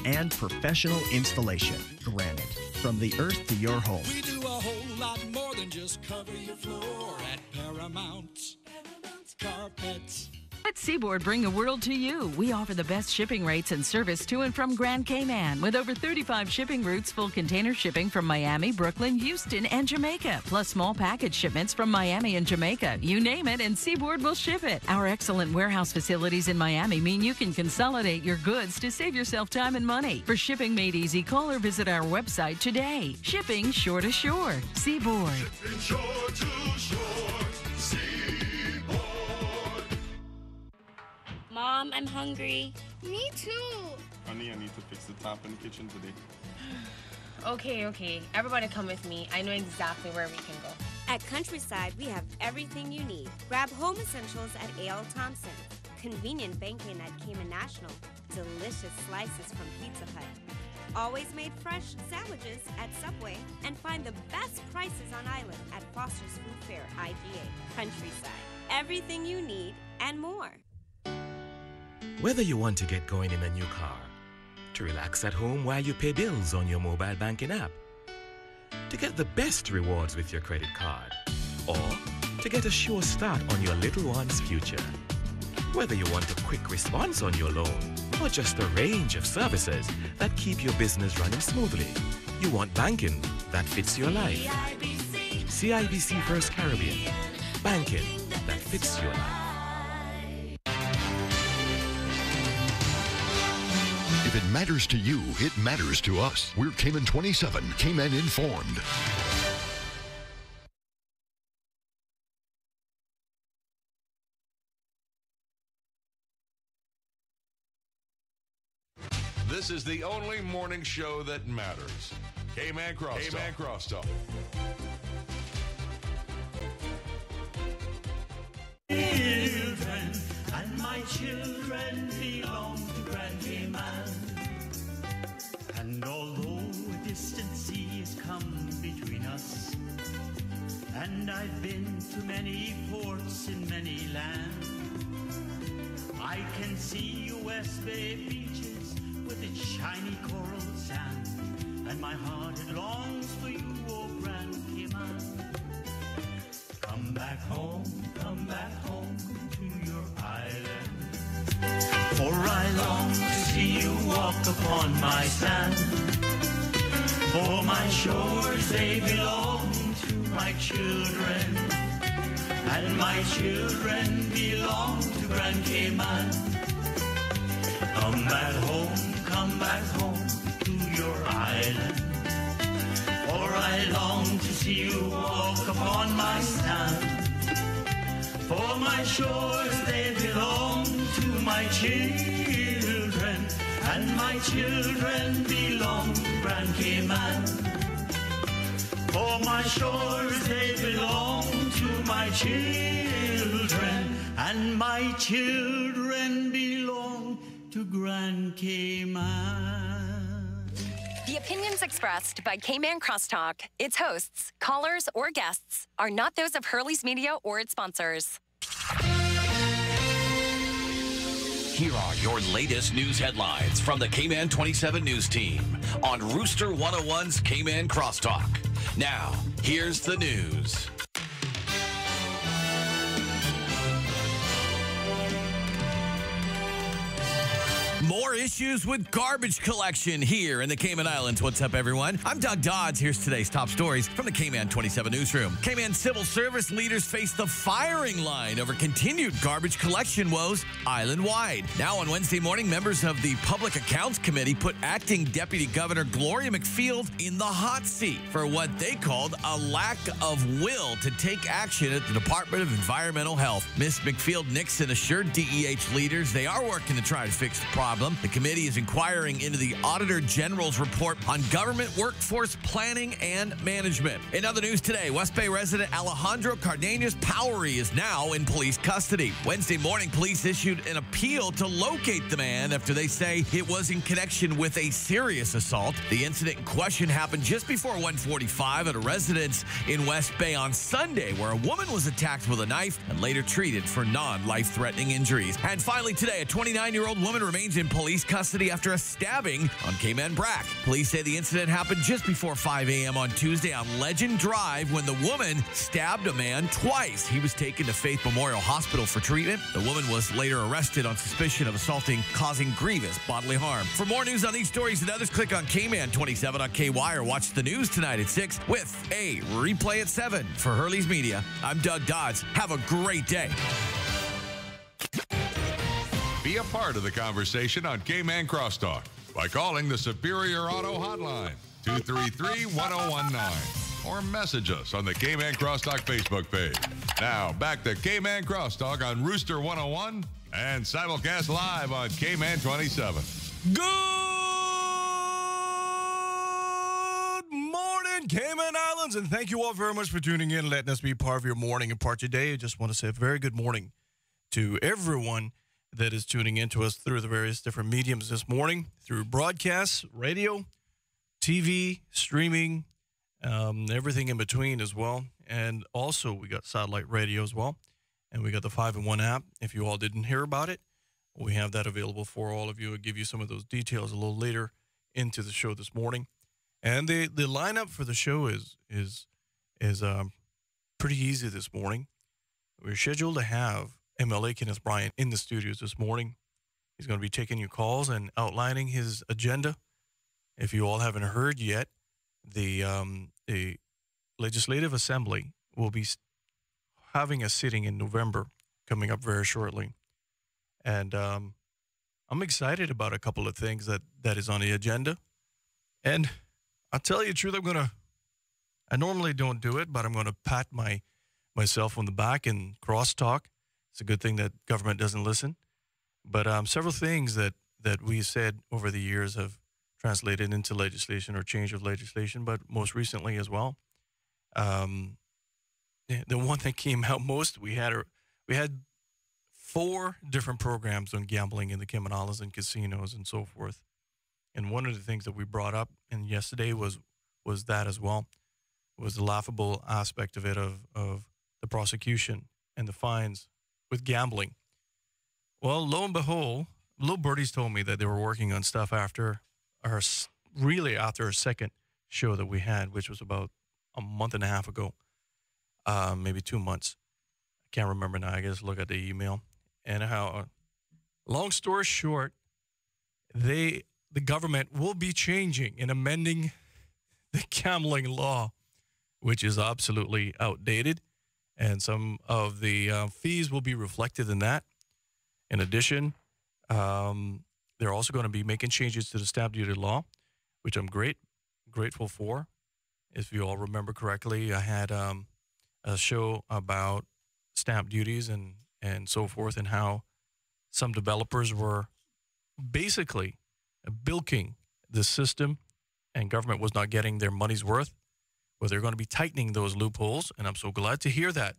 and professional installation. Granite, from the earth to your home. We do a whole lot more than just cover your floor at Paramount Carpets. Let Seaboard bring the world to you. We offer the best shipping rates and service to and from Grand Cayman with over 35 shipping routes, full container shipping from Miami, Brooklyn, Houston, and Jamaica, plus small package shipments from Miami and Jamaica. You name it, and Seaboard will ship it. Our excellent warehouse facilities in Miami mean you can consolidate your goods to save yourself time and money. For shipping made easy, call or visit our website today. Shipping shore to shore. Seaboard. Shipping shore to shore. Seaboard. Mom, I'm hungry. Me too. Honey, I need to fix the tap in the kitchen today. Okay. Everybody come with me. I know exactly where we can go. At Countryside, we have everything you need. Grab home essentials at A.L. Thompson's. Convenient banking at Cayman National. Delicious slices from Pizza Hut. Always made fresh sandwiches at Subway. And find the best prices on island at Foster's Food Fair, IGA. Countryside. Everything you need and more. Whether you want to get going in a new car, to relax at home while you pay bills on your mobile banking app, to get the best rewards with your credit card, or to get a sure start on your little one's future. Whether you want a quick response on your loan, or just a range of services that keep your business running smoothly, you want banking that fits your life. CIBC First Caribbean. Banking that fits your life. If it matters to you, it matters to us. We're Cayman 27, Cayman Informed. This is the only morning show that matters. Cayman Crosstalk. Children, and my children belong to Grand Cayman. And although a distant sea has come between us, and I've been to many ports in many lands, I can see West Bay beaches with its shiny coral sand, and my heart it longs for you, oh Grand Cayman. Come back home to your island. For I long to see you walk upon my sand. For my shores, they belong to my children. And my children belong to Grand Cayman. Come back home to your island. For I long to see you walk upon my sand. For my shores, they belong to my children, and my children belong to Grand Cayman. For my shores, they belong to my children, and my children belong to Grand Cayman. The opinions expressed by Cayman Crosstalk, its hosts, callers, or guests are not those of Hurley's Media or its sponsors. Here are your latest news headlines from the Cayman 27 News Team on Rooster 101's Cayman Crosstalk. Now, here's the news. More issues with garbage collection here in the Cayman Islands. What's up, everyone? I'm Doug Dodds. Here's today's top stories from the Cayman 27 newsroom. Cayman civil service leaders face the firing line over continued garbage collection woes island-wide. Now, on Wednesday morning, members of the Public Accounts Committee put acting Deputy Governor Gloria McField in the hot seat for what they called a lack of will to take action at the Department of Environmental Health. Ms. McField-Nixon assured DEH leaders they are working to try to fix the problem. The committee is inquiring into the Auditor General's report on government workforce planning and management. In other news today, West Bay resident Alejandro Cardenas Powery is now in police custody. Wednesday morning, police issued an appeal to locate the man after they say it was in connection with a serious assault. The incident in question happened just before 1:45 at a residence in West Bay on Sunday, where a woman was attacked with a knife and later treated for non-life-threatening injuries. And finally today, a 29-year-old woman remains in police custody after a stabbing on Cayman Brack. Police say the incident happened just before 5 a.m. on Tuesday on Legend Drive when the woman stabbed a man twice. He was taken to Faith Memorial Hospital for treatment. The woman was later arrested on suspicion of assaulting, causing grievous bodily harm. For more news on these stories and others, click on Cayman 27 on KY or watch the news tonight at 6 with a replay at 7. For Hurley's Media, I'm Doug Dodds. Have a great day. Be a part of the conversation on Cayman Crosstalk by calling the Superior Auto Hotline, 233-1019, or message us on the Cayman Crosstalk Facebook page. Now, back to Cayman Crosstalk on Rooster 101 and simulcast live on Cayman 27. Good morning, Cayman Islands, and thank you all very much for tuning in and letting us be part of your morning and part of your day. I just want to say a very good morning to everyone that is tuning in to us through the various different mediums this morning, through broadcasts, radio, TV, streaming, everything in between as well. And also we got satellite radio as well. And we got the 5-in-1 app. If you all didn't hear about it, we have that available for all of you. I'll give you some of those details a little later into the show this morning. And the lineup for the show is pretty easy this morning. We're scheduled to have MLA Kenneth Bryant in the studios this morning. He's going to be taking your calls and outlining his agenda. If you all haven't heard yet, the Legislative Assembly will be having a sitting in November coming up very shortly. And I'm excited about a couple of things that is on the agenda. And I'll tell you the truth, I normally don't do it, but I'm going to pat myself on the back and crosstalk. It's a good thing that government doesn't listen. But several things that we said over the years have translated into legislation or change of legislation, but most recently as well. The one that came out most, we had 4 different programs on gambling in the Cayman Islands and casinos and so forth. And one of the things that we brought up yesterday was that as well, was the laughable aspect of it, of the prosecution and the fines with gambling. Well, lo and behold, little birdies told me that they were working on stuff after our second show that we had, which was about a month and a half ago, maybe 2 months. I can't remember now. I guess look at the email. And how, long story short, the government will be changing and amending the gambling law, which is absolutely outdated. And some of the fees will be reflected in that. In addition, they're also going to be making changes to the stamp duty law, which I'm grateful for. If you all remember correctly, I had a show about stamp duties and so forth, and how some developers were basically bilking the system and government was not getting their money's worth. Well, they're going to be tightening those loopholes, and I'm so glad to hear that.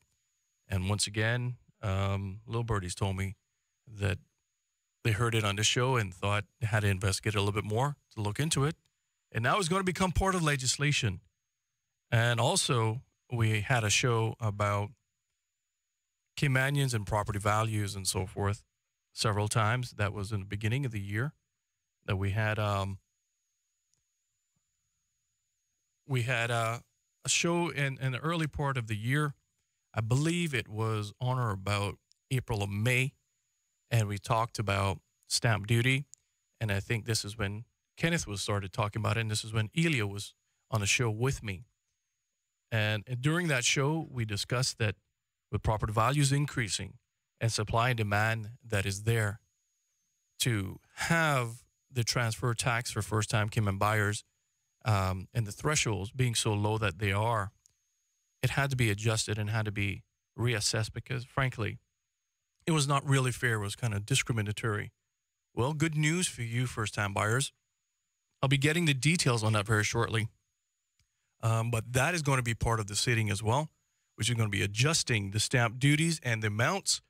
And once again, little birdies told me that they heard it on the show and thought they had to investigate a little bit more to look into it. And now it's going to become part of legislation. And also, we had a show about Caymanians and property values and so forth several times. That was in the beginning of the year that we had a show in the early part of the year. I believe it was on or about April or May, and we talked about stamp duty. And I think this is when Kenneth started talking about it, and this is when Elia was on the show with me. And during that show, we discussed that with property values increasing and supply and demand that is there, to have the transfer tax for first-time Cayman buyers and the thresholds being so low that they are, it had to be adjusted and had to be reassessed because, frankly, it was not really fair. It was kind of discriminatory. Well, good news for you first-time buyers. I'll be getting the details on that very shortly. But that is going to be part of the sitting as well, which is going to be adjusting the stamp duties and the amounts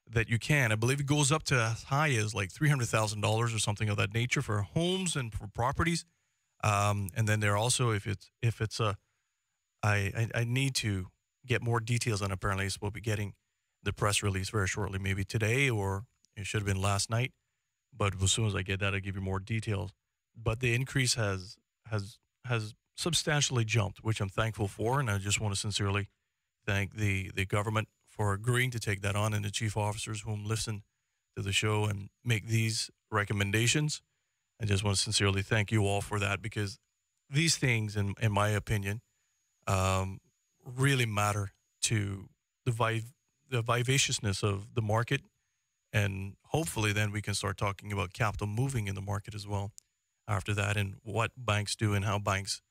that you can. I believe it goes up to as high as like $300,000 or something of that nature for homes and for properties. And then there also, if it's a, I need to get more details on. Apparently, we'll be getting the press release very shortly, maybe today, or it should have been last night. But as soon as I get that, I'll give you more details. But the increase has substantially jumped, which I'm thankful for, and I just want to sincerely thank the government for agreeing to take that on, and the chief officers whom listen to the show and make these recommendations. I just want to sincerely thank you all for that, because these things, in my opinion, really matter to the vivaciousness of the market, and hopefully then we can start talking about capital moving in the market as well after that, and what banks do and how banks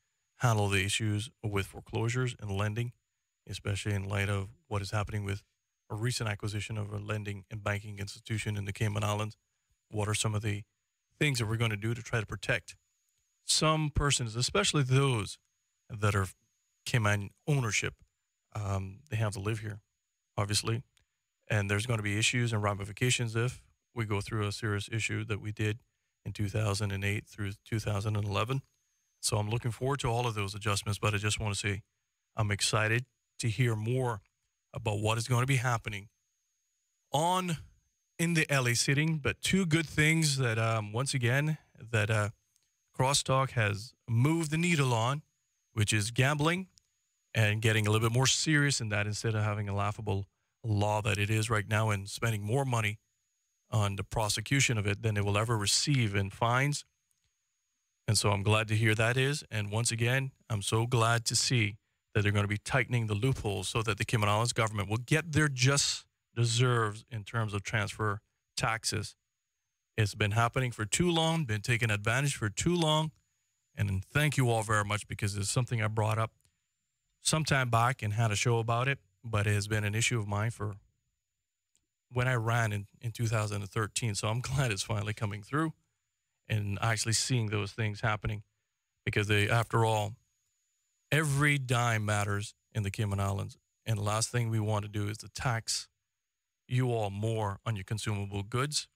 handle the issues with foreclosures and lending, especially in light of what is happening with a recent acquisition of a lending and banking institution in the Cayman Islands. What are some of the things that we're going to do to try to protect some persons, especially those that are Cayman ownership? They have to live here, obviously, and there's going to be issues and ramifications if we go through a serious issue that we did in 2008 through 2011. So I'm looking forward to all of those adjustments, but I just want to say I'm excited to hear more about what is going to be happening in the LA sitting. But two good things that, once again, that Crosstalk has moved the needle on, which is gambling and getting a little bit more serious in that, instead of having a laughable law that it is right now and spending more money on the prosecution of it than it will ever receive in fines. And so I'm glad to hear that is. And once again, I'm so glad to see that they're going to be tightening the loopholes so that the Cayman Islands government will get their just deserves in terms of transfer taxes. It's been happening for too long, been taken advantage for too long. And thank you all very much, because it's something I brought up some time back and had a show about it, but it has been an issue of mine for when I ran in 2013. So I'm glad it's finally coming through and actually seeing those things happening, because after all, every dime matters in the Cayman Islands. And the last thing we want to do is to tax you all more on your consumable goods.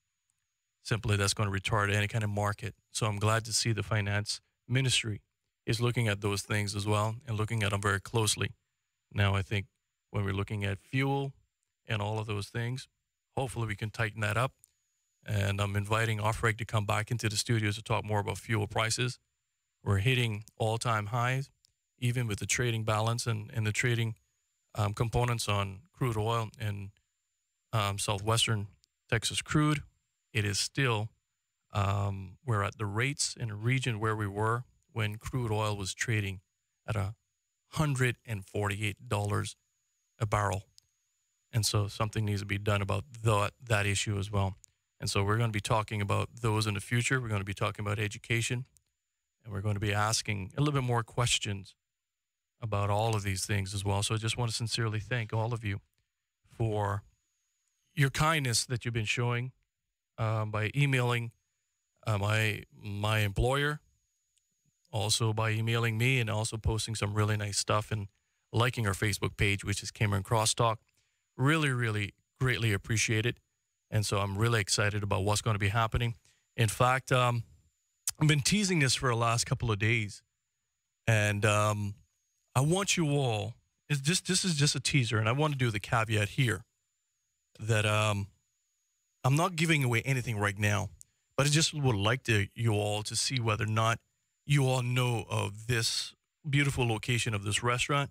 Simply, that's going to retard any kind of market. So I'm glad to see the finance ministry is looking at those things as well, and looking at them very closely. Now, I think when we're looking at fuel and all of those things, hopefully we can tighten that up. And I'm inviting Offreg to come back into the studios to talk more about fuel prices. We're hitting all-time highs, even with the trading balance and the trading components on crude oil and southwestern Texas crude. It is still, we're at the rates in a region where we were when crude oil was trading at $148 a barrel. And so something needs to be done about that issue as well. And so we're going to be talking about those in the future. We're going to be talking about education, and we're going to be asking a little bit more questions about all of these things as well. So I just want to sincerely thank all of you for your kindness that you've been showing by emailing my employer, also by emailing me, and also posting some really nice stuff and liking our Facebook page, which is Cayman Crosstalk. Really, really greatly appreciate it. And so I'm really excited about what's going to be happening. In fact, I've been teasing this for the last couple of days. And I want you all, this is just a teaser, and I want to do the caveat here that I'm not giving away anything right now, but I just would like you all to see whether or not you all know of this beautiful location of this restaurant.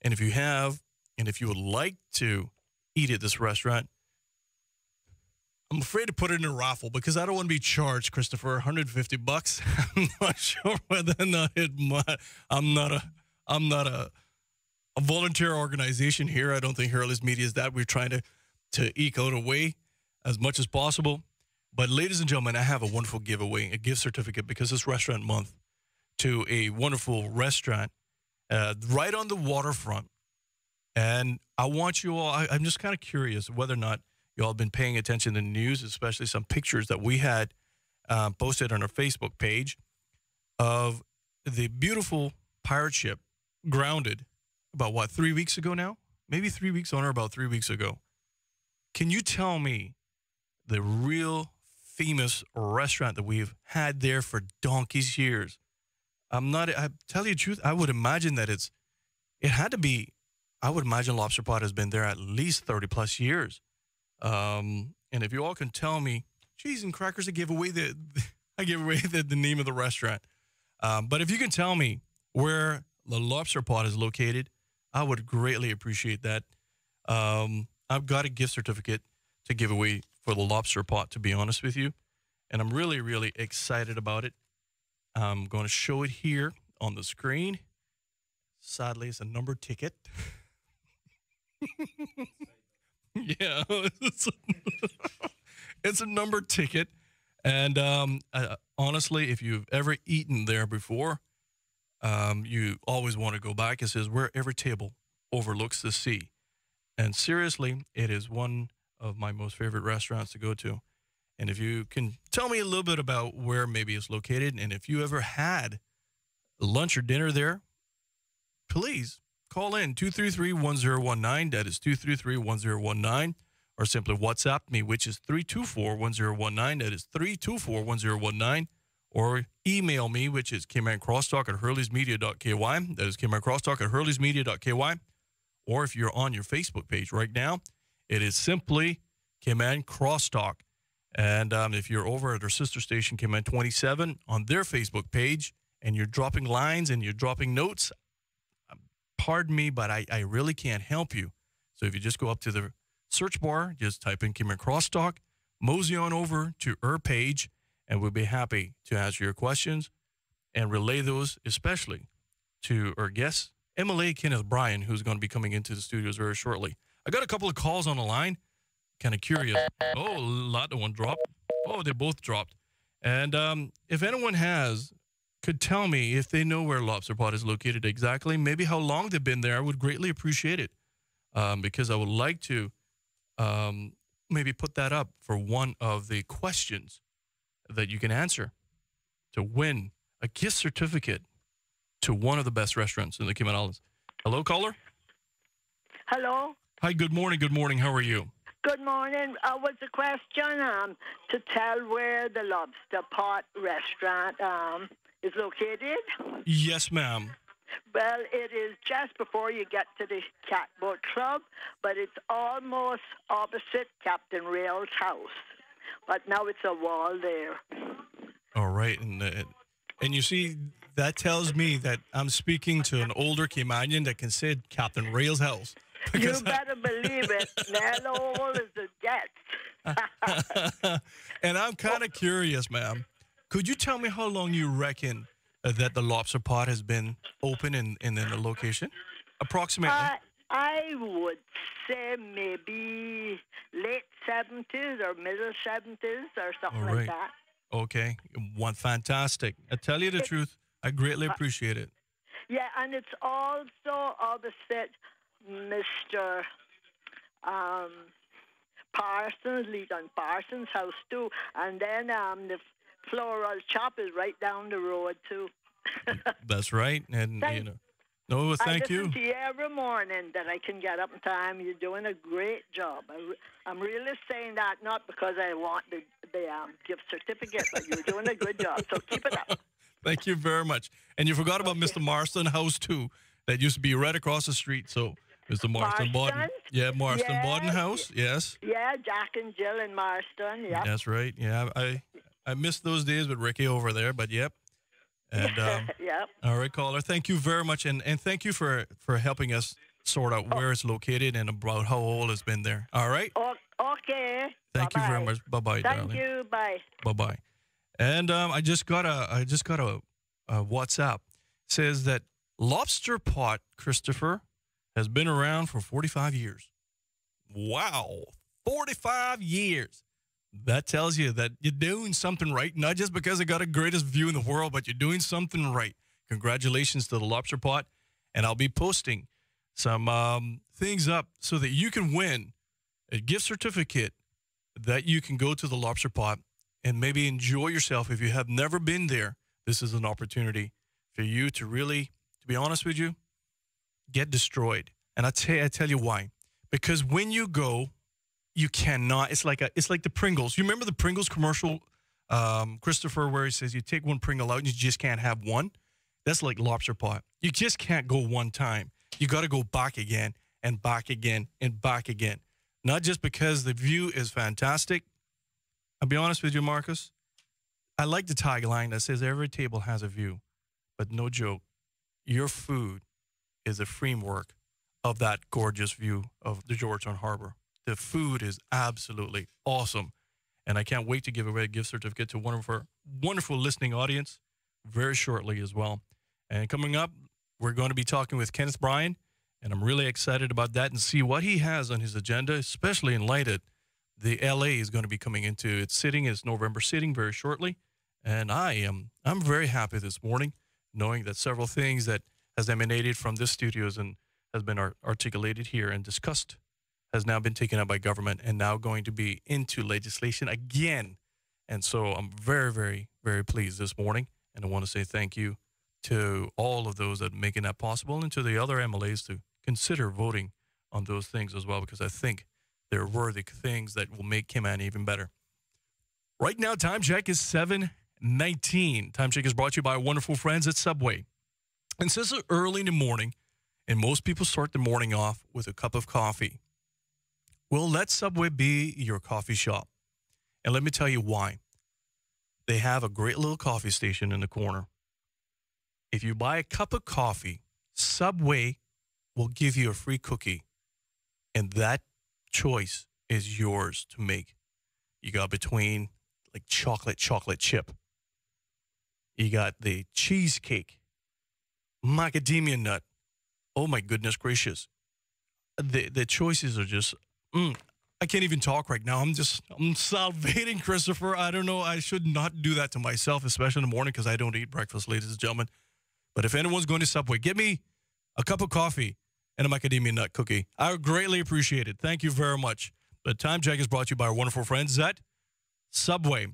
And if you have, and if you would like to eat at this restaurant, I'm afraid to put it in a raffle because I don't want to be charged, Christopher, $150. I'm not sure whether or not I'm not a volunteer organization here. I don't think Hurley's Media is that. We're trying to eke out a way as much as possible. But ladies and gentlemen, I have a wonderful giveaway, a gift certificate, because it's Restaurant Month, to a wonderful restaurant right on the waterfront. And I want you all, I'm just kind of curious whether or not you all have been paying attention to the news, especially some pictures that we had posted on our Facebook page of the beautiful pirate ship grounded about, 3 weeks ago now? Maybe 3 weeks on or about 3 weeks ago. Can you tell me the real famous restaurant that we've had there for donkey's years? I tell you the truth, I would imagine that it had to be, I would imagine Lobster Pot has been there at least 30 plus years. And if you all can tell me cheese and crackers. I gave away the name of the restaurant. But if you can tell me where the Lobster Pot is located, I would greatly appreciate that. I've got a gift certificate to give away for the Lobster Pot, to be honest with you. And I'm really, really excited about it. I'm going to show it here on the screen. Sadly, it's a numbered ticket. Yeah, it's a numbered ticket. And honestly, if you've ever eaten there before, you always want to go back. It says where every table overlooks the sea. And seriously, it is one of my most favorite restaurants to go to. And if you can tell me a little bit about where maybe it's located, and if you ever had lunch or dinner there, please call in 233-1019. That is 233-1019. Or simply WhatsApp me, which is 324-1019. That is 324-1019. Or email me, which is caymancrosstalk@hurleysmedia.ky. That is caymancrosstalk@hurleysmedia.ky. Or if you're on your Facebook page right now, it is simply Cayman Crosstalk. And if you're over at our sister station, Cayman 27, on their Facebook page, and you're dropping lines and you're dropping notes, pardon me, but I really can't help you. So if you just go up to the search bar, just type in Cayman Crosstalk, mosey on over to our page, and we'll be happy to answer your questions and relay those, especially to our guest, MLA Kenneth Bryan, who's going to be coming into the studios very shortly. I got a couple of calls on the line. Kind of curious. Oh, a lot of one dropped. Oh, they both dropped. And if anyone could tell me if they know where Lobster Pot is located exactly, maybe how long they've been there, I would greatly appreciate it. Because I would like to maybe put that up for one of the questions that you can answer to win a gift certificate to one of the best restaurants in the Cayman Islands. Hello, caller? Hello? Hi, good morning. Good morning. How are you? Good morning. What's the question? To tell where the Lobster Pot restaurant is located? Yes, ma'am. Well, it is just before you get to the Catboat Club, but it's almost opposite Captain Rail's house. But now it's a wall there. All right. And you see, that tells me that I'm speaking to an older Caymanian that can say Captain Rail's house. You better believe it. Nello is the guest. And I'm kind of curious, ma'am. Could you tell me how long you reckon that the Lobster Pot has been open in the location? Approximately. I would say maybe late 70s or middle 70s or something like that. Okay. Fantastic. I tell you the truth, I greatly appreciate it. Yeah, and it's also opposite Mr. Parsons, Leon Parsons' house too. And then the floral shop is right down the road too. That's right. And, thank you. I listen to you every morning that I can get up in time. You're doing a great job. I'm really saying that not because I want the gift certificate, but you're doing a good job. So keep it up. Thank you very much. And you forgot about Mr. Marston House too. That used to be right across the street. So Mr. Marston Bodden. Yeah, Marston Bodden House. Yes. Yeah, Jack and Jill in Marston. Yeah. That's right. Yeah, I missed those days with Ricky over there, but yep. And yep. All right, caller. Thank you very much, and thank you for helping us sort out where it's located and about how old it's been there. All right. Okay. Thank you very much. Bye-bye, darling. Thank you. Bye. Bye-bye. And I just got a WhatsApp. It says that Lobster Pot, Christopher, has been around for 45 years. Wow, 45 years. That tells you that you're doing something right, not just because it got the greatest view in the world, but you're doing something right. Congratulations to the Lobster Pot, and I'll be posting some things up so that you can win a gift certificate that you can go to the Lobster Pot and maybe enjoy yourself. If you have never been there, this is an opportunity for you to really, to be honest with you, get destroyed. And I tell you why. Because when you go, you cannot. It's like the Pringles. You remember the Pringles commercial, Christopher, where he says you take one Pringle out and you just can't have one? That's like Lobster Pot. You just can't go one time. You got to go back again and back again and back again. Not just because the view is fantastic. I'll be honest with you, Marcus. I like the tagline that says every table has a view, but no joke. Your food is a framework of that gorgeous view of the Georgetown Harbor. The food is absolutely awesome. And I can't wait to give away a gift certificate to one of our wonderful listening audience very shortly as well. And coming up, we're going to be talking with Kenneth Bryan, and I'm really excited about that and see what he has on his agenda, especially in light of the LA is going to be coming into its sitting, its November sitting very shortly. And I'm very happy this morning knowing that several things that has emanated from this studios and has been articulated here and discussed has now been taken up by government and now going to be into legislation again. And so I'm very, very, very pleased this morning. And I want to say thank you to all of those that are making that possible and to the other MLAs to consider voting on those things as well, because I think they're worthy things that will make Cayman even better. Right now, time check is 7:19. Time check is brought to you by our wonderful friends at Subway. And since it's early in the morning, and most people start the morning off with a cup of coffee, well, let Subway be your coffee shop. And let me tell you why. They have a great little coffee station in the corner. If you buy a cup of coffee, Subway will give you a free cookie. And that choice is yours to make. You got between like chocolate chip. You got the cheesecake, macadamia nut. Oh my goodness gracious. The choices are just, I can't even talk right now. I'm salivating, Christopher. I don't know. I should not do that to myself, especially in the morning because I don't eat breakfast, ladies and gentlemen. But if anyone's going to Subway, get me a cup of coffee and a macadamia nut cookie. I would greatly appreciate it. Thank you very much. The time check is brought to you by our wonderful friends at Subway.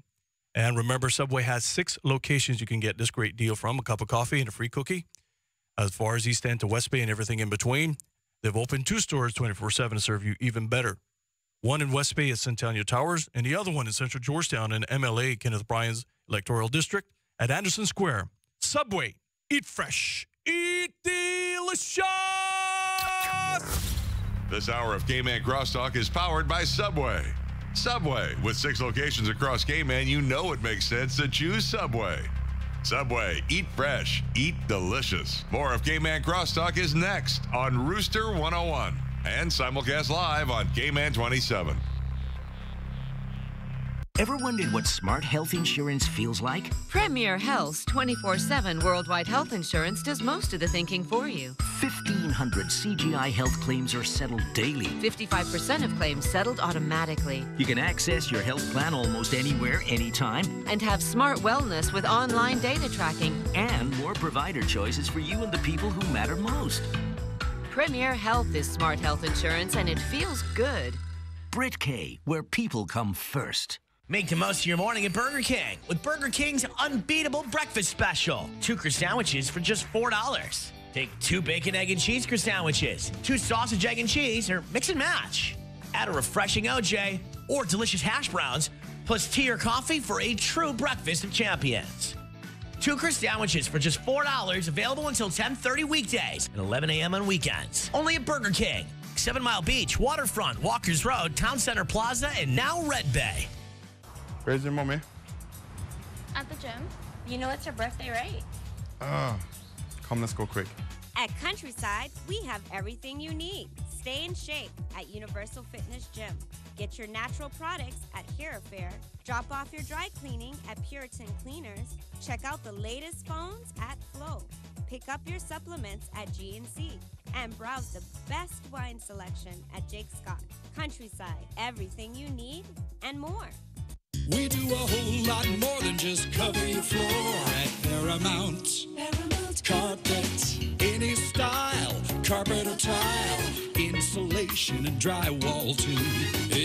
And remember, Subway has 6 locations you can get this great deal from, a cup of coffee and a free cookie. As far as East End to West Bay and everything in between, they've opened 2 stores 24/7 to serve you even better. One in West Bay at Centennial Towers, and the other one in Central Georgetown in MLA Kenneth Bryan's electoral district at Anderson Square. Subway, eat fresh, eat delicious! This hour of Cayman Crosstalk is powered by Subway. Subway, with 6 locations across Cayman, you know it makes sense to choose Subway. Subway, eat fresh, eat delicious. More of Cayman Crosstalk is next on Rooster 101 and simulcast live on Cayman 27. Ever wondered what smart health insurance feels like? Premier Health's 24/7 worldwide health insurance does most of the thinking for you. 1,500 CGI health claims are settled daily. 55% of claims settled automatically. You can access your health plan almost anywhere, anytime. And have smart wellness with online data tracking. And more provider choices for you and the people who matter most. Premier Health is smart health insurance, and it feels good. Brit K, where people come first. Make the most of your morning at Burger King with Burger King's unbeatable breakfast special. 2 croissants for just $4. Take 2 bacon, egg, and cheese croissants, 2 sausage, egg, and cheese, or mix and match. Add a refreshing OJ or delicious hash browns, plus tea or coffee for a true breakfast of champions. 2 croissants for just $4, available until 10:30 weekdays and 11 a.m. on weekends. Only at Burger King, 7 Mile Beach, Waterfront, Walkers Road, Town Center Plaza, and now Red Bay. Where's your mommy? At the gym. You know it's her birthday, right? Come, let's go quick. At Countryside, we have everything you need. Stay in shape at Universal Fitness Gym. Get your natural products at Hero Fair. Drop off your dry cleaning at Puritan Cleaners. Check out the latest phones at Flow. Pick up your supplements at G&C. And browse the best wine selection at Jake Scott. Countryside, everything you need and more. We do a whole lot more than just cover your floor at Paramount. Carpet, any style, carpet or tile, insulation and drywall too.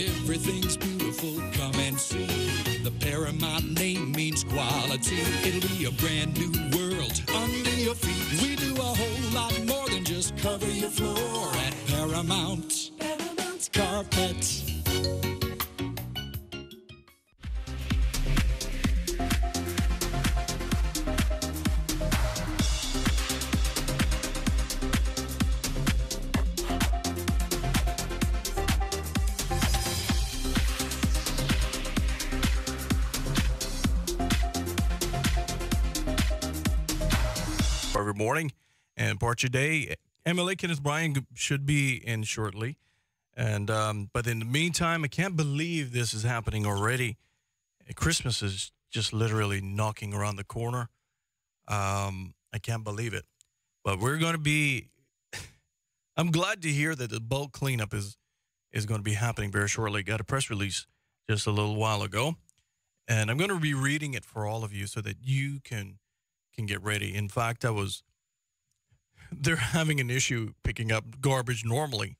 Everything's beautiful, come and see. The Paramount name means quality. It'll be a brand new world under your feet. We do a whole lot more than just cover your floor at Paramount. Carpet. for every morning and part your day. MLA Kenneth Bryan should be in shortly. And but in the meantime, I can't believe this is happening already. Christmas is just literally knocking around the corner. I can't believe it. But we're going to be, I'm glad to hear that the bulk cleanup is going to be happening very shortly. Got a press release just a little while ago. And I'm going to be reading it for all of you so that you can get ready. In fact, they're having an issue picking up garbage normally.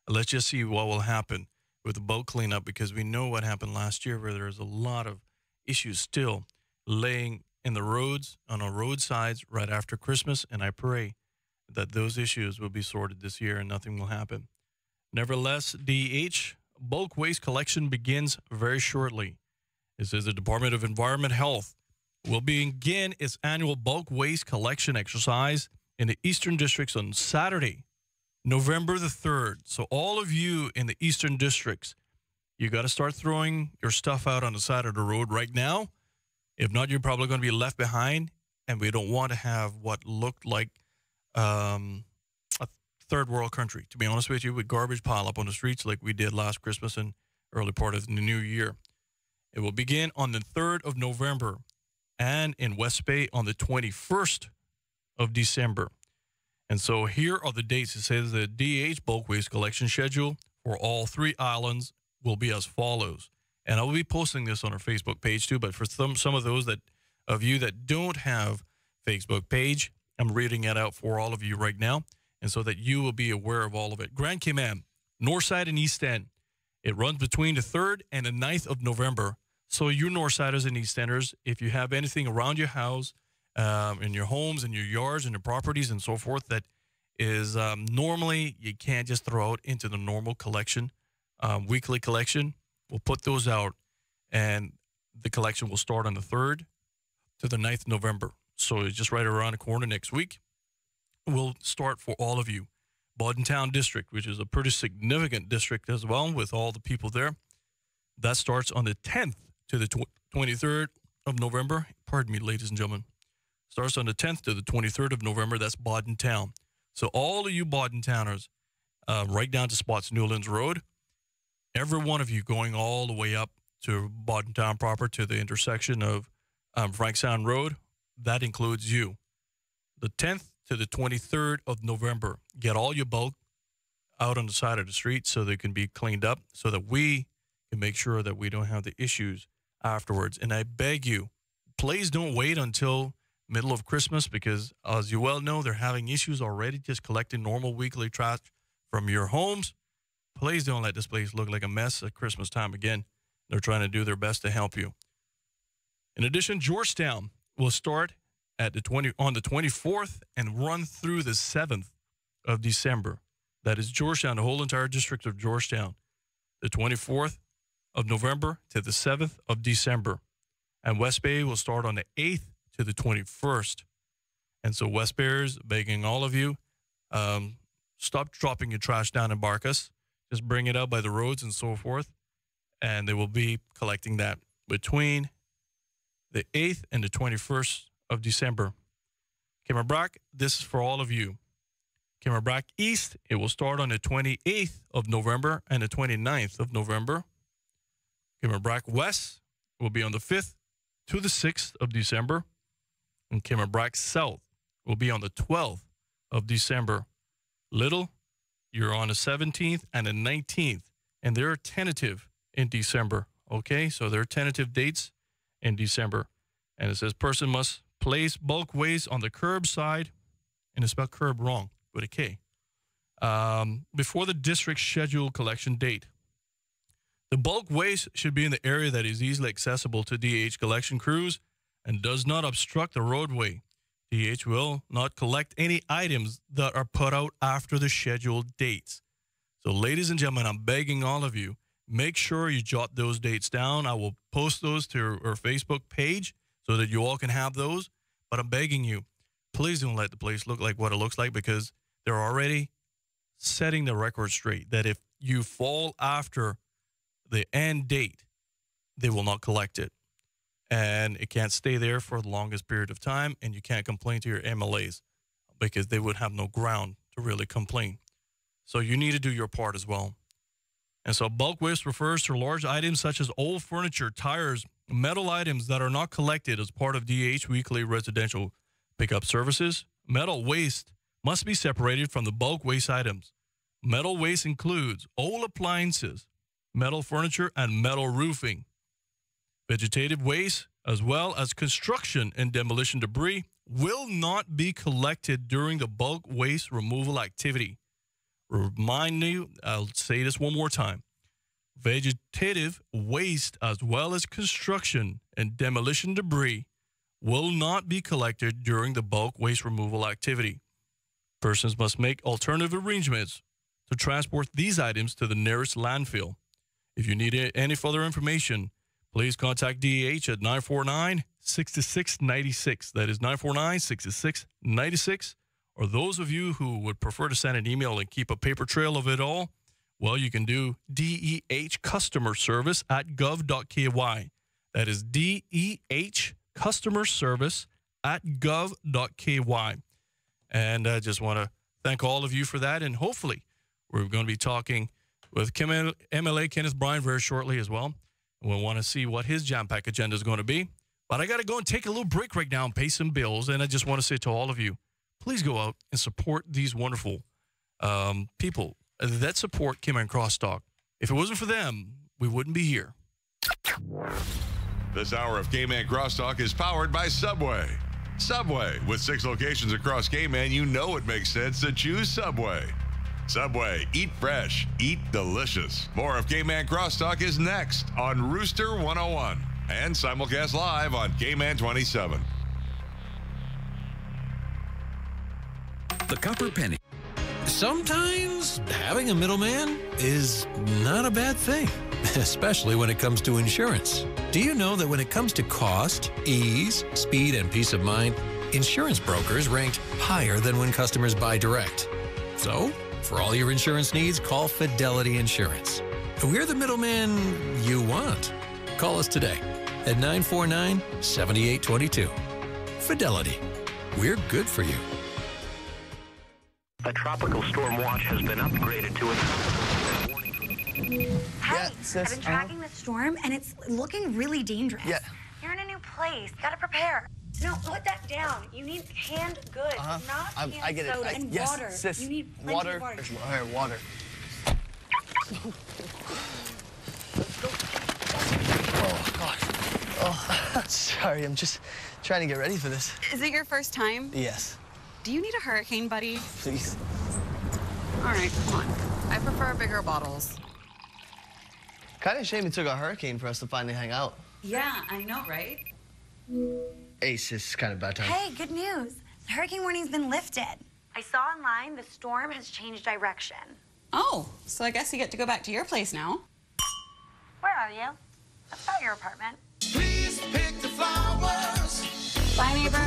Let's just see what will happen with the bulk cleanup, because we know what happened last year where there's a lot of issues still laying in the roads, on our roadsides right after Christmas. And I pray that those issues will be sorted this year and nothing will happen. Nevertheless, DH bulk waste collection begins very shortly. It says the Department of Environment Health will begin its annual bulk waste collection exercise in the Eastern Districts on Saturday, November the 3rd. So all of you in the Eastern Districts, you got to start throwing your stuff out on the side of the road right now. If not, you're probably going to be left behind, and we don't want to have what looked like a third world country, to be honest with you, with garbage pile up on the streets like we did last Christmas and early part of the new year. It will begin on the 3rd of November and in West Bay on the 21st of December. And so here are the dates. It says the DH bulk waste collection schedule for all three islands will be as follows. And I will be posting this on our Facebook page too, but for some of those of you that don't have Facebook page, I'm reading it out for all of you right now, and so that you will be aware of all of it. Grand Cayman, Northside and East End. It runs between the 3rd and the 9th of November. So you Northsiders and East Enders, if you have anything around your house, in your homes, in your yards, in your properties, and so forth, that is normally you can't just throw out into the normal collection, weekly collection, we'll put those out, and the collection will start on the 3rd to the 9th of November. So it's just right around the corner next week. We'll start for all of you. Town District, which is a pretty significant district as well with all the people there. That starts on the 10th to the 23rd of November. Pardon me, ladies and gentlemen. Starts on the 10th to the 23rd of November. That's Town. So all of you Towners, right down to Spots Newlands Road, every one of you going all the way up to Town proper to the intersection of Frank Sound Road, that includes you. The 10th to the 23rd of November, get all your bulk out on the side of the street so they can be cleaned up so that we can make sure that we don't have the issues afterwards. And I beg you, please don't wait until middle of Christmas, because as you well know, they're having issues already just collecting normal weekly trash from your homes. Please don't let this place look like a mess at Christmas time again. They're trying to do their best to help you. In addition, Georgetown will start on the 24th and run through the 7th of December. That is Georgetown, the whole entire district of Georgetown. The 24th of November to the 7th of December. And West Bay will start on the 8th to the 21st. And so West Bayers, begging all of you, stop dropping your trash down in Barcus. Just bring it out by the roads and so forth. And they will be collecting that between the 8th and the 21st of December. Cameron-Brack, this is for all of you. Cameron-Brack East, it will start on the 28th of November and the 29th of November. Cameron-Brack West will be on the 5th to the 6th of December. And Cameron-Brack South will be on the 12th of December. Little, you're on the 17th and the 19th. And they're tentative in December. Okay, so they're tentative dates in December. And it says person must place bulk waste on the curb side, and it's spelled curb wrong with a K, before the district's scheduled collection date. The bulk waste should be in the area that is easily accessible to DH collection crews and does not obstruct the roadway. DH will not collect any items that are put out after the scheduled dates. So, ladies and gentlemen, I'm begging all of you, make sure you jot those dates down. I will post those to our Facebook page so that you all can have those. But I'm begging you, please don't let the place look like what it looks like, because they're already setting the record straight that if you fall after the end date, they will not collect it. And it can't stay there for the longest period of time, and you can't complain to your MLAs. because they would have no ground to really complain. So you need to do your part as well. And so bulk waste refers to large items such as old furniture, tires, metal items that are not collected as part of DH weekly residential pickup services. Metal waste must be separated from the bulk waste items. Metal waste includes old appliances, metal furniture, and metal roofing. Vegetative waste, as well as construction and demolition debris, will not be collected during the bulk waste removal activity. Remind you, I'll say this one more time. Vegetative waste, as well as construction and demolition debris, will not be collected during the bulk waste removal activity. Persons must make alternative arrangements to transport these items to the nearest landfill. If you need any further information, please contact DEH at 949-6696. That is 949-6696. Or those of you who would prefer to send an email and keep a paper trail of it all, well, you can do DEH customer service at gov.ky. That is DEH customer service at gov.ky. And I just want to thank all of you for that. And hopefully we're going to be talking with MLA Kenneth Bryan very shortly as well. We'll want to see what his jam-pack agenda is going to be. But I got to go and take a little break right now and pay some bills. And I just want to say to all of you, please go out and support these wonderful people that support Cayman Crosstalk. If it wasn't for them, we wouldn't be here. This hour of Cayman Crosstalk is powered by Subway. Subway, with 6 locations across Cayman, you know it makes sense to choose Subway. Subway, eat fresh, eat delicious. More of Cayman Crosstalk is next on Rooster 101 and simulcast live on Cayman 27. The Copper Penny. Sometimes having a middleman is not a bad thing, especially when it comes to insurance. Do you know that when it comes to cost, ease, speed, and peace of mind, insurance brokers ranked higher than when customers buy direct? So, for all your insurance needs, call Fidelity Insurance. We're the middleman you want. Call us today at 949-7822. Fidelity. We're good for you. A tropical storm watch has been upgraded to Hey, I've been tracking the storm, and it's looking really dangerous. Yeah. You're in a new place. Gotta prepare. No, put that down. You need canned goods, not canned I get soda it. and Yes, water. sis. You need plenty Water. of water. Here, water. Oh, God. Oh, sorry. I'm just trying to get ready for this. Is it your first time? Yes. Do you need a hurricane buddy? Please. All right, come on. I prefer bigger bottles. Kind of shame it took a hurricane for us to finally hang out. Yeah, I know, right? Ace, it's kind of bad time. Hey, good news. The hurricane warning's been lifted. I saw online the storm has changed direction. Oh, so I guess you get to go back to your place now. Where are you? That's not your apartment. Please pick the flowers. Bye, neighbor.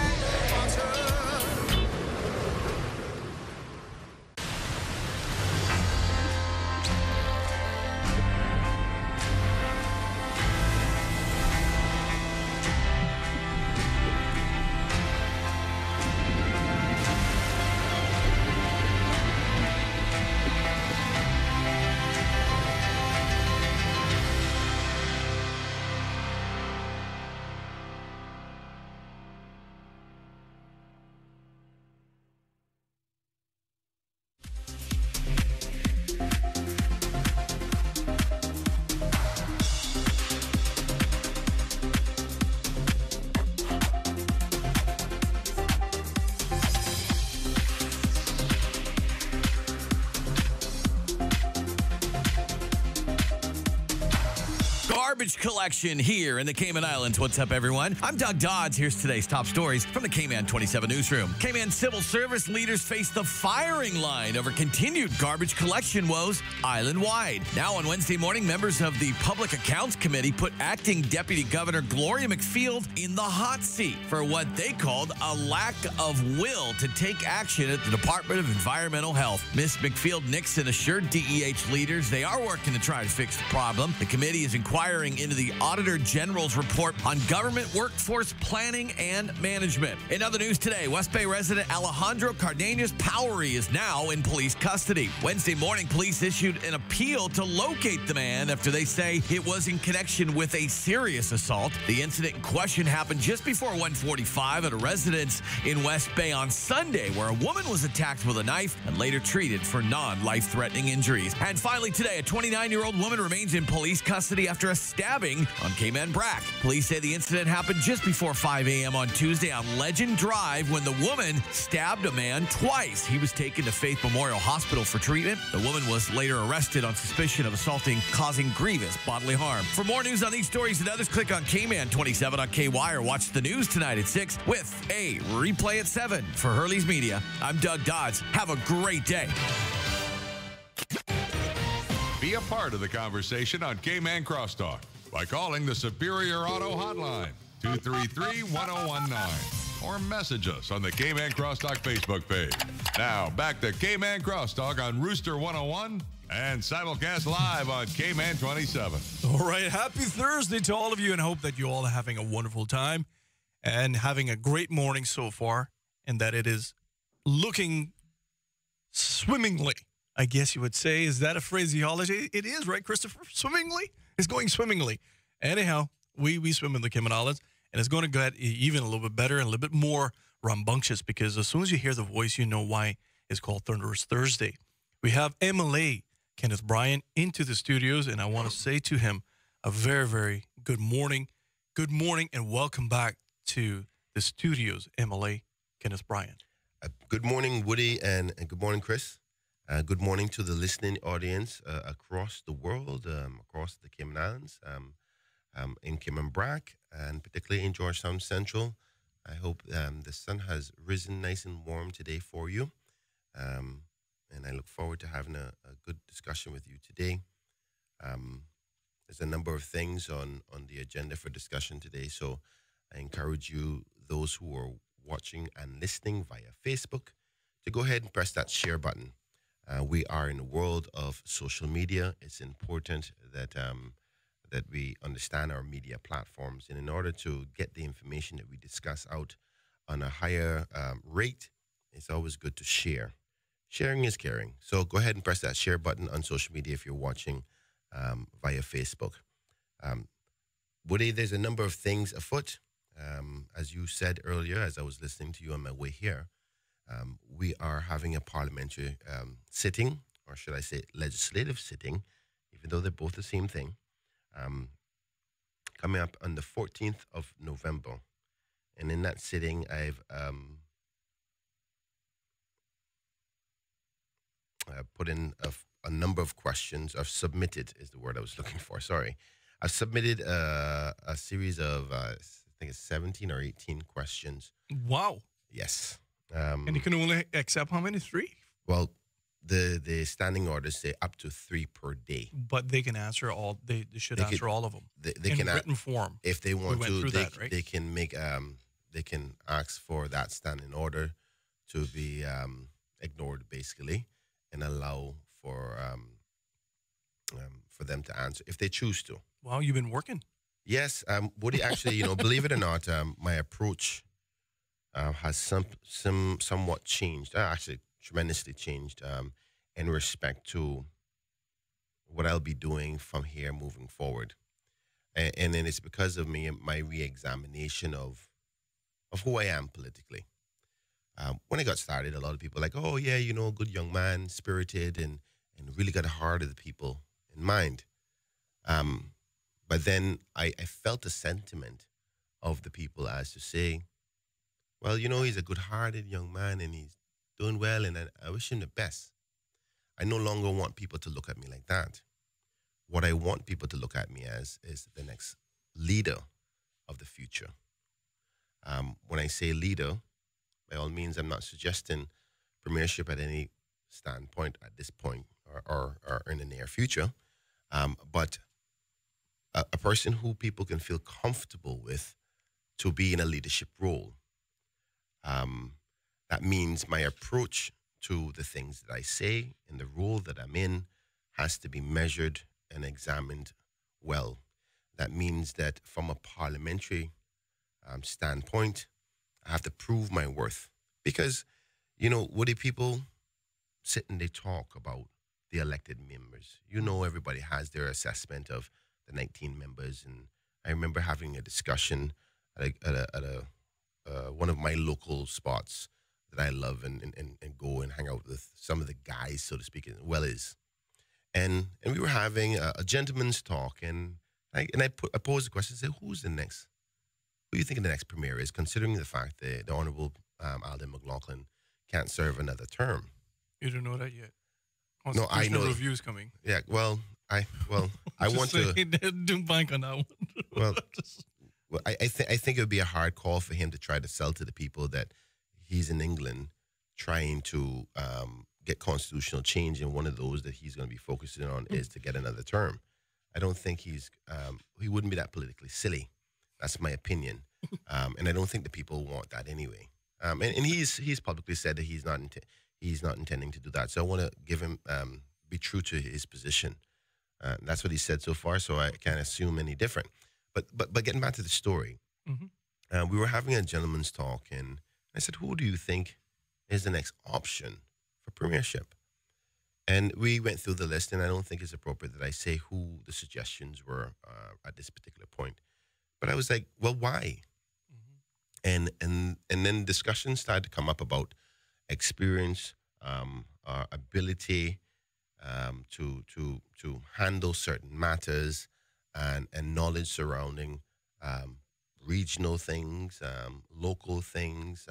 Garbage collection here in the Cayman Islands. What's up, everyone? I'm Doug Dodds. Here's today's top stories from the Cayman 27 newsroom. Cayman civil service leaders face the firing line over continued garbage collection woes island-wide. Now on Wednesday morning, members of the Public Accounts Committee put acting Deputy Governor Gloria McField in the hot seat for what they called a lack of will to take action at the Department of Environmental Health. Ms. McField-Nixon assured DEH leaders they are working to try to fix the problem. The committee is inquiring peering into the Auditor General's report on government workforce planning and management. In other news today, West Bay resident Alejandro Cardenas Powery is now in police custody. Wednesday morning, police issued an appeal to locate the man after they say it was in connection with a serious assault. The incident in question happened just before 1:45 at a residence in West Bay on Sunday, where a woman was attacked with a knife and later treated for non-life-threatening injuries. And finally today, a 29-year-old woman remains in police custody after a stabbing on Cayman Brack. Police say the incident happened just before 5 a.m. on Tuesday on Legend Drive when the woman stabbed a man twice. He was taken to Faith Memorial Hospital for treatment. The woman was later arrested on suspicion of assaulting, causing grievous bodily harm. For more news on these stories and others, click on Cayman 27 on KY or watch the news tonight at 6 with a replay at 7. For Hurley's Media, I'm Doug Dodds. Have a great day. Be a part of the conversation on Cayman Crosstalk by calling the Superior Auto Hotline, 233-1019, or message us on the Cayman Crosstalk Facebook page. Now, back to Cayman Crosstalk on Rooster 101 and simulcast live on Cayman 27. All right, happy Thursday to all of you, and hope that you all are having a wonderful time and having a great morning so far, and that it is looking swimmingly, I guess you would say. Is that a phraseology? It is, right, Christopher? Swimmingly? It's going swimmingly. Anyhow, we swim in the Cayman Islands, and it's going to get even a little bit better and a little bit more rambunctious, because as soon as you hear the voice, you know why it's called Thunderous Thursday. We have MLA Kenneth Bryan into the studios, and I want to say to him a very, very good morning. Good morning, and welcome back to the studios, MLA Kenneth Bryan. Good morning, Woody, and good morning, Chris. Good morning to the listening audience across the world, across the Cayman Islands, in Cayman Brack, and particularly in Georgetown Central. I hope the sun has risen nice and warm today for you. And I look forward to having a good discussion with you today. There's a number of things on the agenda for discussion today, so I encourage you, those who are watching and listening via Facebook, to go ahead and press that share button. We are in a world of social media. It's important that that we understand our media platforms, and in order to get the information that we discuss out on a higher rate, it's always good to share. Sharing is caring. So go ahead and press that share button on social media if you're watching via Facebook. Woody, there's a number of things afoot. As you said earlier, as I was listening to you on my way here, we are having a parliamentary sitting, or should I say legislative sitting, even though they're both the same thing, coming up on the 14th of November. And in that sitting, I've put in a number of questions. I've submitted, is the word I was looking for, sorry. I've submitted a series of, I think it's 17 or 18 questions. Wow. Yes. And you can only accept how many? 3? Well, the standing orders say up to 3 per day. But they can answer all. They should answer all of them. They in can written form. If they want to, right? they can make they can ask for that standing order to be ignored, basically, and allow for them to answer if they choose to. Wow, you've been working. Yes, Woody. Actually, believe it or not, my approach has somewhat changed. Actually, tremendously changed in respect to what I'll be doing from here moving forward, and then it's because of my re-examination of who I am politically. When I got started, a lot of people were like, oh yeah, good young man, spirited, and really got the heart of the people in mind. But then I felt a sentiment of the people as to say, well, he's a good-hearted young man and he's doing well, and I wish him the best. I no longer want people to look at me like that. What I want people to look at me as is the next leader of the future. When I say leader, by all means, I'm not suggesting premiership at any standpoint at this point or in the near future, but a person who people can feel comfortable with to be in a leadership role. That means my approach to the things that I say and the role that I'm in has to be measured and examined well. that means that from a parliamentary standpoint, I have to prove my worth. Because, Woody, people sit and they talk about the elected members. Everybody has their assessment of the 19 members. And I remember having a discussion at one of my local spots that I love and go and hang out with some of the guys, so to speak, well is. And we were having a gentleman's talk, and I posed the question, said, who do you think the next premier is, considering the fact that the Honorable Alden McLaughlin can't serve another term? You don't know that yet. No, I know. Review's coming. Yeah, I want to. Don't bank on that one. Well, I think it would be a hard call for him to try to sell to the people that he's in England trying to get constitutional change, and one of those that he's going to be focusing on is to get another term. I don't think he wouldn't be that politically silly. That's my opinion, and I don't think the people want that anyway. And he's publicly said that he's not intending to do that. So I want to give him be true to his position. That's what he said so far. So I can't assume any different. But getting back to the story, we were having a gentleman's talk, and I said, "Who do you think is the next option for premiership?" And we went through the list, and I don't think it's appropriate that I say who the suggestions were at this particular point. But I was like, "Well, why?" And then discussions started to come up about experience, our ability to handle certain matters, and knowledge surrounding regional things, local things.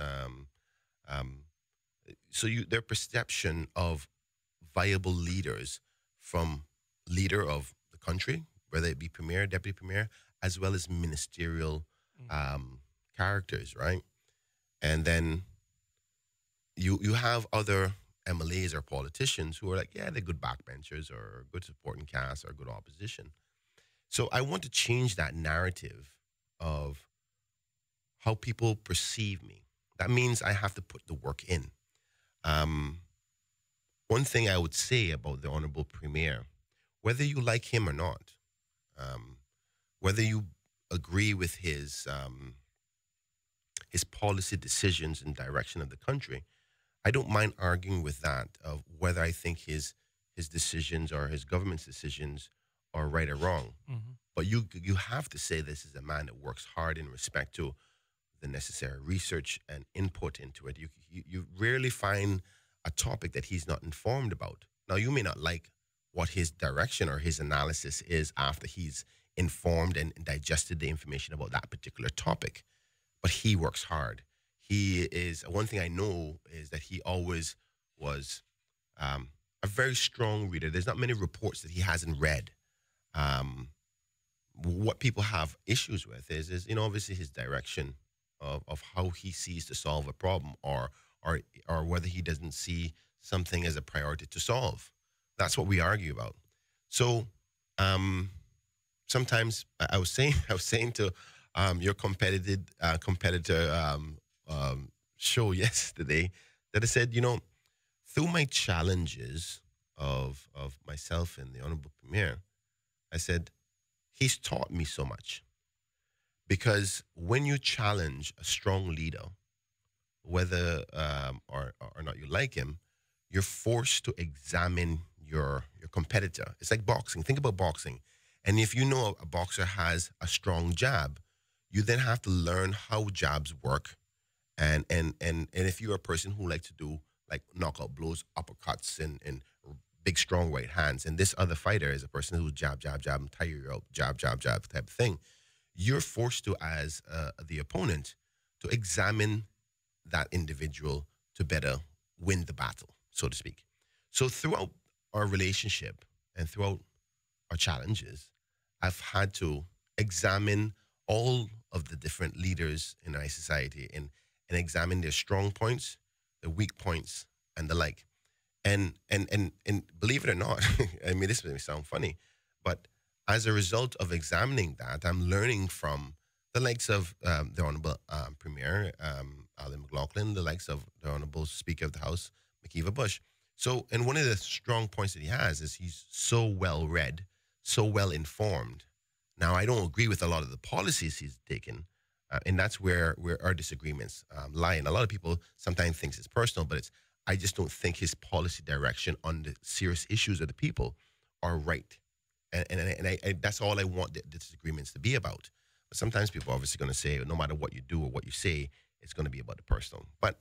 So their perception of viable leaders, from leader of the country, whether it be premier, deputy premier, as well as ministerial characters, right? And then you have other MLAs or politicians who are like, yeah, they're good backbenchers or good supporting cast or good opposition. So I want to change that narrative of how people perceive me. That means I have to put the work in. One thing I would say about the Honorable Premier, whether you like him or not, whether you agree with his policy decisions and direction of the country, I don't mind arguing with that, of whether I think his decisions or his government's decisions are right or wrong. Mm-hmm. But you have to say this is a man that works hard in respect to the necessary research and input into it. You rarely find a topic that he's not informed about. Now, you may not like what his direction or his analysis is after he's informed and digested the information about that particular topic, but he works hard. One thing I know is that he always was a very strong reader. There's not many reports that he hasn't read. What people have issues with is obviously his direction of how he sees to solve a problem, or whether he doesn't see something as a priority to solve. That's what we argue about. So sometimes I was saying to your competitor show yesterday that I said, through my challenges of myself and the Honorable Premier, I said, he's taught me so much. Because when you challenge a strong leader, whether or not you like him, you're forced to examine your competitor. It's like boxing. Think about boxing. And if you know a boxer has a strong jab, you then have to learn how jabs work. And if you're a person who likes to do like knockout blows, uppercuts, and big, strong right hands, and this other fighter is a person who's jab, jab, jab, and tire you out, jab, jab, jab type of thing, you're forced to, as the opponent, to examine that individual to better win the battle, so to speak. So throughout our relationship and throughout our challenges, I've had to examine all of the different leaders in our society and examine their strong points, their weak points, and the like. And believe it or not, I mean, this may sound funny, but as a result of examining that, I'm learning from the likes of the Honorable Premier Alden McLaughlin, the likes of the Honorable Speaker of the House, McKeeva Bush. So, and one of the strong points that he has is he's so well read, so well informed, Now, I don't agree with a lot of the policies he's taken, and that's where our disagreements lie. And a lot of people sometimes think it's personal, but I just don't think his policy direction on the serious issues of the people are right. And I that's all I want the disagreements to be about. But sometimes people are obviously going to say, no matter what you do or what you say, it's going to be about the personal. But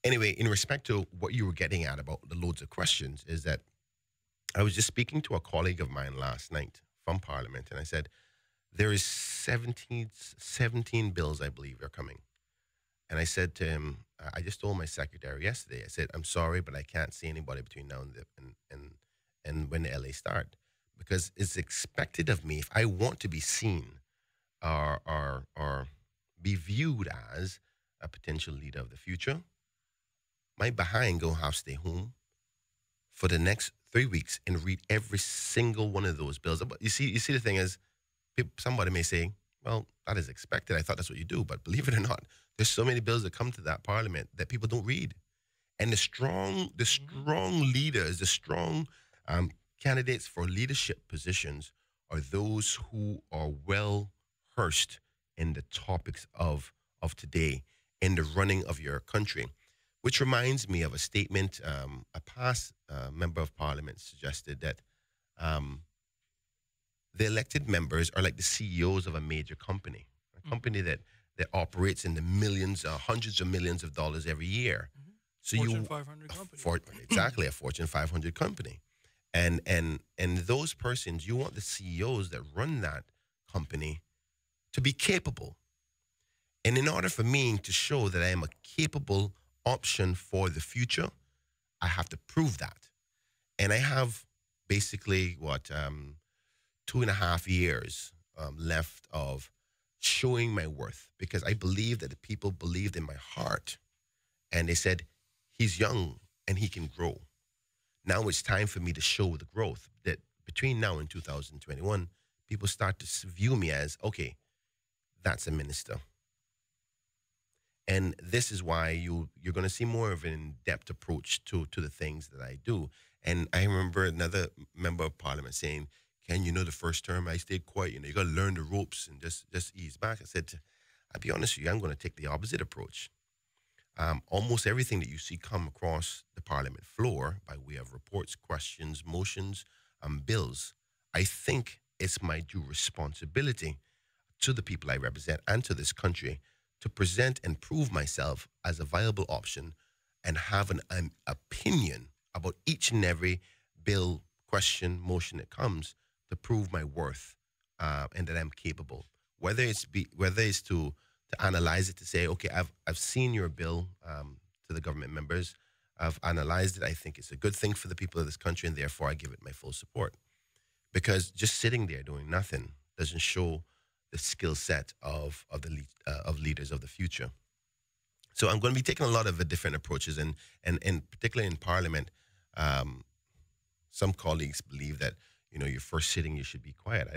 anyway, in respect to what you were getting at about the loads of questions, is that I was just speaking to a colleague of mine last night from Parliament, and I said, there is 17 bills, I believe, are coming. And I said to him, I just told my secretary yesterday, I said, I'm sorry, but I can't see anybody between now and when the LA start. Because it's expected of me, if I want to be seen or be viewed as a potential leader of the future, my behind gonna have to stay home for the next 3 weeks and read every single one of those bills. But you see the thing is, somebody may say, well, that is expected. I thought that's what you do. But believe it or not, there's so many bills that come to that parliament that people don't read. And the strong leaders, the strong candidates for leadership positions are those who are well versed in the topics of today, in the running of your country. Which reminds me of a statement a past member of parliament suggested, that the elected members are like the CEOs of a major company, a company that operates in the millions, hundreds of millions of dollars every year. So Fortune 500 company. Exactly, a Fortune 500 company. And those persons, you want the CEOs that run that company to be capable. And in order for me to show that I am a capable option for the future, I have to prove that. And I have basically 2.5 years left of showing my worth, because I believe that the people believed in my heart, and they said, he's young and he can grow. Now it's time for me to show the growth, that between now and 2021, people start to view me as, okay, that's a minister. And this is why you're going to see more of an in-depth approach to the things that I do. And I remember another member of parliament saying, Ken, the first term I stayed quiet. You got to learn the ropes and just ease back. I said, I'll be honest with you, I'm going to take the opposite approach. Almost everything that you see come across the parliament floor by way of reports, questions, motions, bills, I think it's my due responsibility to the people I represent and to this country to present and prove myself as a viable option and have an opinion about each and every bill, question, motion that comes, to prove my worth and that I'm capable. Whether it's to analyze it, to say, okay, I've seen your bill to the government members, I've analyzed it, I think it's a good thing for the people of this country, and therefore I give it my full support. Because just sitting there doing nothing doesn't show the skill set of leaders of the future. So I'm going to be taking a lot of different approaches, and particularly in Parliament, some colleagues believe that your first sitting you should be quiet.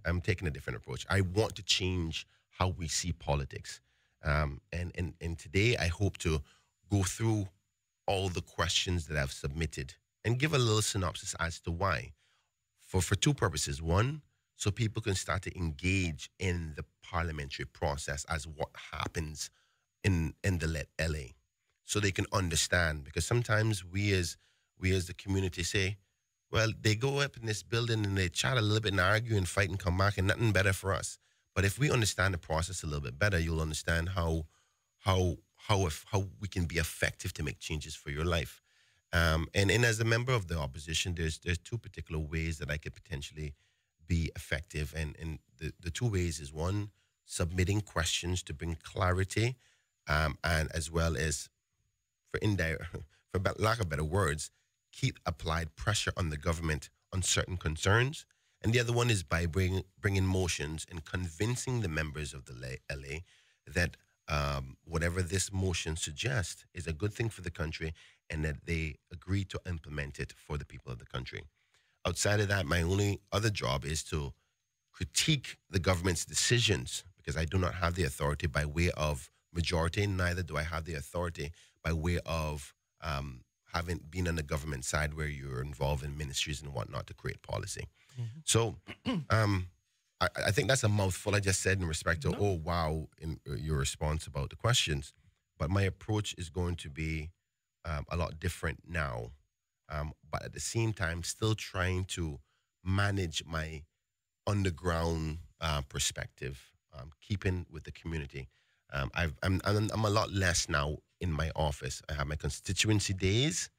I'm taking a different approach. I want to change how we see politics, and today I hope to go through all the questions that I've submitted and give a little synopsis as to why, for two purposes. One, so people can start to engage in the parliamentary process as what happens in the LA, so they can understand. Because sometimes we as the community say, well, they go up in this building and they chat a little bit and argue and fight and come back, and nothing better for us. But if we understand the process a little bit better, you'll understand how we can be effective to make changes for your life. And as a member of the opposition, there's two particular ways that I could potentially be effective. And the two ways is, one, submitting questions to bring clarity, and as well as, for lack of better words, keep applied pressure on the government on certain concerns. And the other one is by bringing motions and convincing the members of the LA that whatever this motion suggests is a good thing for the country, and that they agree to implement it for the people of the country. Outside of that, my only other job is to critique the government's decisions, because I do not have the authority by way of majority, neither do I have the authority by way of having been on the government side where you're involved in ministries and whatnot to create policy. Mm-hmm. So I think that's a mouthful I just said in respect to, oh, wow, in your response about the questions. But my approach is going to be a lot different now. But at the same time, still trying to manage my underground perspective, keeping with the community. I'm a lot less now in my office. I have my constituency days.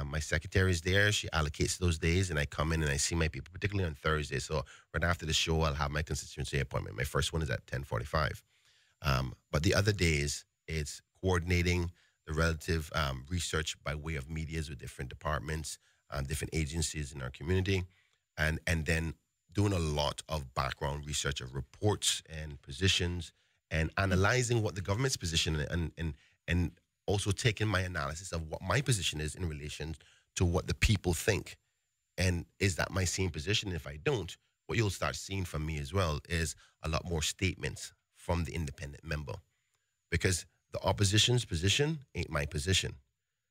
My secretary is there. She allocates those days, and I come in and I see my people, particularly on Thursday. So right after the show, I'll have my constituency appointment. My first one is at 10:45. But the other days, it's coordinating the relative research by way of medias with different departments, different agencies in our community, and then doing a lot of background research of reports and positions and analyzing what the government's position and also taking my analysis of what my position is in relation to what the people think. And is that my same position? If I don't, what you'll start seeing from me as well is a lot more statements from the independent member, because the opposition's position ain't my position.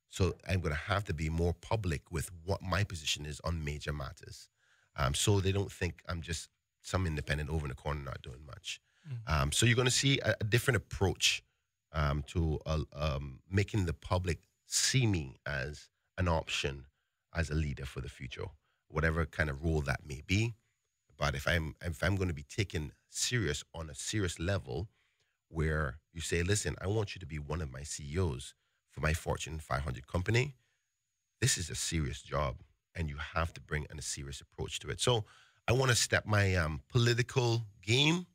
So I'm going to have to be more public with what my position is on major matters. So they don't think I'm just some independent over in the corner not doing much. So you're going to see a different approach to making the public see me as an option as a leader for the future, whatever kind of role that may be. But if I'm going to be taken serious on a serious level, where you say, listen, I want you to be one of my CEOs for my Fortune 500 company, this is a serious job, and you have to bring a serious approach to it. So I want to step my political game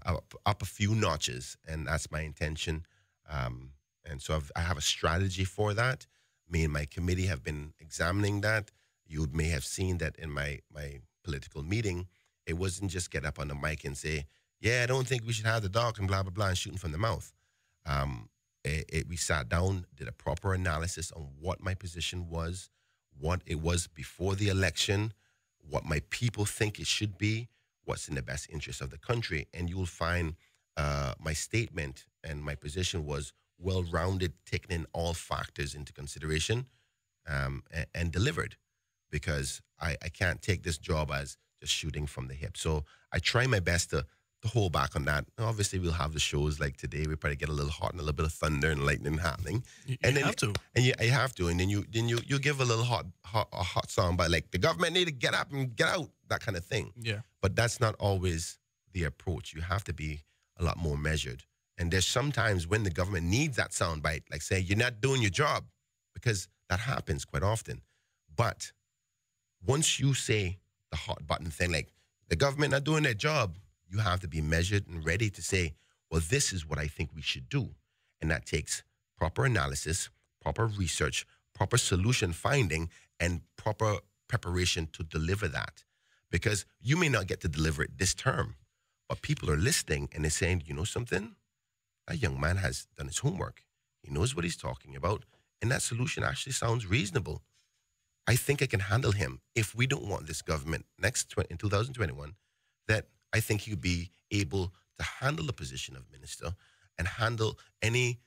up a few notches, and that's my intention. And so I have a strategy for that. Me and my committee have been examining that. You may have seen that in my political meeting. It wasn't just get up on the mic and say, yeah, I don't think we should have the dog and blah, blah, blah, and shooting from the mouth. We sat down, did a proper analysis on what my position was, what it was before the election, what my people think it should be, what's in the best interest of the country. And you'll find my statement and my position was well-rounded, taking in all factors into consideration, and delivered, because I can't take this job as just shooting from the hip. So I try my best to hold back on that. Obviously, we'll have the shows like today. We probably get a little hot and a little bit of thunder and lightning happening. You then have to. And you have to. And then you give a little hot song, but like the government need to get up and get out, that kind of thing. Yeah. But that's not always the approach. You have to be a lot more measured. And there's sometimes when the government needs that soundbite, like say, you're not doing your job, because that happens quite often. But once you say the hot button thing, like the government not doing their job, you have to be measured and ready to say, well, this is what I think we should do. And that takes proper analysis, proper research, proper solution finding, and proper preparation to deliver that. Because you may not get to deliver it this term, but people are listening and they're saying, you know something? That young man has done his homework. He knows what he's talking about. And that solution actually sounds reasonable. I think I can handle him. If we don't want this government in 2021, that I think he'll be able to handle the position of minister and handle any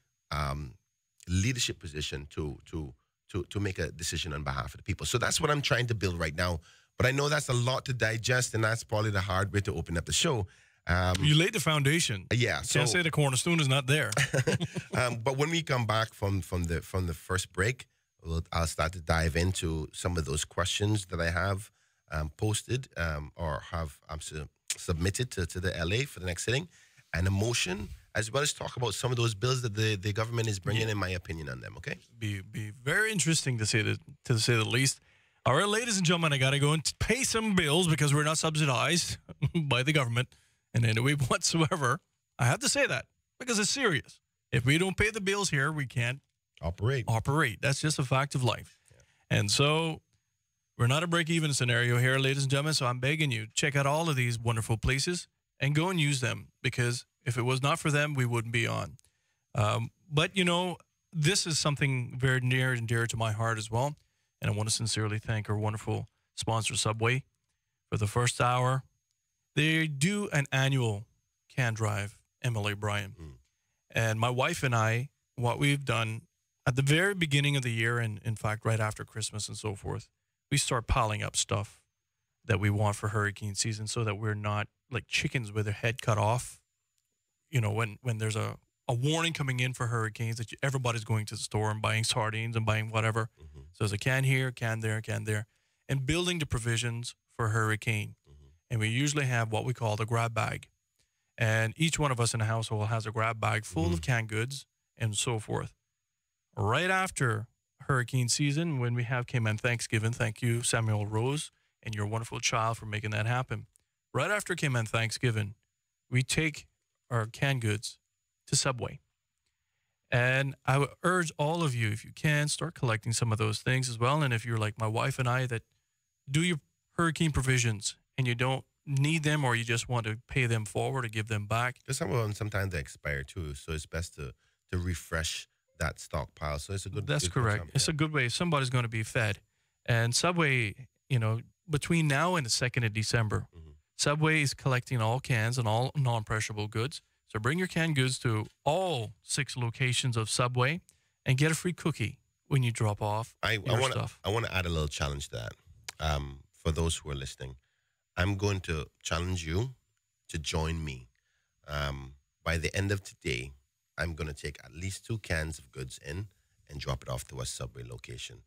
leadership position to make a decision on behalf of the people. So that's what I'm trying to build right now. But I know that's a lot to digest, and that's probably the hard way to open up the show. You laid the foundation. Yeah. So, can't say the cornerstone is not there. But when we come back from the first break, I'll start to dive into some of those questions that I have posted or have submitted to the LA for the next sitting, and a motion, as well as talk about some of those bills that the government is bringing, in my opinion on them, okay? Be very interesting to say the least. All right, ladies and gentlemen, I got to go and pay some bills because we're not subsidized by the government in any way whatsoever. I have to say that because it's serious. If we don't pay the bills here, we can't operate. That's just a fact of life. Yeah. And so we're not a break-even scenario here, ladies and gentlemen, so I'm begging you, check out all of these wonderful places and go and use them, because if it was not for them, we wouldn't be on. But, you know, this is something very near and dear to my heart as well, and I want to sincerely thank our wonderful sponsor, Subway, for the first hour. They do an annual can drive, Emily Bryan. And my wife and I, what we've done at the very beginning of the year, and in fact, right after Christmas and so forth, we start piling up stuff that we want for hurricane season so that we're not like chickens with their head cut off. You know, when there's a warning coming in for hurricanes that everybody's going to the store and buying sardines and buying whatever. So there's a can here, can there, can there, and building the provisions for hurricane. And we usually have what we call the grab bag. And each one of us in the household has a grab bag full of canned goods and so forth. Right after hurricane season, when we have Cayman Thanksgiving, thank you, Samuel Rose, and your wonderful child for making that happen. Right after Cayman Thanksgiving, we take our canned goods to Subway. And I would urge all of you, if you can, start collecting some of those things as well. And if you're like my wife and I, that do your hurricane provisions and you don't need them or you just want to pay them forward or give them back. Because some of them sometimes they expire too, so it's best to refresh that stockpile. So it's a good. That's good correct. example, It's a good way. Somebody's going to be fed. And Subway, you know, between now and the 2nd of December, Subway is collecting all cans and all non-perishable goods. So bring your canned goods to all 6 locations of Subway and get a free cookie when you drop off your stuff. I want to add a little challenge to that. For those who are listening, I'm going to challenge you to join me. By the end of today, I'm going to take at least 2 cans of goods in and drop it off to a Subway location.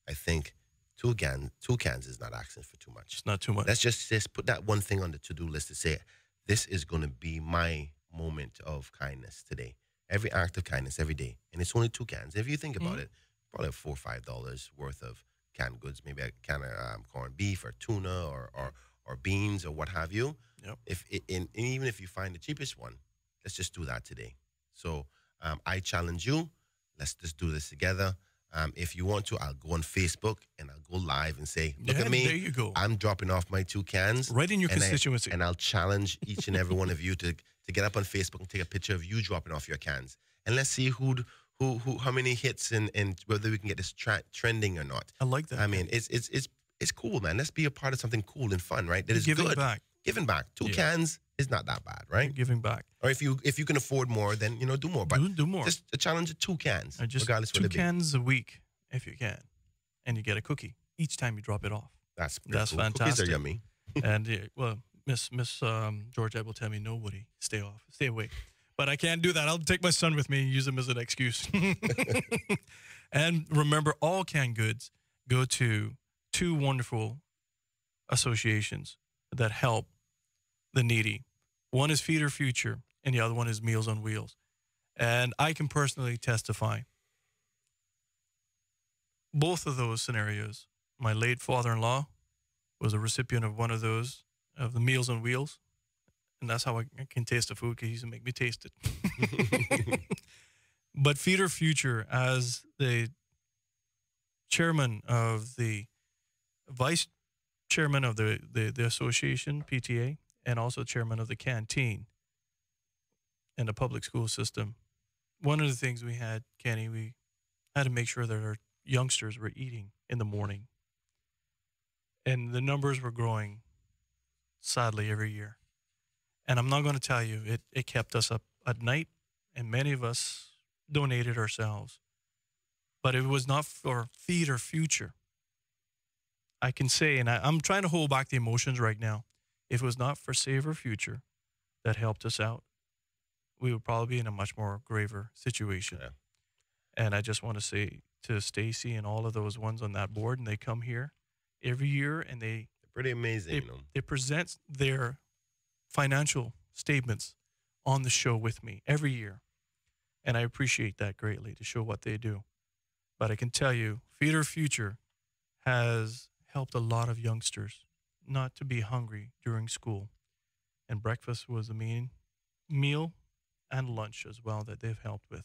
I think 2 cans is not asking for too much. It's not too much. Let's just put that one thing on the to-do list to say, this is going to be my moment of kindness today. Every act of kindness every day. And it's only 2 cans. If you think about it, probably $4 or $5 worth of canned goods, maybe a can of corned beef or tuna or beans or what have you. Yep. And even if you find the cheapest one, let's just do that today. So I challenge you. Let's just do this together. If you want to, I'll go on Facebook and I'll go live and say, look at me. There you go. I'm dropping off my 2 cans. Right in your constituency. And I'll challenge each and every one of you to get up on Facebook and take a picture of you dropping off your cans. And let's see how many hits and whether we can get this trending or not. I like that. I mean, it's cool, man. Let's be a part of something cool and fun, right? That is giving good. back. Giving back. 2 cans is not that bad, right? You're giving back. Or if you can afford more, then do more. But do more. Just a challenge of 2 cans, Just regardless 2 what it be. cans a week if you can, and you get a cookie each time you drop it off. That's cool. Fantastic. Cookies are yummy. And well, Miss Georgette will tell me, no, Woody, stay away. But I can't do that. I'll take my son with me and use him as an excuse. And remember, all canned goods go to 2 wonderful associations that help the needy. One is Feed Our Future, and the other one is Meals on Wheels. And I can personally testify. Both of those scenarios, my late father-in-law was a recipient of one of those, of the Meals on Wheels. And that's how I can taste the food, because he used to make me taste it. But Feed Our Future, as the chairman of the vice chairman of the association, PTA, and also chairman of the canteen in the public school system, one of the things we had, Kenny, we had to make sure that our youngsters were eating in the morning. And the numbers were growing, sadly, every year. And I'm not going to tell you, it kept us up at night, and many of us donated ourselves. But it was not for Feed Our Future. I can say, and I'm trying to hold back the emotions right now, if it was not for Save Our Future that helped us out, we would probably be in a much more graver situation. Yeah. And I just want to say to Stacy and all of those ones on that board, and they come here every year, and they're pretty amazing. They present their financial statements on the show with me every year. And I appreciate that greatly, to show what they do. But I can tell you, Feed Our Future has helped a lot of youngsters not to be hungry during school. And breakfast was the main meal, and lunch as well, that they've helped with.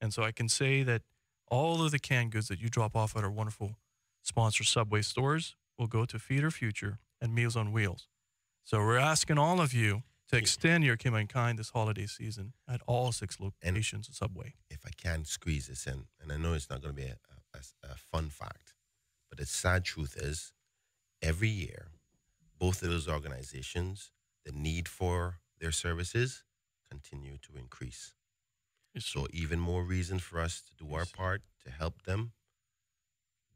And so I can say that all of the canned goods that you drop off at our wonderful sponsor Subway stores will go to Feed Our Future and Meals on Wheels. So we're asking all of you to extend your Cayman Kind this holiday season at all 6 locations of Subway. If I can squeeze this in, and I know it's not going to be a fun fact, but the sad truth is, every year, both of those organizations, the need for their services continue to increase. So even more reason for us to do our part to help them.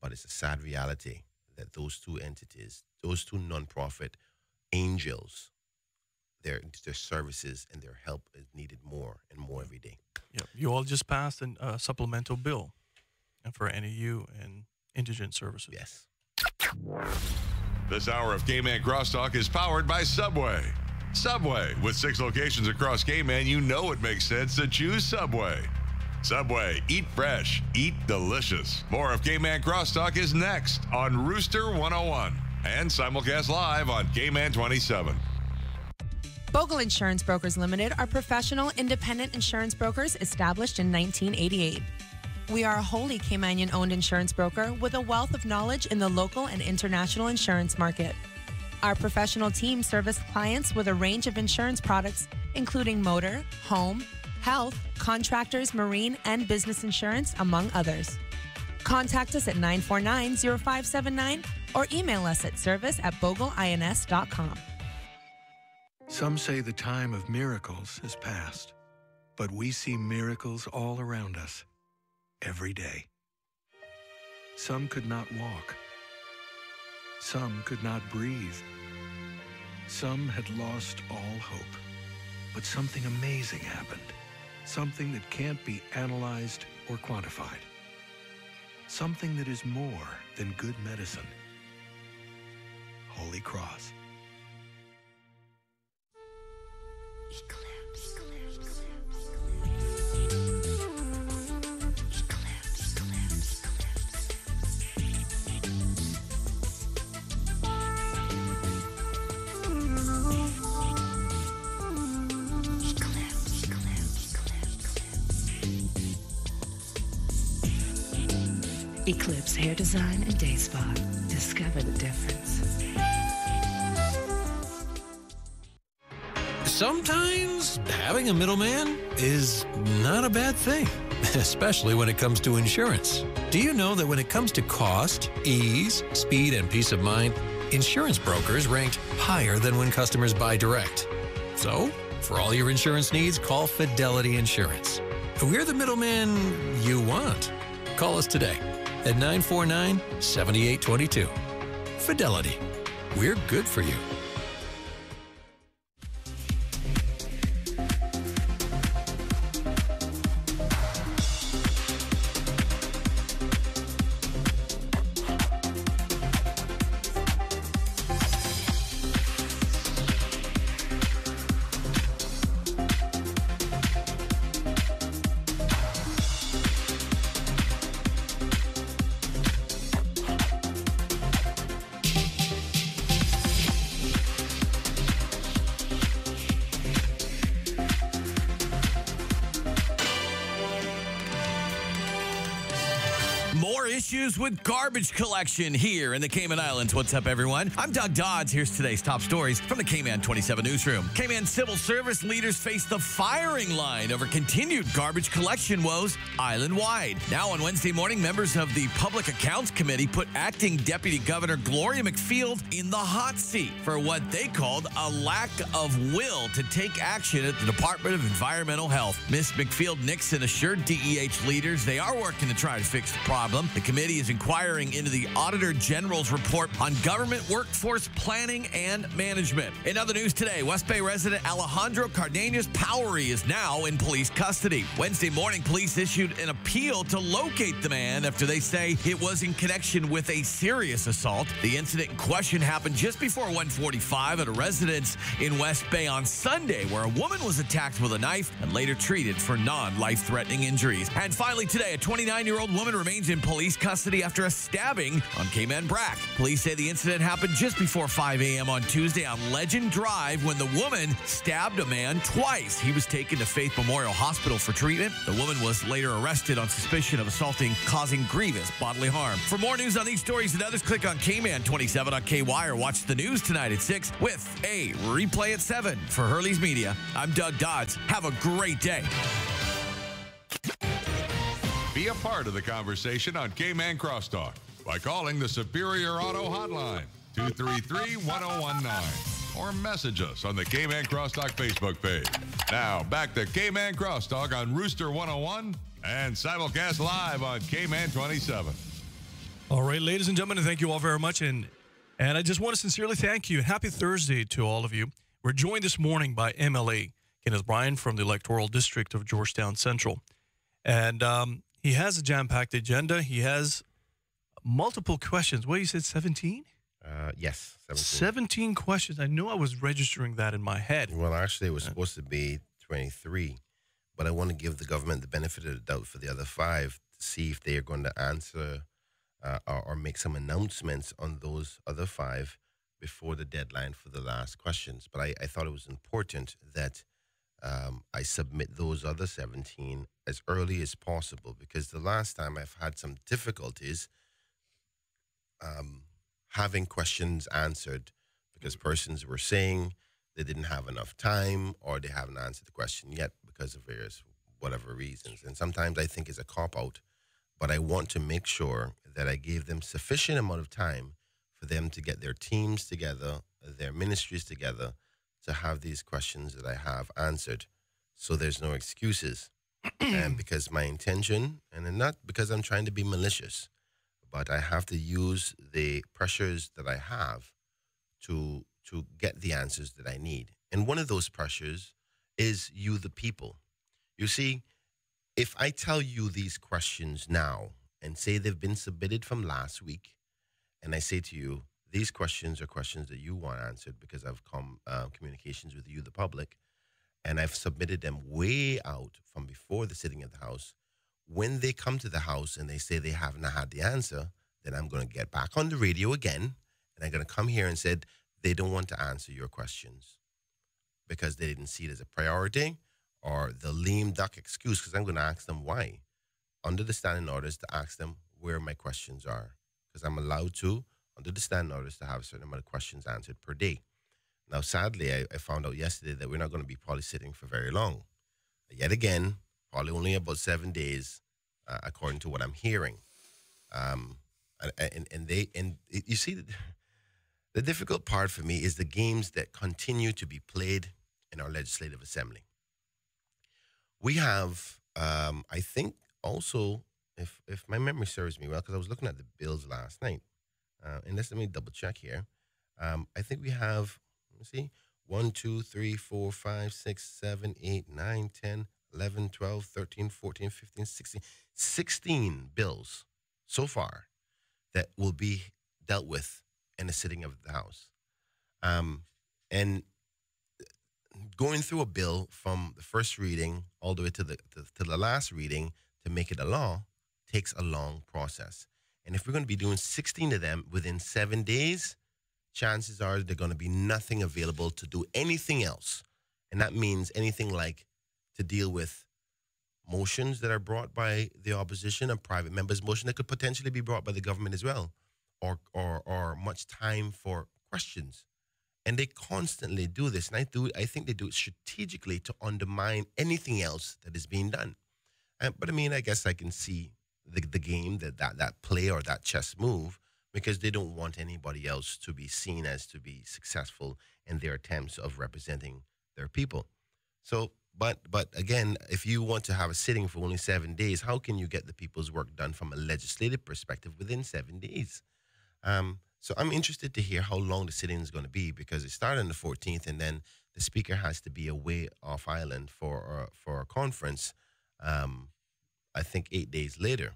But it's a sad reality that those 2 entities, those 2 nonprofit angels, their services and their help is needed more and more every day. Yeah, you all just passed a supplemental bill for NAU and indigent services. Yes. This hour of Cayman Crosstalk is powered by Subway. Subway, with 6 locations across Cayman, you know it makes sense to choose Subway. Subway, eat fresh, eat delicious. More of Cayman Crosstalk is next on Rooster 101 and simulcast live on Cayman 27. Bogle Insurance Brokers Limited are professional, independent insurance brokers established in 1988. We are a wholly Caymanian-owned insurance broker with a wealth of knowledge in the local and international insurance market. Our professional team service clients with a range of insurance products, including motor, home, health, contractors, marine, and business insurance, among others. Contact us at 949-0579 or email us at service@bogleins.com. Some say the time of miracles is past, but we see miracles all around us, every day. Some could not walk. Some could not breathe. Some had lost all hope. But something amazing happened. Something that can't be analyzed or quantified. Something that is more than good medicine. Holy Cross. Eclipse Hair Design and Day Spa. Discover the difference. Sometimes having a middleman is not a bad thing, especially when it comes to insurance. Do you know that when it comes to cost, ease, speed, and peace of mind, insurance brokers ranked higher than when customers buy direct? So, for all your insurance needs, call Fidelity Insurance. We're the middleman you want. Call us today at 949-7822. Fidelity. We're good for you. Issues with garbage collection here in the Cayman Islands. What's up, everyone? I'm Doug Dodds. Here's today's top stories from the Cayman 27 newsroom. Cayman civil service leaders face the firing line over continued garbage collection woes island-wide. Now on Wednesday morning, members of the Public Accounts Committee put acting Deputy Governor Gloria McField in the hot seat for what they called a lack of will to take action at the Department of Environmental Health. Ms. McField-Nixon assured DEH leaders they are working to try to fix the problem. The committee is inquiring into the Auditor General's report on government workforce planning and management. In other news today, West Bay resident Alejandro Cardenas-Powery is now in police custody. Wednesday morning, police issued an appeal to locate the man after they say it was in connection with a serious assault. The incident in question happened just before 1:45 at a residence in West Bay on Sunday, where a woman was attacked with a knife and later treated for non-life-threatening injuries. And finally today, a 29-year-old woman remains in police custody after a stabbing on Cayman Brac. Police say the incident happened just before 5 a.m. on Tuesday on Legend Drive when the woman stabbed a man twice. He was taken to Faith Memorial Hospital for treatment. The woman was later arrested on suspicion of causing grievous bodily harm. For more news on these stories and others, click on Cayman 27 on KY or watch the news tonight at 6 with a replay at 7. For Hurley's Media, I'm Doug Dodds. Have a great day. Be a part of the conversation on Cayman Crosstalk by calling the Superior Auto Hotline, 233-1019, or message us on the Cayman Crosstalk Facebook page. Now, back to Cayman Crosstalk on Rooster 101 and simulcast live on Cayman 27. All right, ladies and gentlemen, thank you all very much. And I just want to sincerely thank you. Happy Thursday to all of you. We're joined this morning by MLA Kenneth Bryan from the Electoral District of Georgetown Central. And he has a jam-packed agenda. He has multiple questions. What, you said 17? Yes, 17. 17 questions. I know I was registering that in my head. Well, actually, it was supposed to be 23, but I want to give the government the benefit of the doubt for the other 5 to see if they are going to answer or make some announcements on those other 5 before the deadline for the last questions. But I thought it was important that I submit those other 17 as early as possible, because the last time I've had some difficulties having questions answered because persons were saying they didn't have enough time or they haven't answered the question yet because of various whatever reasons. And sometimes I think it's a cop-out, but I want to make sure that I gave them sufficient amount of time for them to get their teams together, their ministries together, to have these questions that I have answered, so there's no excuses. And because my intention, and not because I'm trying to be malicious, but I have to use the pressures that I have to get the answers that I need. And one of those pressures is you, the people. You see, if I tell you these questions now and say they've been submitted from last week, and I say to you, these questions are questions that you want answered because I've communications with you, the public, and I've submitted them way out from before the sitting of the House. When they come to the House and they say they haven't had the answer, then I'm going to get back on the radio again, and I'm going to come here and say they don't want to answer your questions because they didn't see it as a priority, or the lame duck excuse, because I'm going to ask them why, under the standing orders, to ask them where my questions are, because I'm allowed to, under the standing orders, to have a certain amount of questions answered per day. Now, sadly, I found out yesterday that we're not going to be probably sitting for very long. Yet again, probably only about 7 days, according to what I'm hearing. You see, the difficult part for me is the games that continue to be played in our legislative assembly. We have, I think, also, if my memory serves me well, because I was looking at the bills last night, and let me double check here. I think we have, let me see, 1, 2, 3, 4, 5, 6, 7, 8, 9, 10, 11, 12, 13, 14, 15, 16, 16 bills so far that will be dealt with in the sitting of the House. And going through a bill from the first reading all the way to the last reading to make it a law takes a long process. And if we're going to be doing 16 of them within 7 days, chances are there's going to be nothing available to do anything else. And that means anything like to deal with motions that are brought by the opposition, a private member's motion that could potentially be brought by the government as well, or much time for questions. And they constantly do this. And I think they do it strategically to undermine anything else that is being done. But I mean, I guess I can see the game, that play or that chess move, because they don't want anybody else to be seen as to be successful in their attempts of representing their people. So, but again, if you want to have a sitting for only 7 days, how can you get the people's work done from a legislative perspective within 7 days? So I'm interested to hear how long the sitting is going to be, because it started on the 14th, and then the speaker has to be away off island for a conference, I think 8 days later.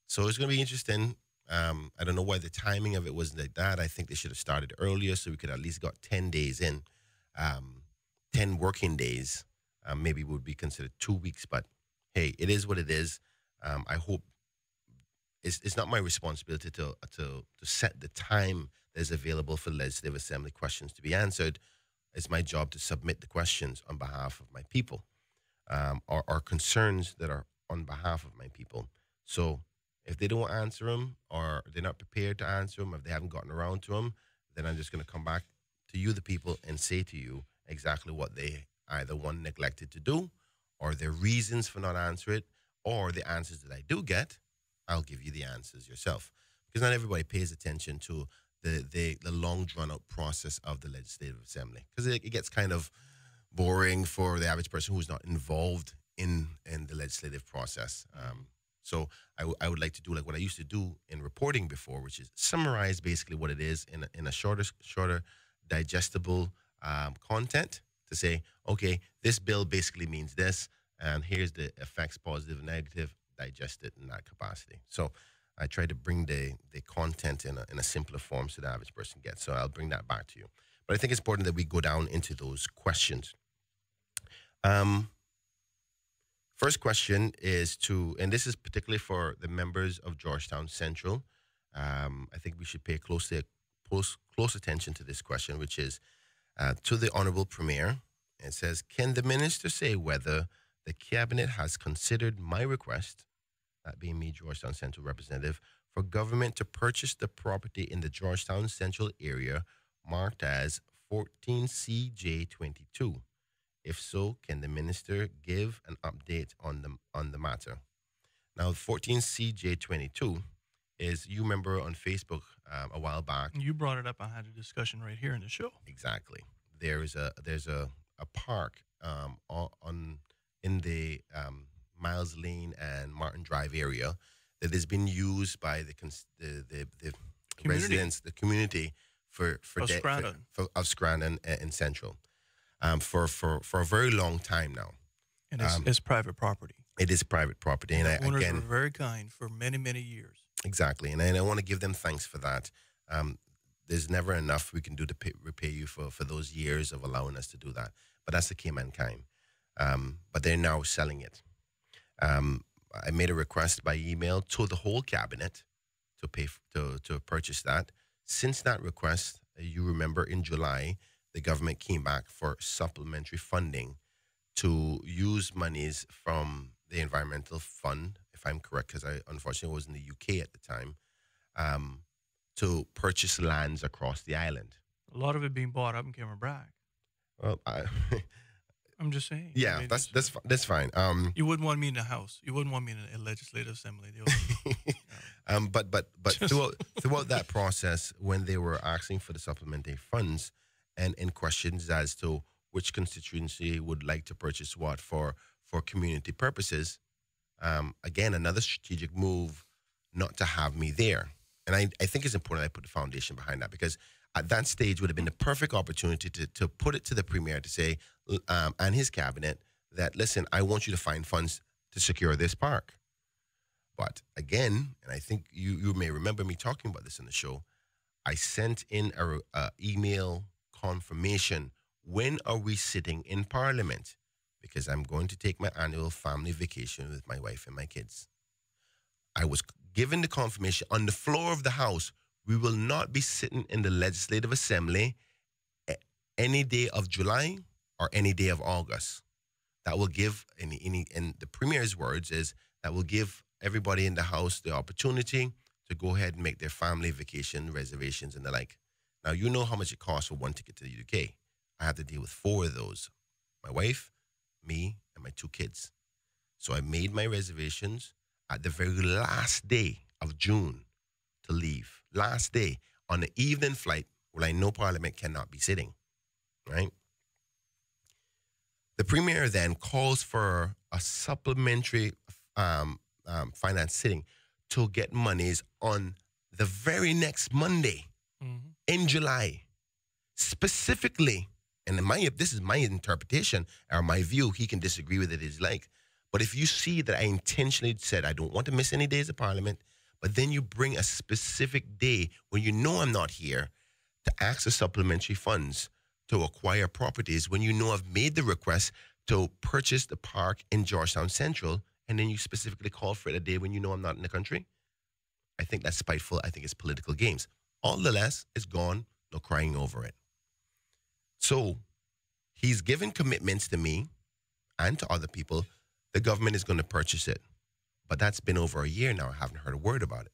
So it's going to be interesting. I don't know why the timing of it wasn't like that. I think they should have started earlier so we could at least got 10 days in, 10 working days. Maybe would be considered 2 weeks, but hey, it is what it is. I hope it's not my responsibility to set the time that is available for the Legislative Assembly questions to be answered. It's my job to submit the questions on behalf of my people, or concerns that are on behalf of my people. So if they don't answer them, or they're not prepared to answer them, if they haven't gotten around to them, then I'm just going to come back to you, the people, and say to you exactly what they either one neglected to do, or their reasons for not answering it, or the answers that I do get, I'll give you the answers yourself. Because not everybody pays attention to the long drawn-out process of the Legislative Assembly. Because it gets kind of boring for the average person who's not involved in the legislative process. So I would like to do like what I used to do in reporting before, which is summarize basically what it is in a shorter, digestible content to say, okay, this bill basically means this, and here's the effects, positive and negative, digest it in that capacity. So I try to bring the content in a simpler form so the average person gets. So I'll bring that back to you. But I think it's important that we go down into those questions. First question is and this is particularly for the members of Georgetown Central. I think we should pay close attention to this question, which is to the Honorable Premier. It says, can the minister say whether the cabinet has considered my request, that being me, Georgetown Central representative, for government to purchase the property in the Georgetown Central area marked as 14CJ22? If so, can the minister give an update on the matter? Now, 14CJ22 is, you remember on Facebook a while back. You brought it up. I had a discussion right here in the show. Exactly. There's a park in the Miles Lane and Martin Drive area that has been used by the residents, the community of Scranton and Central for a very long time now. And it's private property. It is private property, and the owners were very kind for many, many years. Exactly, and I want to give them thanks for that. There's never enough we can do to repay you for those years of allowing us to do that. But that's the Cayman kind. But they're now selling it. I made a request by email to the whole cabinet to purchase that. Since that request, you remember in July, the government came back for supplementary funding to use monies from the environmental fund, if I'm correct, because I unfortunately was in the UK at the time, to purchase lands across the island. A lot of it being bought up in Cayman Brack. Well, I'm just saying. Yeah, I mean, that's fine. You wouldn't want me in the House. You wouldn't want me in a legislative assembly. But throughout that process, when they were asking for the supplementary funds, and in questions as to which constituency would like to purchase what for community purposes, again, another strategic move not to have me there. And I think it's important I put the foundation behind that, because at that stage would have been the perfect opportunity to put it to the Premier to say, and his cabinet, that, listen, I want you to find funds to secure this park. But again, and I think you may remember me talking about this in the show, I sent in a email confirmation, when are we sitting in Parliament? Because I'm going to take my annual family vacation with my wife and my kids. I was given the confirmation on the floor of the House, we will not be sitting in the Legislative Assembly any day of July or any day of August. That will give, in the Premier's words, is that will give everybody in the House the opportunity to go ahead and make their family vacation reservations and the like. Now, you know how much it costs for one ticket to the UK. I have to deal with 4 of those. My wife, me, and my 2 kids. So I made my reservations at the very last day of June to leave. Last day on the evening flight where I know Parliament cannot be sitting, right? The Premier then calls for a supplementary finance sitting to get monies on the very next Monday in July. Specifically, and this is my interpretation or my view, he can disagree with it as like, but if you see that I intentionally said I don't want to miss any days of Parliament, but then you bring a specific day when you know I'm not here to ask for supplementary funds to acquire properties when you know I've made the request to purchase the park in Georgetown Central, and then you specifically call for it a day when you know I'm not in the country, I think that's spiteful. I think it's political games. All the less, it's gone, no crying over it. So he's given commitments to me and to other people. The government is going to purchase it. But that's been over a year now. I haven't heard a word about it.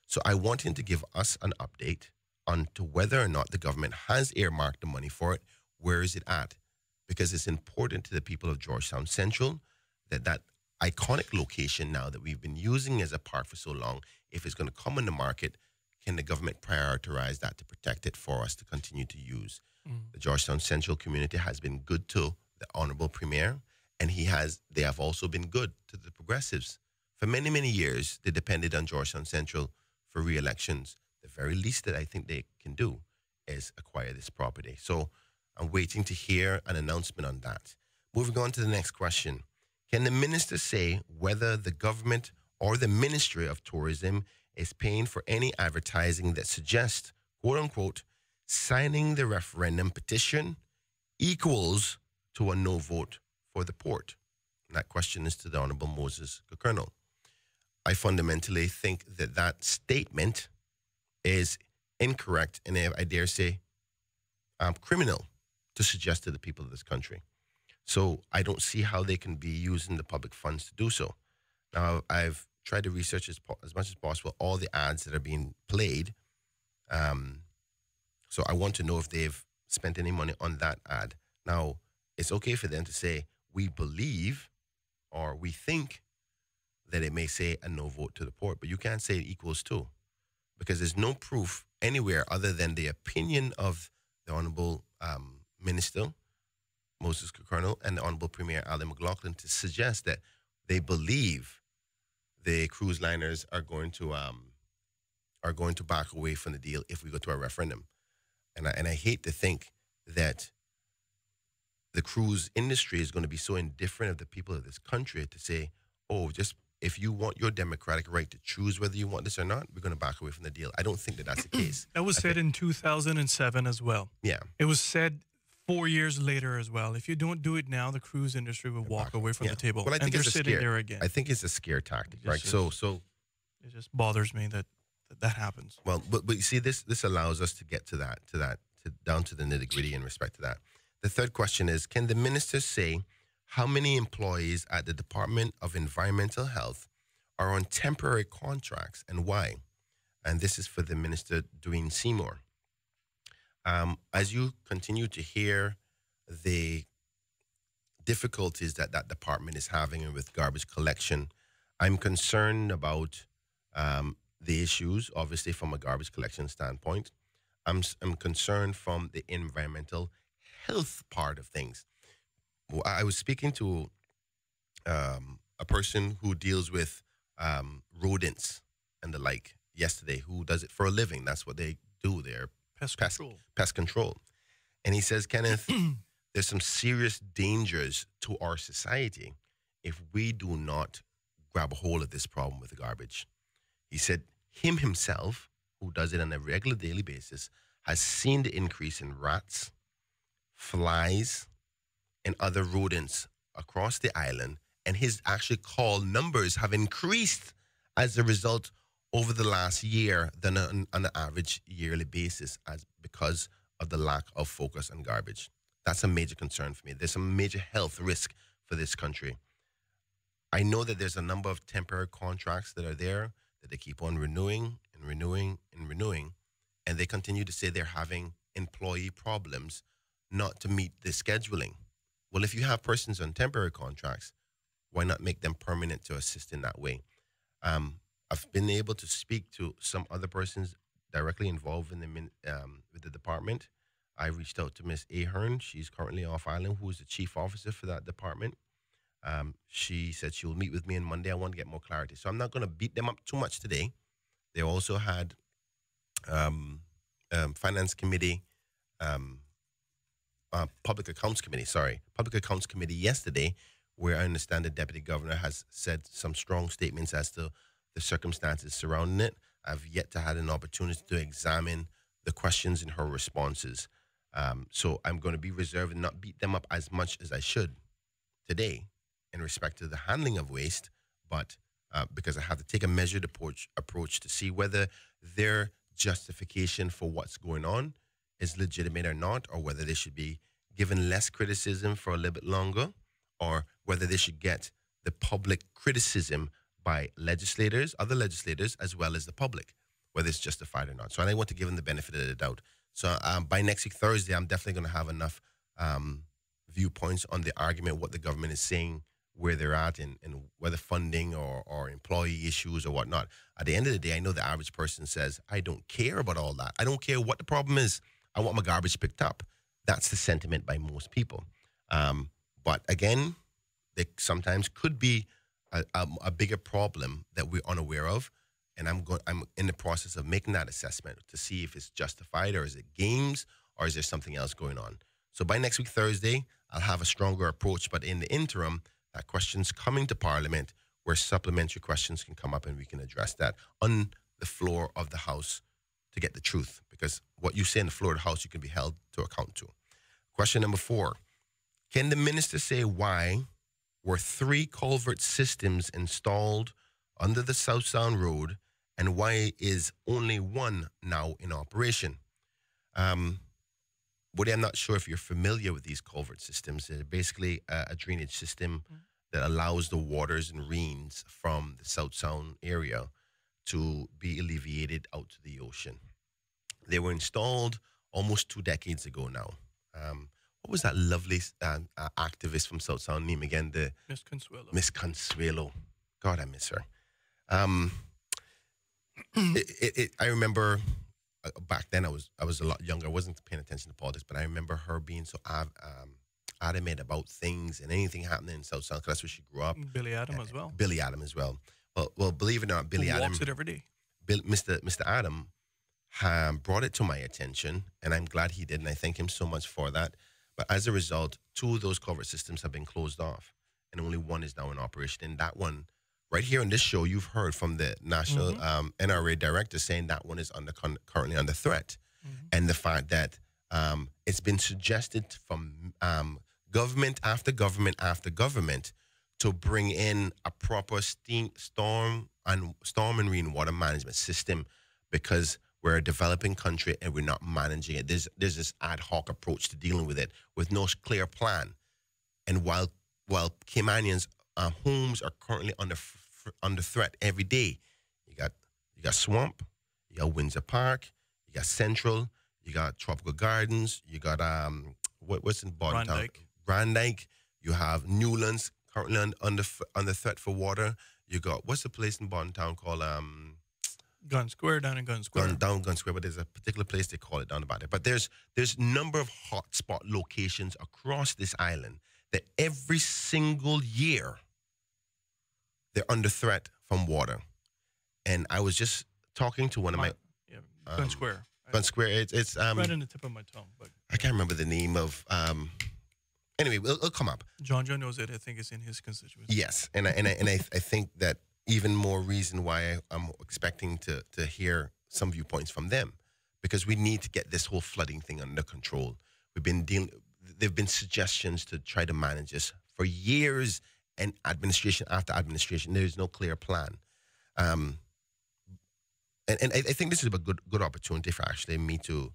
So I want him to give us an update on to whether or not the government has earmarked the money for it. Where is it at? Because it's important to the people of Georgetown Central that iconic location now that we've been using as a park for so long, if it's going to come on the market, can the government prioritize that to protect it for us to continue to use? The Georgetown Central community has been good to the Honorable Premier, and they have also been good to the progressives. For many, many years, they depended on Georgetown Central for re-elections. The very least that I think they can do is acquire this property. So I'm waiting to hear an announcement on that. Moving on to the next question. Can the minister say whether the government or the Ministry of Tourism is paying for any advertising that suggests, quote unquote, signing the referendum petition equals to a no vote for the port? And that question is to the Honorable Moses Colonel. I fundamentally think that that statement is incorrect and I dare say criminal to suggest to the people of this country. So I don't see how they can be using the public funds to do so. Now, I've tried to research as much as possible all the ads that are being played. So I want to know if they've spent any money on that ad. Now, it's okay for them to say, we believe or we think that it may say a no vote to the port, but you can't say it equals to, because there's no proof anywhere other than the opinion of the Honorable Minister, Moses Colonel, and the Honorable Premier Ali McLaughlin to suggest that they believe the cruise liners are going to back away from the deal if we go to a referendum. And I hate to think that the cruise industry is going to be so indifferent of the people of this country to say, oh, just if you want your democratic right to choose whether you want this or not, we're going to back away from the deal. I don't think that that's the case. That was said in 2007 as well. Yeah. It was said 4 years later as well. If you don't do it now, the cruise industry will walk away from the table. Well, I think and it's they're a sitting scare. there again. I think it's a scare tactic, right? Is. So it just bothers me that happens. Well, but you see, this allows us to get to down to the nitty gritty in respect to that. The third question is: can the minister say how many employees at the Department of Environmental Health are on temporary contracts and why? And this is for the Minister Dwayne Seymour. As you continue to hear the difficulties that department is having with garbage collection, I'm concerned about the issues, obviously, from a garbage collection standpoint. I'm concerned from the environmental health part of things. I was speaking to a person who deals with rodents and the like yesterday, who does it for a living. That's what they do. They're pest control. And he says, Kenneth, there's some serious dangers to our society if we do not grab a hold of this problem with the garbage. He said himself, who does it on a regular daily basis, has seen the increase in rats, flies, and other rodents across the island, and his actual call numbers have increased as a result over the last year than on an average yearly basis because of the lack of focus on garbage. That's a major concern for me. There's some major health risk for this country. I know that there's a number of temporary contracts that are there that they keep on renewing and renewing and renewing, and they continue to say they're having employee problems not to meet the scheduling. Well, if you have persons on temporary contracts, why not make them permanent to assist in that way? I've been able to speak to some other persons directly involved in with the department. I reached out to Ms. Ahern. She's currently off island, who is the chief officer for that department. She said she will meet with me on Monday. I want to get more clarity. So I'm not going to beat them up too much today. They also had Finance Committee, Public Accounts Committee yesterday, where I understand the Deputy Governor has said some strong statements as to the circumstances surrounding it. I've yet to have an opportunity to examine the questions in her responses. So I'm going to be reserved and not beat them up as much as I should today in respect to the handling of waste, but because I have to take a measured approach to see whether their justification for what's going on is legitimate or not, or whether they should be given less criticism for a little bit longer, or whether they should get the public criticism by other legislators, as well as the public, whether it's justified or not. So I want to give them the benefit of the doubt. So by next week, Thursday, I'm definitely going to have enough viewpoints on the argument, what the government is saying, where they're at, and whether funding or employee issues or whatnot. At the end of the day, I know the average person says, I don't care about all that. I don't care what the problem is. I want my garbage picked up. That's the sentiment by most people. But again, there sometimes could be a bigger problem that we're unaware of, and I'm in the process of making that assessment to see if it's justified, or is it games, or is there something else going on. So by next week, Thursday, I'll have a stronger approach. But in the interim, that question's coming to Parliament where supplementary questions can come up and we can address that on the floor of the House to get the truth. Because what you say on the floor of the House, you can be held to account to. Question number 4. Can the minister say why were 3 culvert systems installed under the South Sound Road and why is only 1 now in operation? Woody, I'm not sure if you're familiar with these culvert systems. They're basically a drainage system that allows the waters and rains from the South Sound area to be alleviated out to the ocean. They were installed almost 2 decades ago now. What was that lovely activist from South Sound name again? Miss Consuelo. Miss Consuelo. God, I miss her. I remember back then I was a lot younger. I wasn't paying attention to politics, but I remember her being so adamant about things and anything happening in South Sound because that's where she grew up. Billy Adam as well. Billy Adam as well. Well, believe it or not, Billy Adam walks it every day. Mr. Adam brought it to my attention, and I'm glad he did, and I thank him so much for that. But as a result, 2 of those culvert systems have been closed off, and only 1 is now in operation. And that one, right here on this show, you've heard from the National NRA director saying that one is currently under threat. And the fact that it's been suggested from government after government after government to bring in a proper storm and rainwater management system because we're a developing country and we're not managing it. There's this ad hoc approach to dealing with it with no clear plan. And while Caymanians' homes are currently under threat every day, you got Swamp, you got Windsor Park, you got Central, you got Tropical Gardens, you got what's in Bordentown? Grand Dyke. You have Newlands currently under threat for water. You got what's the place in Bordentown called Gun Square, down in Gun Square. Down Gun Square, but there's a particular place they call it down about it. But there's number of hotspot locations across this island that every single year they're under threat from water. And I was just talking to one of my Gun Square. Gun Square. It's right on the tip of my tongue, but I can't remember the name of. Anyway, it'll come up. John knows it. I think it's in his constituency. Yes, and I think that even more reason why I'm expecting to hear some viewpoints from them, because we need to get this whole flooding thing under control. There've been suggestions to try to manage this for years, and administration after administration, there's no clear plan. And I think this is a good opportunity for actually me to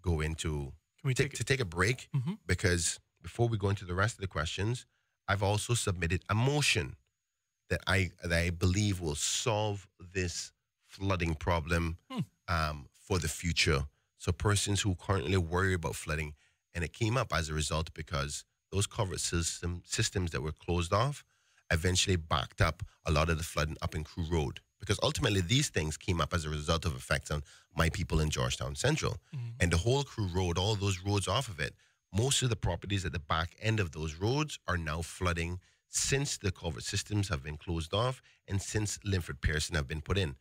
go into take a break, because before we go into the rest of the questions, I've also submitted a motion that I believe will solve this flooding problem for the future. So persons who currently worry about flooding, and it came up as a result because those culvert systems that were closed off eventually backed up a lot of the flooding up in Crew Road. Because ultimately these things came up as a result of effects on my people in Georgetown Central. And the whole Crew Road, all those roads off of it, most of the properties at the back end of those roads are now flooding since the culvert systems have been closed off and since Linford Pearson have been put in.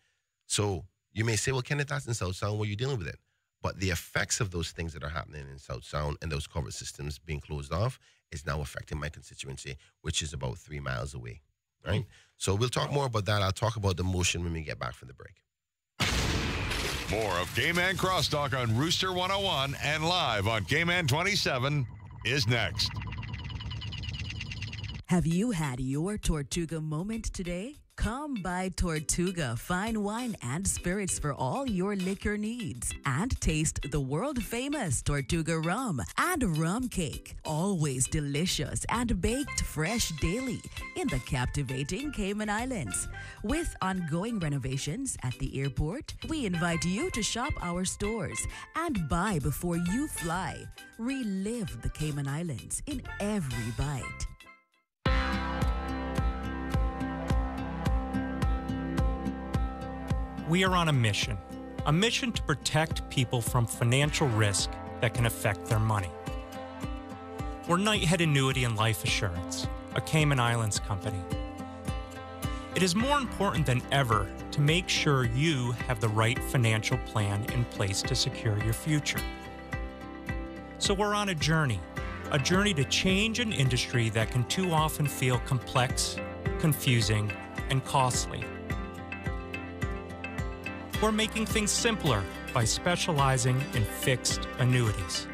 So you may say, well, Kenneth, that's in South Sound, where you're dealing with it. But the effects of those things that are happening in South Sound and those culvert systems being closed off is now affecting my constituency, which is about 3 miles away, right? So we'll talk more about that. I'll talk about the motion when we get back from the break. More of Cayman Crosstalk on Rooster 101 and live on Cayman 27 is next. Have you had your Tortuga moment today? Come by Tortuga Fine Wine and Spirits for all your liquor needs. And taste the world-famous Tortuga rum and rum cake. Always delicious and baked fresh daily in the captivating Cayman Islands. With ongoing renovations at the airport, we invite you to shop our stores and buy before you fly. Relive the Cayman Islands in every bite. We are on a mission to protect people from financial risk that can affect their money. We're Knighthead Annuity and Life Assurance, a Cayman Islands company. It is more important than ever to make sure you have the right financial plan in place to secure your future. So we're on a journey A journey to change an industry that can too often feel complex, confusing, and costly. We're making things simpler by specializing in fixed annuities.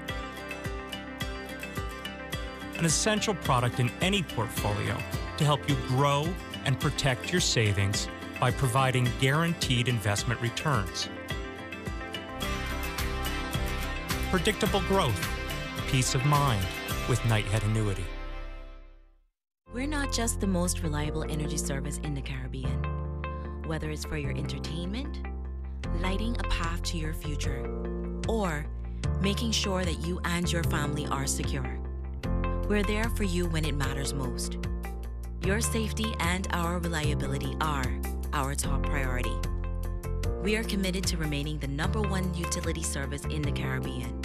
An essential product in any portfolio to help you grow and protect your savings by providing guaranteed investment returns. Predictable growth, peace of mind with Nighthead Annuity. We're not just the most reliable energy service in the Caribbean. Whether it's for your entertainment, lighting a path to your future, or making sure that you and your family are secure. We're there for you when it matters most. Your safety and our reliability are our top priority. We are committed to remaining the #1 utility service in the Caribbean.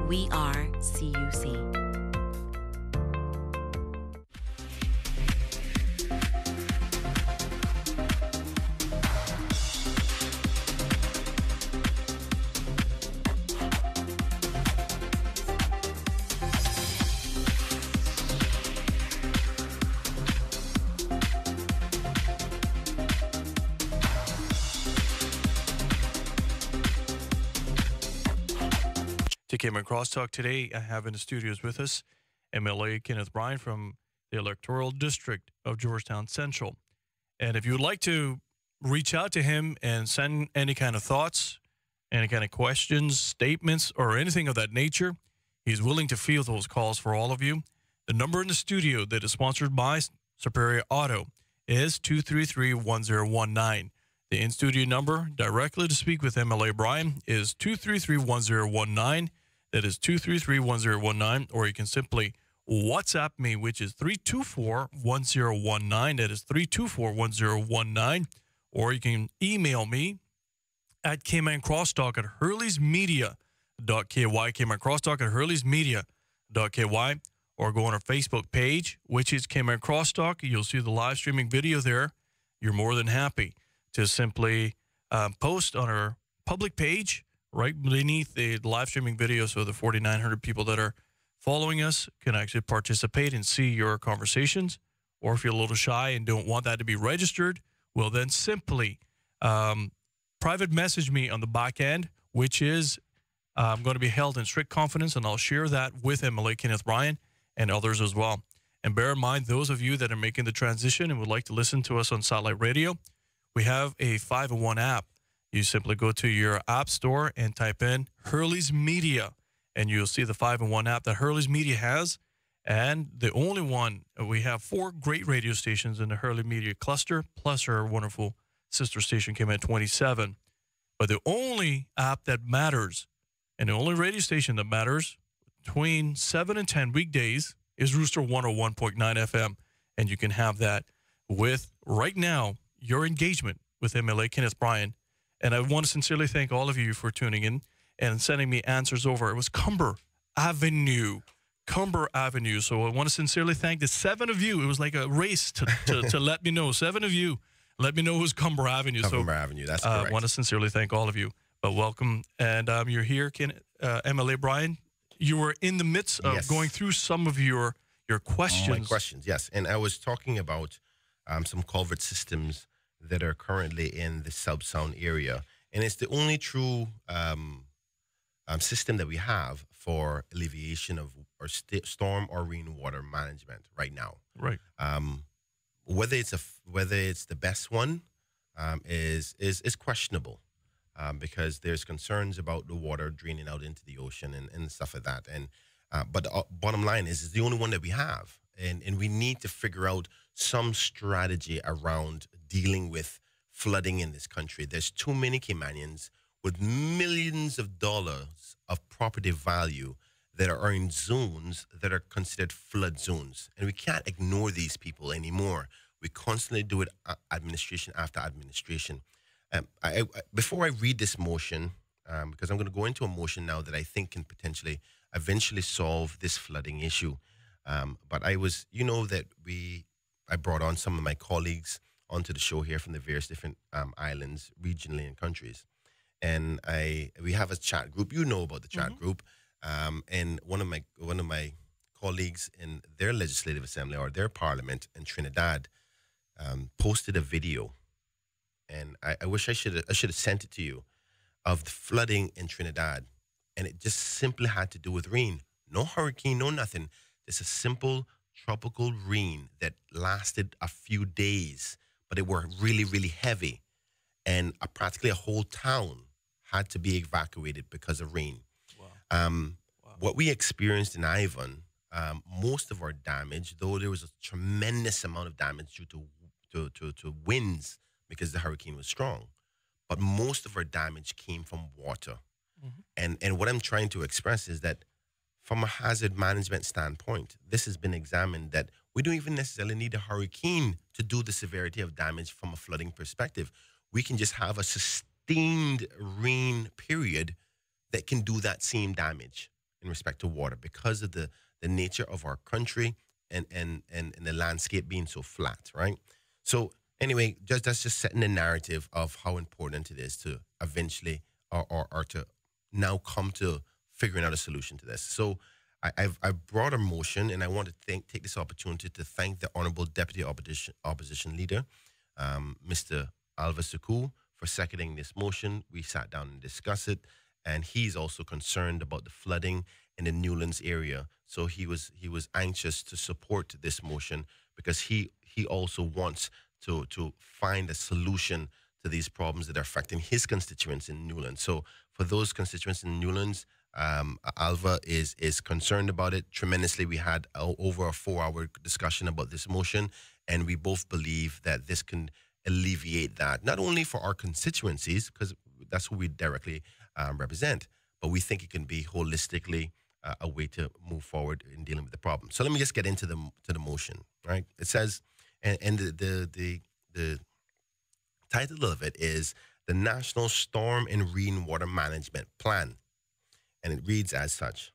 We are CUC. To Cayman Crosstalk today, I have in the studios with us MLA Kenneth Bryan from the Electoral District of Georgetown Central. And if you would like to reach out to him and send any kind of thoughts, any kind of questions, statements, or anything of that nature, he's willing to field those calls for all of you. The number in the studio that is sponsored by Superior Auto is 233-1019. The in-studio number directly to speak with MLA Bryan is 233-1019. That is 233-1019, or you can simply WhatsApp me, which is 324-1019. That is 324-1019. Or you can email me at caymancrosstalk@hurleysmedia.ky, caymancrosstalk@hurleysmedia.ky, or go on our Facebook page, which is Cayman Crosstalk. You'll see the live streaming video there. You're more than happy to simply post on our public page right beneath the live streaming video, so the 4,900 people that are following us can actually participate and see your conversations. Or if you're a little shy and don't want that to be registered, well, then simply private message me on the back end, which is going to be held in strict confidence, and I'll share that with MLA Kenneth Bryan and others as well. And bear in mind, those of you that are making the transition and would like to listen to us on satellite radio, we have a 5-in-1 app. You simply go to your app store and type in Hurley's Media, and you'll see the 5-in-1 app that Hurley's Media has. And the only one, we have 4 great radio stations in the Hurley Media cluster, plus our wonderful sister station came at 27. But the only app that matters, and the only radio station that matters between 7 and 10 weekdays is Rooster 101.9 FM. And you can have that with, right now, your engagement with MLA Kenneth Bryan. And I want to sincerely thank all of you for tuning in and sending me answers over. It was Cumber Avenue. So I want to sincerely thank the 7 of you. It was like a race to let me know. 7 of you let me know who's Cumber Avenue. Cumber Avenue, that's correct. I want to sincerely thank all of you. But welcome. And you're here, MLA Bryan. You were in the midst of going through some of your questions. My questions, yes. And I was talking about some culvert systems that are currently in the sub-sound area. And it's the only true system that we have for alleviation of or storm or rainwater management right now. Right. Whether it's the best one is questionable because there's concerns about the water draining out into the ocean and stuff like that. And but the bottom line is it's the only one that we have. And we need to figure out some strategy around dealing with flooding in this country. There's too many Caymanians with millions of dollars of property value that are in zones that are considered flood zones. And we can't ignore these people anymore. We constantly do it administration after administration. Before I read this motion, because I'm going to go into a motion now that I think can potentially eventually solve this flooding issue. But I was, that I brought on some of my colleagues onto the show here from the various different islands, regionally, and countries. And we have a chat group. You know about the chat group. And one of my colleagues in their legislative assembly or their parliament in Trinidad posted a video, and I wish I should have sent it to you, of the flooding in Trinidad, and it just simply had to do with rain. No hurricane, no nothing. It's a simple tropical rain that lasted a few days, but it were really, really heavy, and practically a whole town had to be evacuated because of rain. What we experienced in Ivan, most of our damage, though there was a tremendous amount of damage due to winds because the hurricane was strong, but most of our damage came from water. And what I'm trying to express is that from a hazard management standpoint, this has been examined that we don't even necessarily need a hurricane to do the severity of damage from a flooding perspective. We can just have a sustained rain period that can do that same damage in respect to water because of the nature of our country and the landscape being so flat, right? So anyway, that's just setting the narrative of how important it is to eventually or to now come to figuring out a solution to this. So I've brought a motion, and I want to take this opportunity to thank the Honorable Deputy Opposition Leader, Mr. Alva Suku, for seconding this motion. We sat down and discussed it, and he's also concerned about the flooding in the Newlands area. So he was anxious to support this motion because he also wants to find a solution to these problems that are affecting his constituents in Newlands. So for those constituents in Newlands, Alva is concerned about it tremendously. We had over a 4-hour discussion about this motion, and we both believe that this can alleviate that, not only for our constituencies, because that's who we directly represent, but we think it can be holistically a way to move forward in dealing with the problem. So let me just get into the motion, right? It says, and the title of it is the National Storm and Rainwater Management Plan. And it reads as such.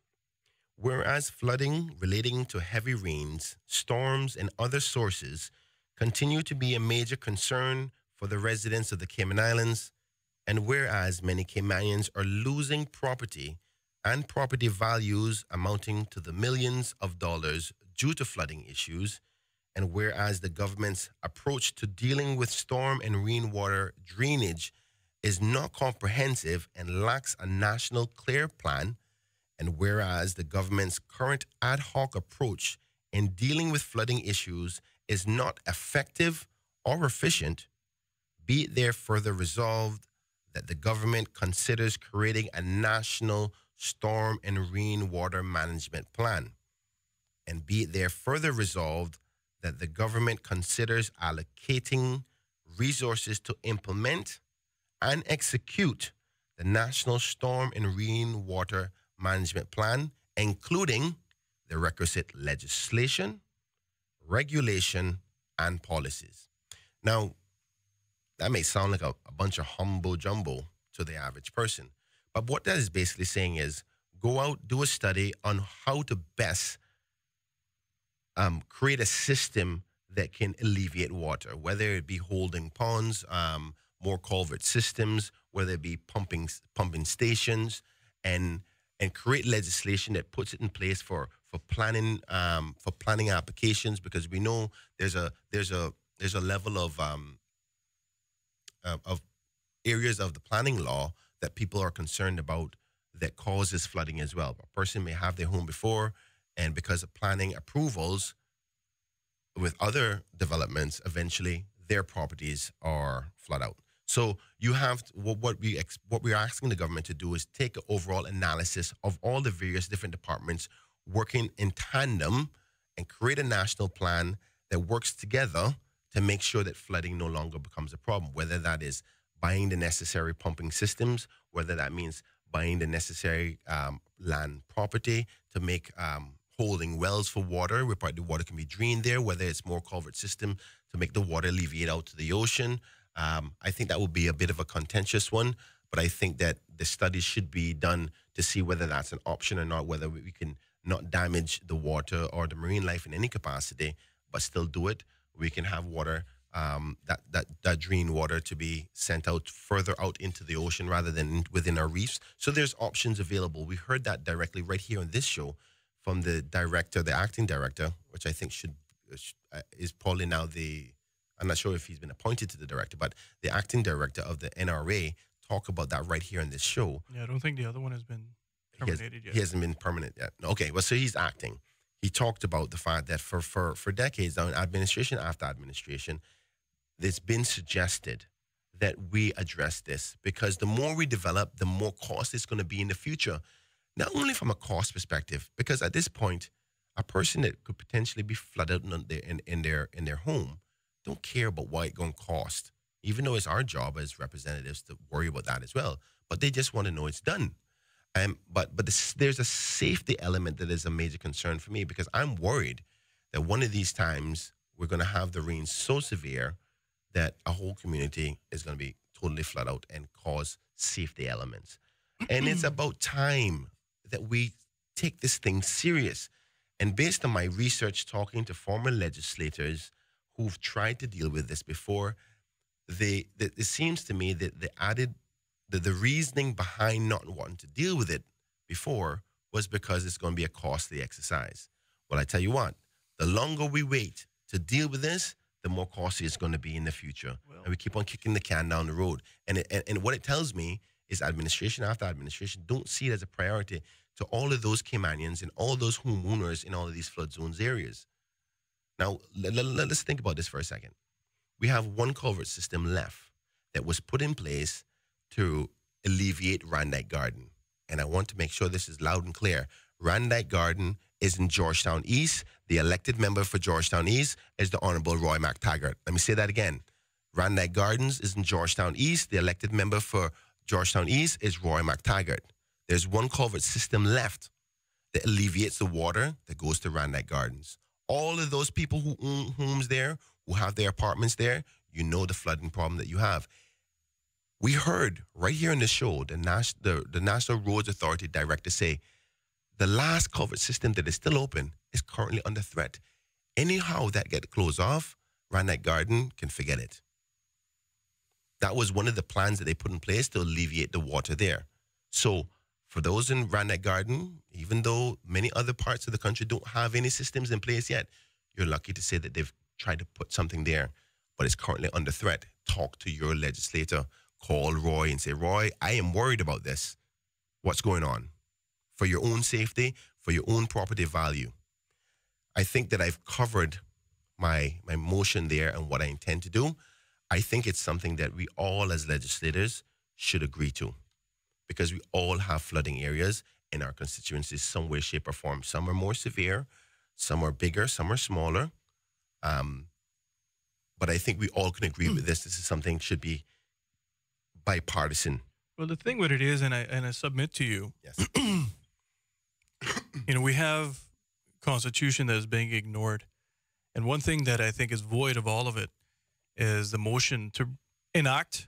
Whereas flooding relating to heavy rains, storms, and other sources continue to be a major concern for the residents of the Cayman Islands, and whereas many Caymanians are losing property and property values amounting to the millions of dollars due to flooding issues, and whereas the government's approach to dealing with storm and rainwater drainage is not comprehensive and lacks a national clear plan, and whereas the government's current ad hoc approach in dealing with flooding issues is not effective or efficient, be it there further resolved that the government considers creating a national storm and rainwater management plan, and be it there further resolved that the government considers allocating resources to implement and execute the National Storm and Rainwater Management Plan, including the requisite legislation, regulation, and policies. Now, that may sound like a bunch of humbo jumbo to the average person, but what that is basically saying is go out, do a study on how to best create a system that can alleviate water, whether it be holding ponds, more culvert systems, whether it be pumping stations, and create legislation that puts it in place for planning applications, because we know there's a level of areas of the planning law that people are concerned about that causes flooding as well. A person may have their home before, and because of planning approvals with other developments, eventually their properties are flood out. So you have what we're asking the government to do is take an overall analysis of all the various different departments working in tandem and create a national plan that works together to make sure that flooding no longer becomes a problem, whether that is buying the necessary pumping systems, whether that means buying the necessary land property to make holding wells for water, where the water can be drained there, whether it's more culvert system to make the water alleviate out to the ocean. I think that will be a bit of a contentious one, but I think that the studies should be done to see whether that's an option or not, whether we can not damage the water or the marine life in any capacity, but still do it. We can have water that drain water to be sent out further out into the ocean rather than within our reefs. So there's options available. We heard that directly right here on this show from the director, the acting director, which I think is probably now I'm not sure if he's been appointed to the director, but the acting director of the NRA talk about that right here on this show. Yeah, I don't think the other one has been terminated yet. He hasn't been permanent yet. Okay, well, so he's acting. He talked about the fact that for decades now, in administration after administration, it's been suggested that we address this because the more we develop, the more cost it's going to be in the future. Not only from a cost perspective, because at this point, a person that could potentially be flooded in their home don't care about what it's going to cost, even though it's our job as representatives to worry about that as well. But they just want to know it's done. But there's a safety element that is a major concern for me because I'm worried that one of these times we're going to have the rain so severe that a whole community is going to be totally flood out and cause safety elements. And it's about time that we take this thing serious. And based on my research, talking to former legislators who've tried to deal with this before, it seems to me that the reasoning behind not wanting to deal with it before was because it's going to be a costly exercise. Well, I tell you what, the longer we wait to deal with this, the more costly it's going to be in the future. And we keep on kicking the can down the road. And what it tells me is administration after administration don't see it as a priority to all of those Caymanians and all those homeowners in all of these flood zones areas. Now, let's think about this for a second. We have one culvert system left that was put in place to alleviate Randike Garden. And I want to make sure this is loud and clear. Randike Garden is in Georgetown East. The elected member for Georgetown East is the Honorable Roy McTaggart. Let me say that again. Randike Gardens is in Georgetown East. The elected member for Georgetown East is Roy McTaggart. There's one culvert system left that alleviates the water that goes to Randike Gardens. All of those people who own homes there, who have their apartments there, you know the flooding problem that you have. We heard right here in the show the National Roads Authority director say the last culvert system that is still open is currently under threat. Anyhow that get closed off, Randike Garden can forget it. That was one of the plans that they put in place to alleviate the water there. So for those in Randike Garden, even though many other parts of the country don't have any systems in place yet, you're lucky to say that they've tried to put something there, but it's currently under threat. Talk to your legislator. Call Roy and say, Roy, I am worried about this. What's going on? For your own safety, for your own property value. I think that I've covered my motion there and what I intend to do. I think it's something that we all as legislators should agree to because we all have flooding areas in our constituencies some way, shape, or form. Some are more severe, some are bigger, some are smaller. But I think we all can agree with this. This is something that should be bipartisan. Well, the thing with it is, and I submit to you, yes. We have Constitution that is being ignored. And one thing that I think is void of all of it is the motion to enact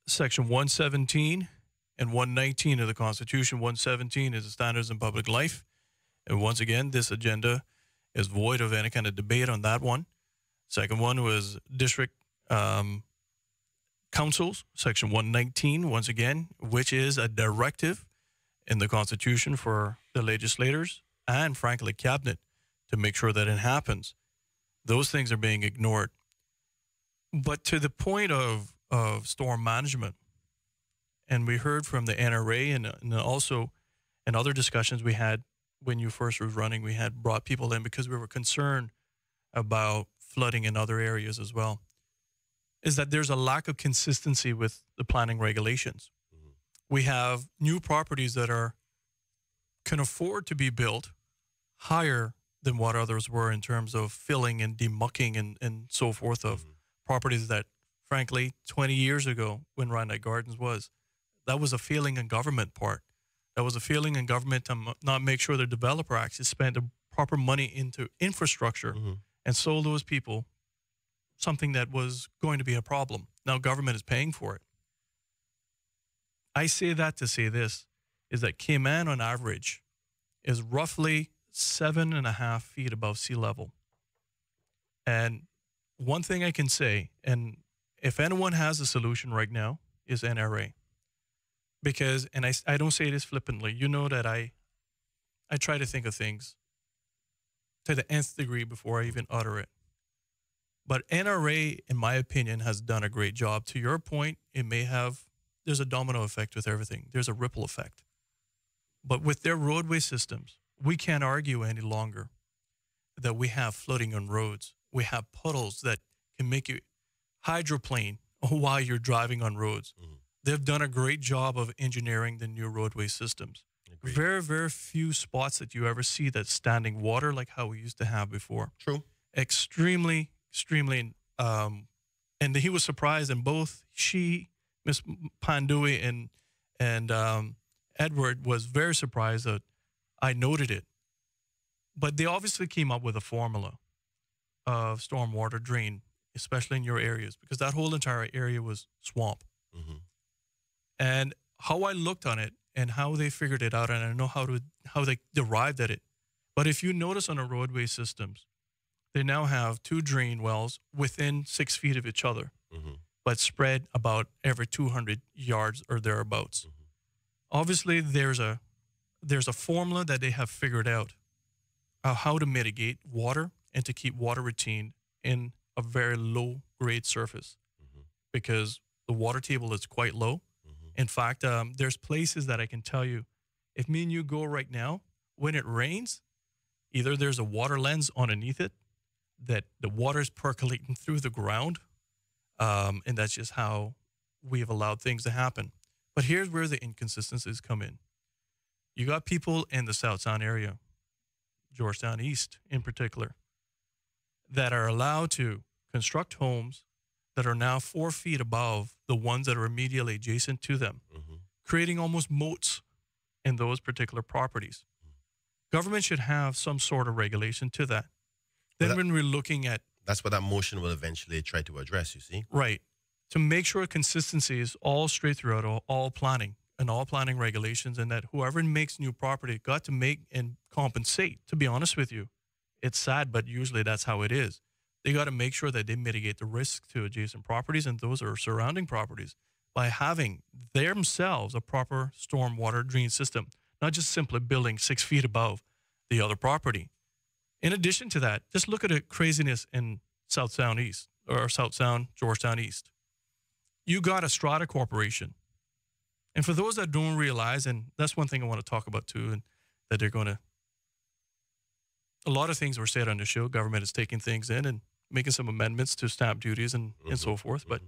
Section 117 and 119 of the Constitution. 117 is the Standards in Public Life. And once again, this agenda is void of any kind of debate on that one. Second one was district councils, Section 119, once again, which is a directive in the Constitution for the legislators and, frankly, cabinet to make sure that it happens. Those things are being ignored. But to the point of storm management, and we heard from the NRA and also in other discussions we had when you first was running, we had brought people in because we were concerned about flooding in other areas as well, is that there's a lack of consistency with the planning regulations. Mm-hmm. We have new properties that can afford to be built higher than what others were in terms of filling and demucking and so forth of properties that, frankly, 20 years ago when Randike Gardens was, that was a failing in government part. That was a failing in government to not make sure the developer actually spent the proper money into infrastructure and sold those people something that was going to be a problem. Now government is paying for it. I say that to say this, is that Cayman on average is roughly 7.5 feet above sea level. And one thing I can say, and if anyone has a solution right now, is NRA. Because, and I don't say this flippantly, you know that I try to think of things to the nth degree before I even utter it. But NRA, in my opinion, has done a great job. To your point, there's a domino effect with everything. There's a ripple effect. But with their roadway systems, we can't argue any longer that we have flooding on roads. We have puddles that can make you hydroplane while you're driving on roads. Mm-hmm. They've done a great job of engineering the new roadway systems. Agreed. Very, very few spots that you ever see that's standing water like how we used to have before. True. Extremely, and he was surprised, and both Miss Pandui and Edward was very surprised that I noted it. But they obviously came up with a formula of stormwater drain, especially in your areas, because that whole entire area was swamp. Mm-hmm. And how I looked on it and how they figured it out, and I know how they derived at it. But if you notice on the roadway systems, they now have 2 drain wells within 6 feet of each other, mm-hmm. but spread about every 200 yards or thereabouts. Mm-hmm. Obviously, there's a formula that they have figured out how to mitigate water and to keep water retained in a very low-grade surface, mm-hmm. because the water table is quite low. In fact, there's places that I can tell you, if me and you go right now, when it rains, either there's a water lens underneath it that the water is percolating through the ground, and that's just how we have allowed things to happen. But here's where the inconsistencies come in. You got people in the South Sound area, Georgetown East in particular, that are allowed to construct homes that are now 4 feet above the ones that are immediately adjacent to them, mm-hmm. creating almost moats in those particular properties. Mm-hmm. Government should have some sort of regulation to that. Then when we're looking at... That's what that motion will eventually try to address, you see? Right. To make sure consistency is all straight throughout all planning and all planning regulations, and that whoever makes new property got to make and compensate. To be honest with you, it's sad, but usually that's how it is. They got to make sure that they mitigate the risk to adjacent properties and those are surrounding properties by having themselves a proper stormwater drain system, not just simply building 6 feet above the other property. In addition to that, just look at the craziness in South Sound East, or South Sound, Georgetown East. You got a strata corporation. And for those that don't realize, and that's one thing I want to talk about too, and that they're going to, a lot of things were said on the show. Government is taking things in and making some amendments to stamp duties and so forth. But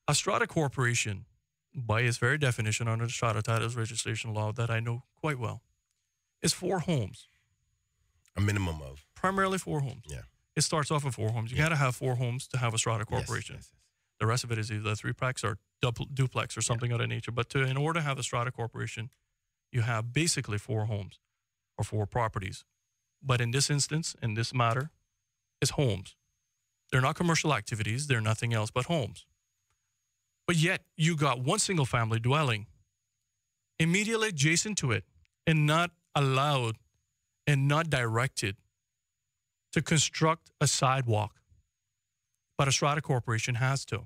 a strata corporation, by its very definition under the strata titles registration law that I know quite well, is 4 homes. A minimum of? Primarily 4 homes. Yeah. It starts off with 4 homes. You got to have 4 homes to have a strata corporation. Yes. The rest of it is either 3-plex or duplex or something of that nature. But in order to have a strata corporation, you have basically 4 homes or 4 properties. But in this instance, in this matter, it's homes. They're not commercial activities. They're nothing else but homes. But yet, you got one single family dwelling immediately adjacent to it and not allowed and not directed to construct a sidewalk. But a strata corporation has to.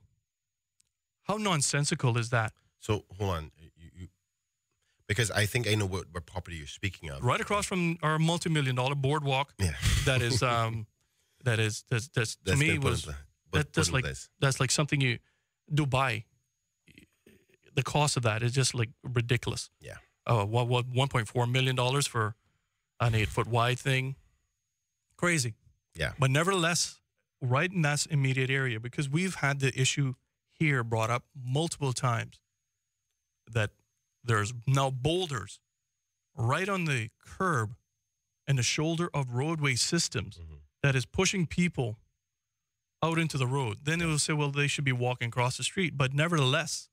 How nonsensical is that? So, hold on. Because I think I know what property you're speaking of. Right across from our multi-million-dollar boardwalk. Yeah. That is, that's to me was that's like something you Dubai. The cost of that is just like ridiculous. Yeah. What $1.4 million for an 8-foot wide thing? Crazy. Yeah. But nevertheless, right in that immediate area, because we've had the issue here brought up multiple times that there's now boulders right on the curb and the shoulder of roadway systems that is pushing people out into the road. Then they will say, well, they should be walking across the street. But nevertheless,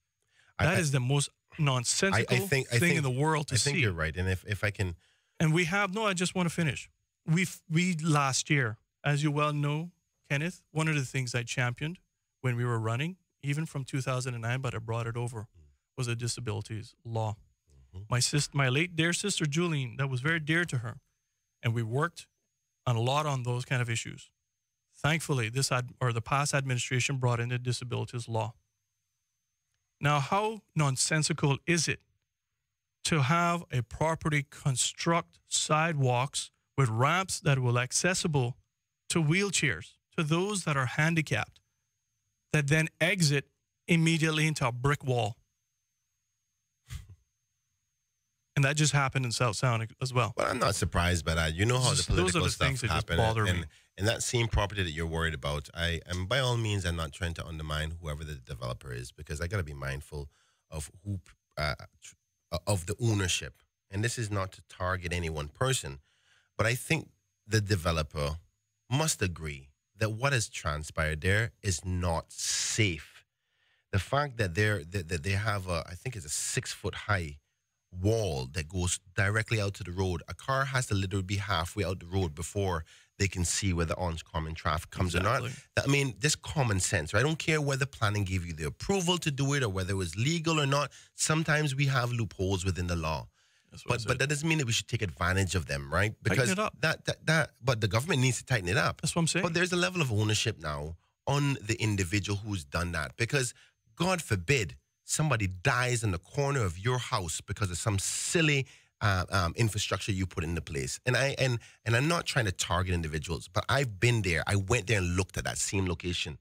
that is the most nonsensical thing in the world to see. I think you're right. And if I can... And we have... No, I just want to finish. We last year, as you well know, Kenneth, one of the things I championed when we were running, even from 2009, but I brought it over, was a disabilities law. My late dear sister, Julian, that was very dear to her. And we worked a lot on those kind of issues. Thankfully, the past administration brought in the disabilities law. Now, how nonsensical is it to have a property construct sidewalks with ramps that will accessible to wheelchairs, to those that are handicapped, that then exit immediately into a brick wall? And that just happened in South Sound as well. Well, I'm not surprised by that. You know how the political those are the stuff things that just happen, bother me. and that same property that you're worried about. And by all means, I'm not trying to undermine whoever the developer is, because I got to be mindful of who of the ownership. And this is not to target any one person, but I think the developer must agree that what has transpired there is not safe. The fact that they have I think it's a 6-foot high wall that goes directly out to the road. A car has to literally be halfway out the road before they can see whether oncoming traffic comes or not. I mean, this common sense, right? I don't care whether planning gave you the approval to do it or whether it was legal or not. Sometimes we have loopholes within the law. But that doesn't mean that we should take advantage of them, right? Because tighten it up. But the government needs to tighten it up. That's what I'm saying. But there's a level of ownership now on the individual who's done that, because God forbid somebody dies in the corner of your house because of some silly infrastructure you put into place. And I'm not trying to target individuals, but I've been there. I went there and looked at that same location,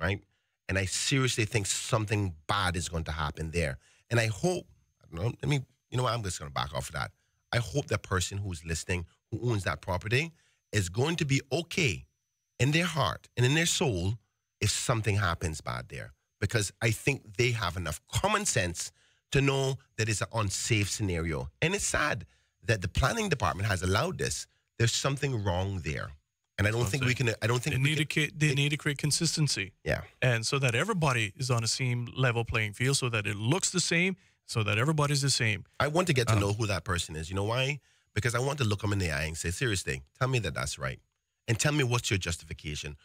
right? And I seriously think something bad is going to happen there. And I hope, you know what, I'm just going to back off of that. I hope that person who's listening, who owns that property, is going to be okay in their heart and in their soul if something happens bad there. Because I think they have enough common sense to know that it's an unsafe scenario. And it's sad that the planning department has allowed this. There's something wrong there. And I don't think we can, they need to create consistency. Yeah. And so that everybody is on the same level playing field, so that it looks the same, so that everybody's the same. I want to get to know who that person is. You know why? Because I want to look them in the eye and say, seriously, tell me that that's right. And tell me what's your justification.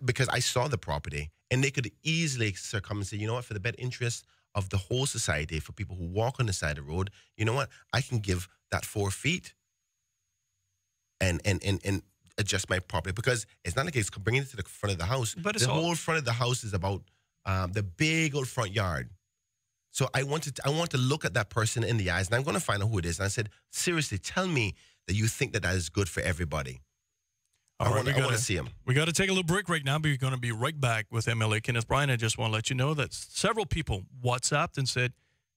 Because I saw the property, and they could easily come and say, you know what, for the better interest of the whole society, for people who walk on the side of the road, you know what, I can give that 4 feet and adjust my property. Because it's not like it's bringing it to the front of the house. But the whole front of the house is about the big old front yard. So I want to look at that person in the eyes, and I'm going to find out who it is. And I said, seriously, tell me that you think that is good for everybody. I want to see him. We got to take a little break right now, but we're going to be right back with MLA Kenneth Bryan. I just want to let you know that several people WhatsApped and said,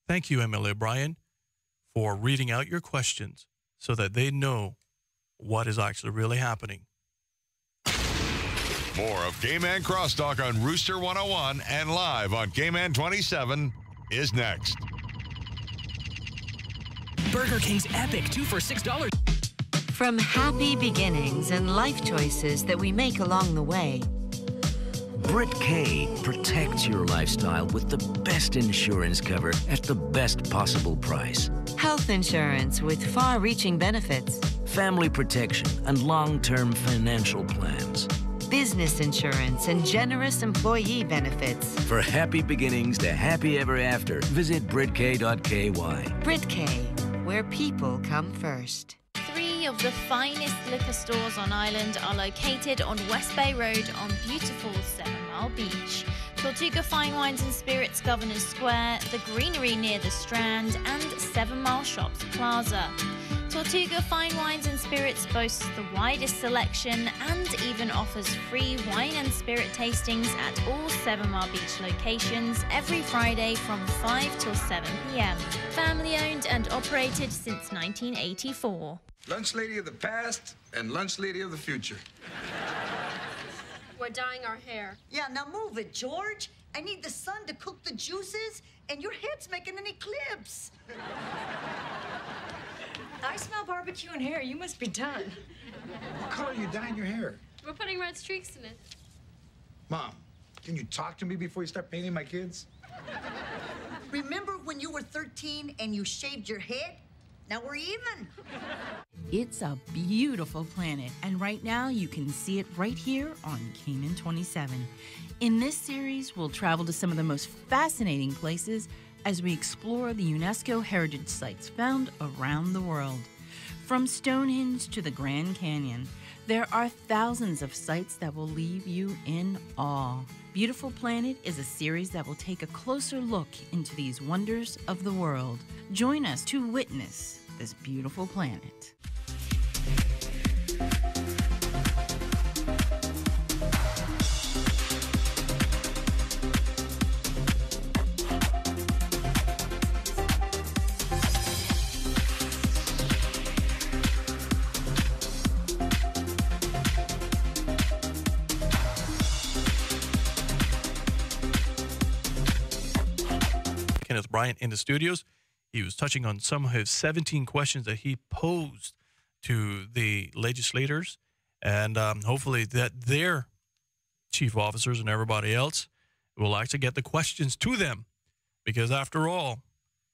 thank you, MLA Bryan, for reading out your questions so that they know what is actually really happening. More of Cayman Crosstalk on Rooster 101 and live on Cayman 27 is next. Burger King's epic 2 for $6. From happy beginnings and life choices that we make along the way, Brit K protects your lifestyle with the best insurance cover at the best possible price. health insurance with far-reaching benefits, Family protection and long-term financial plans. business insurance and generous employee benefits. For happy beginnings to happy ever after, visit BritK.ky. BritK, where people come first. 3 of the finest liquor stores on island are located on West Bay Road on beautiful 7 Mile Beach. Tortuga Fine Wines and Spirits Governors Square, the greenery near the Strand, and 7 Mile Shops Plaza. Tortuga Fine Wines and Spirits boasts the widest selection and even offers free wine and spirit tastings at all 7 Mile Beach locations every Friday from 5 till 7 p.m. Family owned and operated since 1984. Lunch lady of the past and lunch lady of the future. We're dyeing our hair. Yeah, now move it, George. I need the sun to cook the juices, and your head's making an eclipse. I smell barbecue and hair. You must be done. What color are you dyeing your hair? We're putting red streaks in it. Mom, can you talk to me before you start painting my kids? Remember when you were 13 and you shaved your head? Now we're even. It's a beautiful planet, and right now you can see it right here on Cayman 27. In this series, we'll travel to some of the most fascinating places as we explore the UNESCO heritage sites found around the world. From Stonehenge to the Grand Canyon, There are thousands of sights that will leave you in awe. Beautiful Planet is a series that will take a closer look into these wonders of the world. Join us to witness this beautiful planet. Kenneth Bryant in the studios. He was touching on some of his 17 questions that he posed to the legislators, and hopefully that their chief officers and everybody else will actually get the questions to them. Because after all,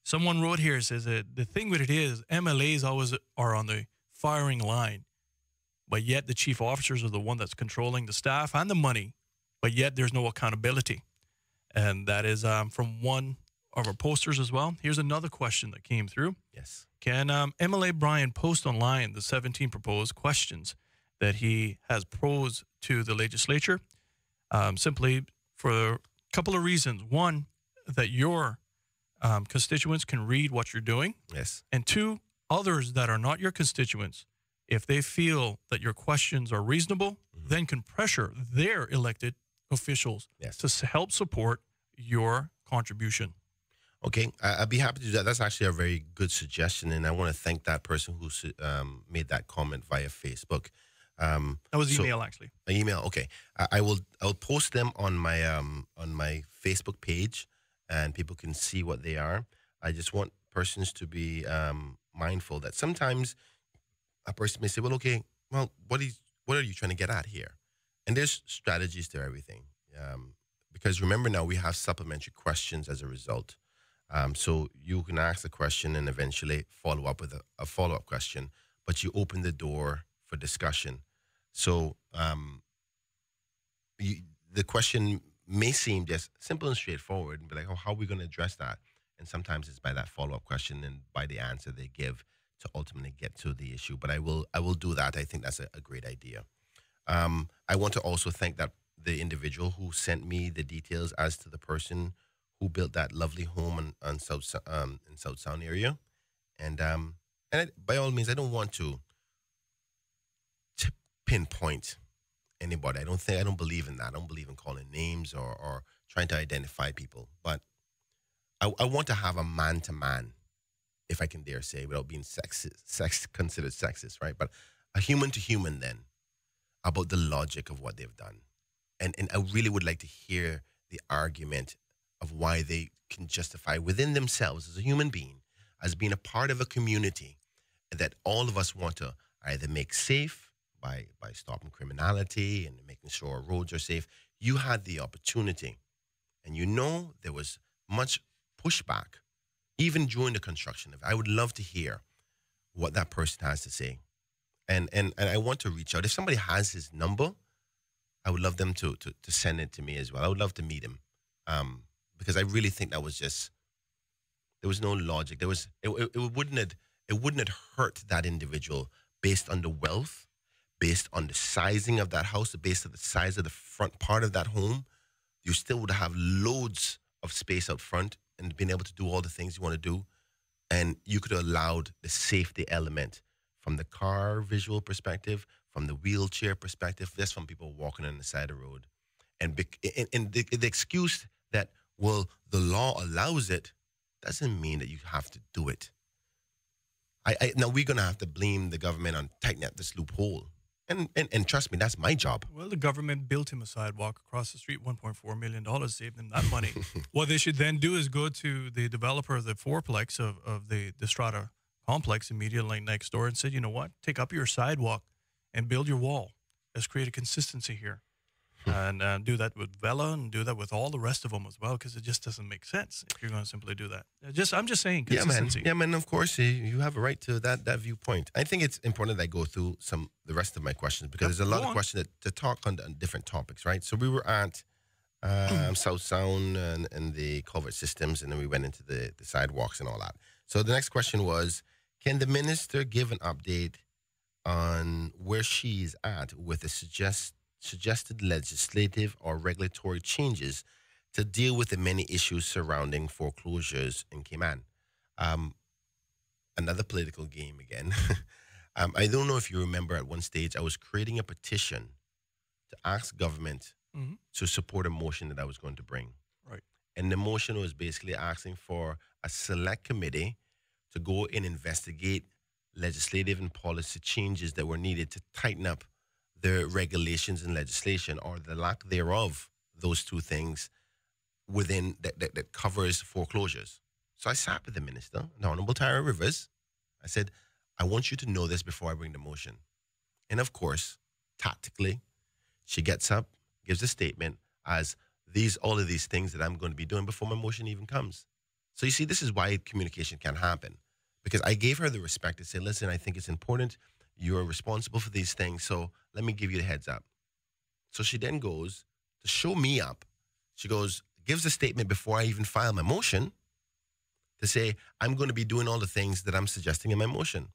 someone wrote here, says that the thing with it is MLAs always are on the firing line, but yet the chief officers are the one that's controlling the staff and the money, but yet there's no accountability. And that is from one of our posters as well. Here's another question that came through. Yes. Can MLA Brian post online the 17 proposed questions that he has posed to the legislature? Simply for a couple of reasons. One, that your constituents can read what you're doing. Yes. And two, others that are not your constituents, if they feel that your questions are reasonable, then can pressure their elected officials to help support your contribution. Okay, I'd be happy to do that. That's actually a very good suggestion, and I want to thank that person who made that comment via Facebook. That was email, actually. An email, okay. I'll post them on my Facebook page, and people can see what they are. I just want persons to be mindful that sometimes a person may say, "Well, okay, well, what are you trying to get at here?" And there's strategies to everything, because remember now we have supplementary questions as a result. So you can ask the question and eventually follow up with a follow-up question, but you open the door for discussion. So the question may seem just simple and straightforward and be like, oh, how are we going to address that? And sometimes it's by that follow-up question and by the answer they give to ultimately get to the issue. But I will do that. I think that's a great idea. I want to also thank the individual who sent me the details as to the person who built that lovely home in South Sound area, and by all means, I don't want to pinpoint anybody. I don't believe in that. I don't believe in calling names or trying to identify people. But I want to have a man-to-man, if I can dare say, without being considered sexist, right? But a human-to-human then about the logic of what they've done, and I really would like to hear the argument of why they can justify within themselves as a human being, as being a part of a community that all of us want to either make safe by stopping criminality and making sure our roads are safe. You had the opportunity, and there was much pushback, even during the construction of it. I would love to hear what that person has to say. And I want to reach out. If somebody has his number, I would love them to send it to me as well. I would love to meet him. Because I really think there was no logic. It wouldn't have hurt that individual based on the wealth, based on the sizing of that house, based on the size of the front part of that home. You still would have loads of space out front and been able to do all the things you want to do. And you could have allowed the safety element from the car visual perspective, from the wheelchair perspective, just from people walking on the side of the road. And the excuse that, well, the law allows it, doesn't mean that you have to do it. Now, we're going to have to blame the government on tightening up this loophole. And trust me, that's my job. Well, the government built him a sidewalk across the street, $1.4 million, saved them that money. What they should then do is go to the developer of the fourplex of the Strata complex immediately next door and say, you know what, take up your sidewalk and build your wall. Let's create a consistency here. And do that with Vela and do that with all the rest of them as well, because it just doesn't make sense if you're going to simply do that. I'm just saying consistency. Yeah, man. Of course, you have a right to that viewpoint. I think it's important that I go through the rest of my questions because there's a lot of questions to talk on different topics, right? So we were at South Sound and the culvert systems, and then we went into the sidewalks and all that. So the next question was, can the minister give an update on where she's at with the suggested legislative or regulatory changes to deal with the many issues surrounding foreclosures in Cayman. Um, Another political game again. I don't know if you remember at one stage, I was creating a petition to ask government to support a motion that I was going to bring. Right. And the motion was basically asking for a select committee to go and investigate legislative and policy changes that were needed to tighten up the regulations and legislation, or the lack thereof, those two things within that covers foreclosures. So I sat with the minister, the Honorable Tyra Rivers. I said, I want you to know this before I bring the motion. And of course, tactically, she gets up, gives a statement as all of these things that I'm going to be doing before my motion even comes. So you see, this is why communication can happen. Because I gave her the respect to say, listen, I think it's important. You're responsible for these things, so let me give you the heads up. So she then goes to show me up. She gives a statement before I even file my motion to say, I'm going to be doing all the things that I'm suggesting in my motion.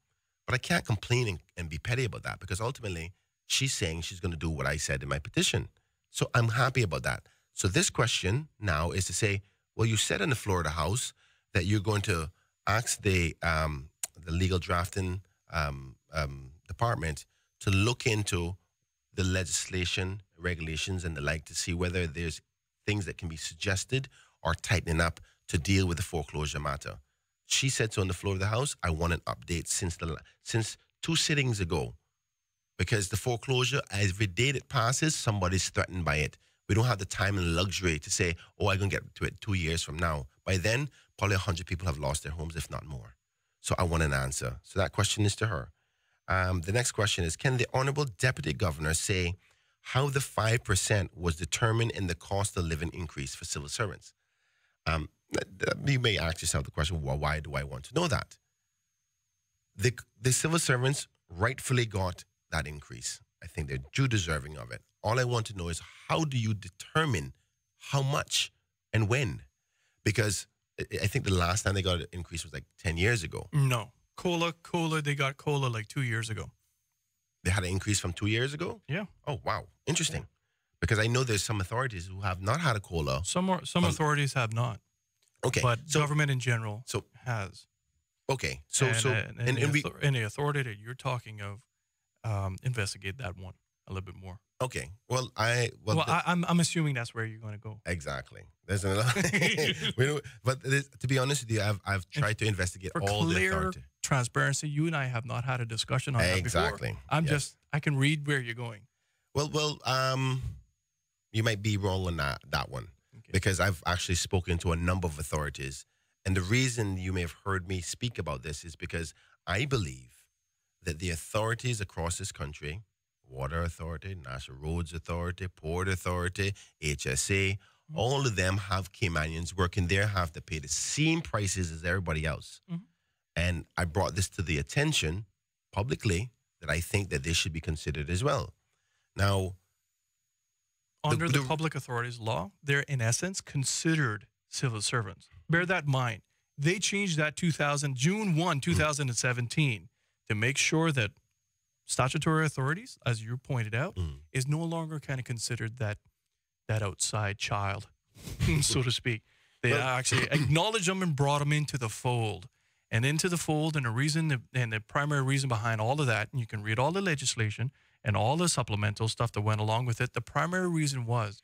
But I can't complain and be petty about that, because ultimately she's saying she's going to do what I said in my petition. So I'm happy about that. So this question now is to say, well, you said on the floor of the House that you're going to ask the legal drafting department to look into the legislation, regulations, and the like to see whether there's things that can be suggested or tightening up to deal with the foreclosure matter. She said so on the floor of the House. I want an update since 2 sittings ago, because the foreclosure, every day that passes, somebody's threatened by it. We don't have the time and luxury to say, oh, I'm going to get to it 2 years from now. By then, probably 100 people have lost their homes, if not more. So I want an answer. So that question is to her. The next question is, can the Honorable Deputy Governor say how the 5% was determined in the cost of living increase for civil servants? You may ask yourself the question, well, why do I want to know that? The civil servants rightfully got that increase. I think they're due deserving of it. All I want to know is, how do you determine how much and when? Because I think the last time they got an increase was like 10 years ago. No. COLA, they got COLA like 2 years ago. They had an increase from 2 years ago? Yeah. Oh, wow. Interesting. Yeah. Because I know there's some authorities who have not had a COLA. Some authorities have not. Okay. But government in general has. Okay. And the authority that you're talking of, investigate that one a little bit more. Okay. I'm assuming that's where you're going to go. Exactly. There's another. But to be honest with you, I've tried to investigate all the authority. Transparency. You and I have not had a discussion on that before. Exactly. I can read where you're going. Well, you might be wrong on that one. Okay. Because I've actually spoken to a number of authorities, and the reason you may have heard me speak about this is because I believe that the authorities across this country, Water Authority, National Roads Authority, Port Authority, HSA, all of them have Caymanians working there, have to pay the same prices as everybody else. Mm-hmm. And I brought this to the attention publicly that I think that they should be considered as well. Now, under the public authorities law, they're in essence considered civil servants. Bear that in mind. They changed that June 1, 2017 to make sure that statutory authorities, as you pointed out, is no longer kind of considered that outside child, so to speak. They actually acknowledged them and brought them into the fold. And into the fold, and the primary reason behind all of that, and you can read all the legislation and all the supplemental stuff that went along with it, the primary reason was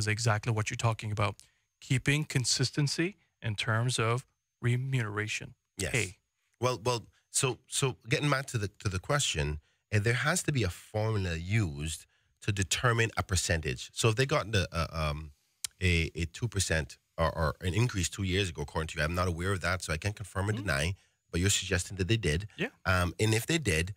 exactly what you're talking about, keeping consistency in terms of remuneration. Yes. Hey. Well, so getting back to the question, there has to be a formula used to determine a percentage. So if they got a 2% or an increase 2 years ago, according to you, I'm not aware of that, so I can't confirm or deny, but you're suggesting that they did. Yeah. And if they did,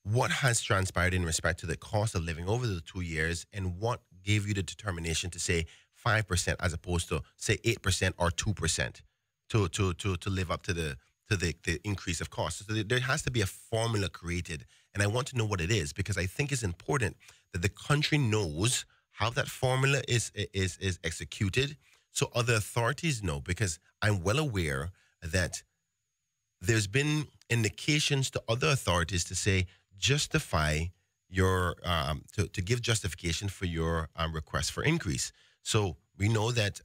what has transpired in respect to the cost of living over the 2 years, and what gave you the determination to say 5% as opposed to, say, 8% or 2% to live up to the increase of cost? So there has to be a formula created, and I want to know what it is, because I think it's important that the country knows how that formula is executed, so other authorities know, because I'm well aware that there's been indications to other authorities to say, justify your to give justification for your request for increase. So we know that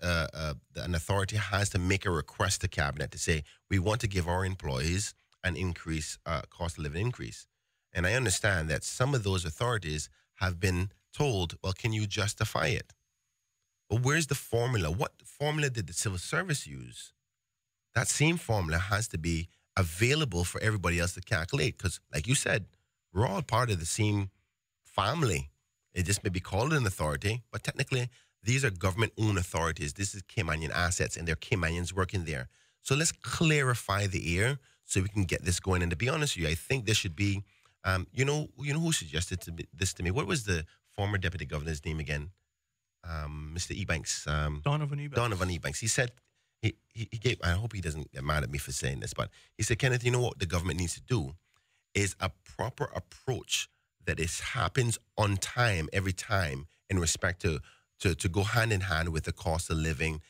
an authority has to make a request to cabinet to say we want to give our employees an increase, cost of living increase. And I understand that some of those authorities have been told, well, can you justify it? Well, where's the formula? What formula did the civil service use? That same formula has to be available for everybody else to calculate because, like you said, we're all part of the same family. It just may be called an authority, but technically these are government-owned authorities. This is Caymanian assets, and there are Caymanians working there. So let's clarify the air so we can get this going. And to be honest with you, I think there should be, you know who suggested this to me? What was the former deputy governor's name again? Mr. Ebanks. Donovan Ebanks. Donovan Ebanks. He said, he gave, I hope he doesn't get mad at me for saying this, but he said, Kenneth, you know what the government needs to do is a proper approach that happens on time every time in respect to go hand in hand with the cost of living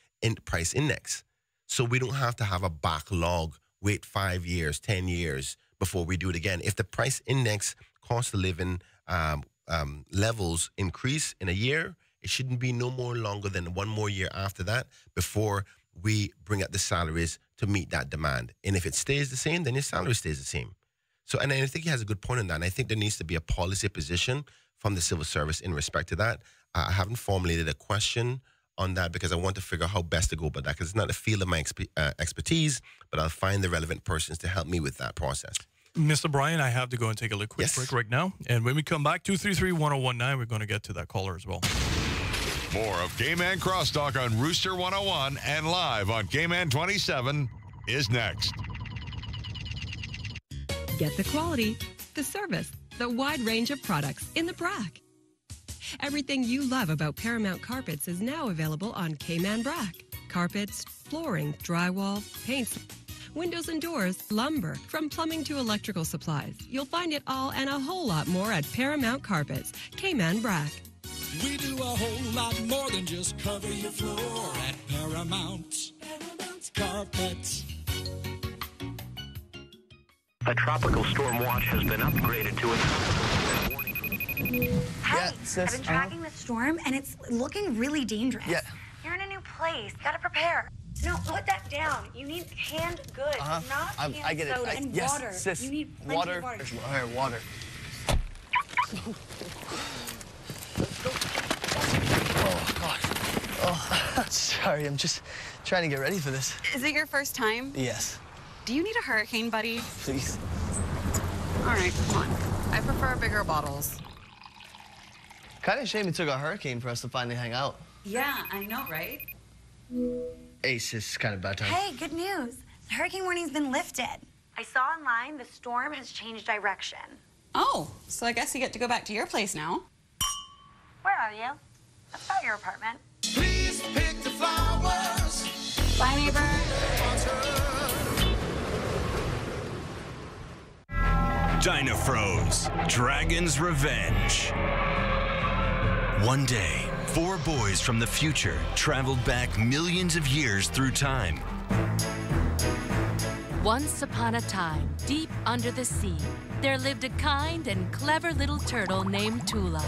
price index. So we don't have to have a backlog, wait 5 years, 10 years before we do it again. If the price index cost of living levels increase in a year, it shouldn't be no more longer than one more year after that before we bring up the salaries to meet that demand. And if it stays the same, then your salary stays the same. So, and I think he has a good point on that. And I think there needs to be a policy position from the civil service in respect to that. I haven't formulated a question on that because I want to figure out how best to go about that because it's not a field of my expertise, but I'll find the relevant persons to help me with that process. Mr. Brian, I have to go and take a quick break right now. And when we come back, 233-1019, we're going to get to that caller as well. More of Cayman Crosstalk on Rooster 101 and live on Cayman 27 is next. Get the quality, the service, the wide range of products in the BRAC. Everything you love about Paramount Carpets is now available on Cayman BRAC. Carpets, flooring, drywall, paints, windows and doors, lumber, from plumbing to electrical supplies. You'll find it all and a whole lot more at Paramount Carpets, Cayman BRAC. We do a whole lot more than just cover your floor at Paramount Carpets. A tropical storm watch has been upgraded to Hey, I've been tracking the storm, and it's looking really dangerous. Yeah. You're in a new place. Gotta prepare. No, put that down. You need canned goods, not canned I get soda it. and Yes, water. sis. You need plenty Water. of water. All right, water. Oh, God. Oh, sorry. I'm just trying to get ready for this. Is it your first time? Yes. Do you need a hurricane buddy? Please. All right, come on. I prefer bigger bottles. Kind of shame it took a hurricane for us to finally hang out. Yeah, I know, right? Ace is kind of bad time. Hey, good news. The hurricane warning's been lifted. I saw online the storm has changed direction. Oh, so I guess you get to go back to your place now. Where are you? That's not your apartment. Please pick the flowers. Bye, neighbor. Dynafroze, Dragon's Revenge. One day, 4 boys from the future traveled back millions of years through time. Once upon a time, deep under the sea, there lived a kind and clever little turtle named Tula.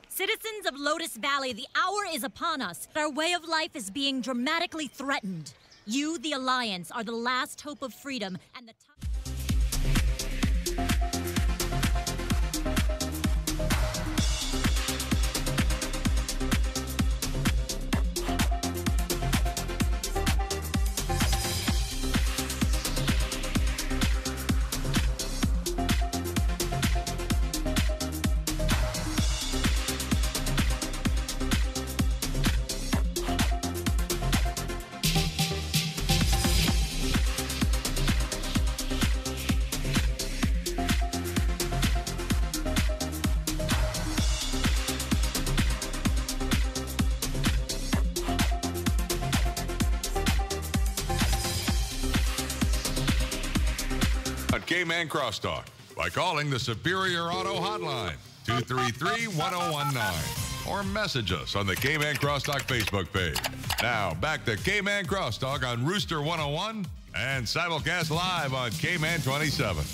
Citizens of Lotus Valley, the hour is upon us. Our way of life is being dramatically threatened. You, the Alliance, are the last hope of freedom and the time. Cayman Crosstalk by calling the Superior Auto Hotline, 233-1019, or message us on the Cayman Crosstalk Facebook page. Now, back to Cayman Crosstalk on Rooster 101 and simulcast live on Cayman 27.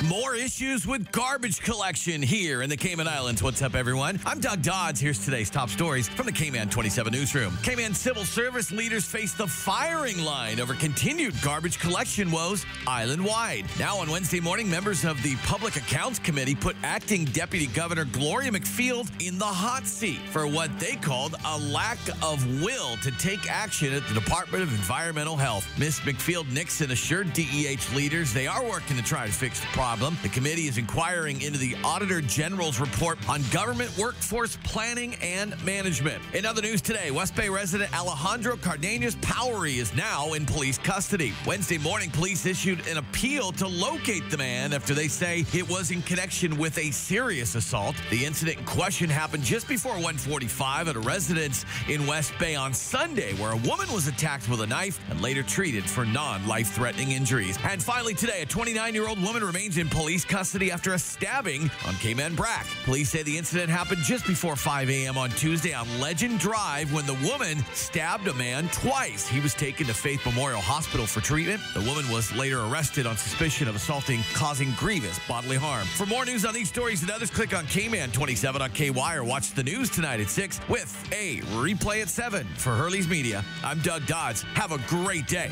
More issues with garbage collection here in the Cayman Islands. What's up, everyone? I'm Doug Dodds. Here's today's top stories from the Cayman 27 newsroom. Cayman civil service leaders face the firing line over continued garbage collection woes island-wide. Now on Wednesday morning, members of the Public Accounts Committee put acting Deputy Governor Gloria McField in the hot seat for what they called a lack of will to take action at the Department of Environmental Health. Ms. McField Nixon assured DEH leaders they are working to try to fix the problem. The committee is inquiring into the Auditor General's report on government workforce planning and management. In other news today, West Bay resident Alejandro Cardenas Powery is now in police custody. Wednesday morning, police issued an appeal to locate the man after they say it was in connection with a serious assault. The incident in question happened just before 1:45 at a residence in West Bay on Sunday, where a woman was attacked with a knife and later treated for non-life-threatening injuries. And finally today, a 29-year-old woman remains in police custody after a stabbing on Cayman Brac. Police say the incident happened just before 5 a.m. on Tuesday on Legend Drive when the woman stabbed a man twice. He was taken to Faith Memorial Hospital for treatment. The woman was later arrested on suspicion of causing grievous bodily harm. For more news on these stories and others, click on Cayman 27 on KY or watch the news tonight at 6 with a replay at 7. For Hurley's Media, I'm Doug Dodds. Have a great day.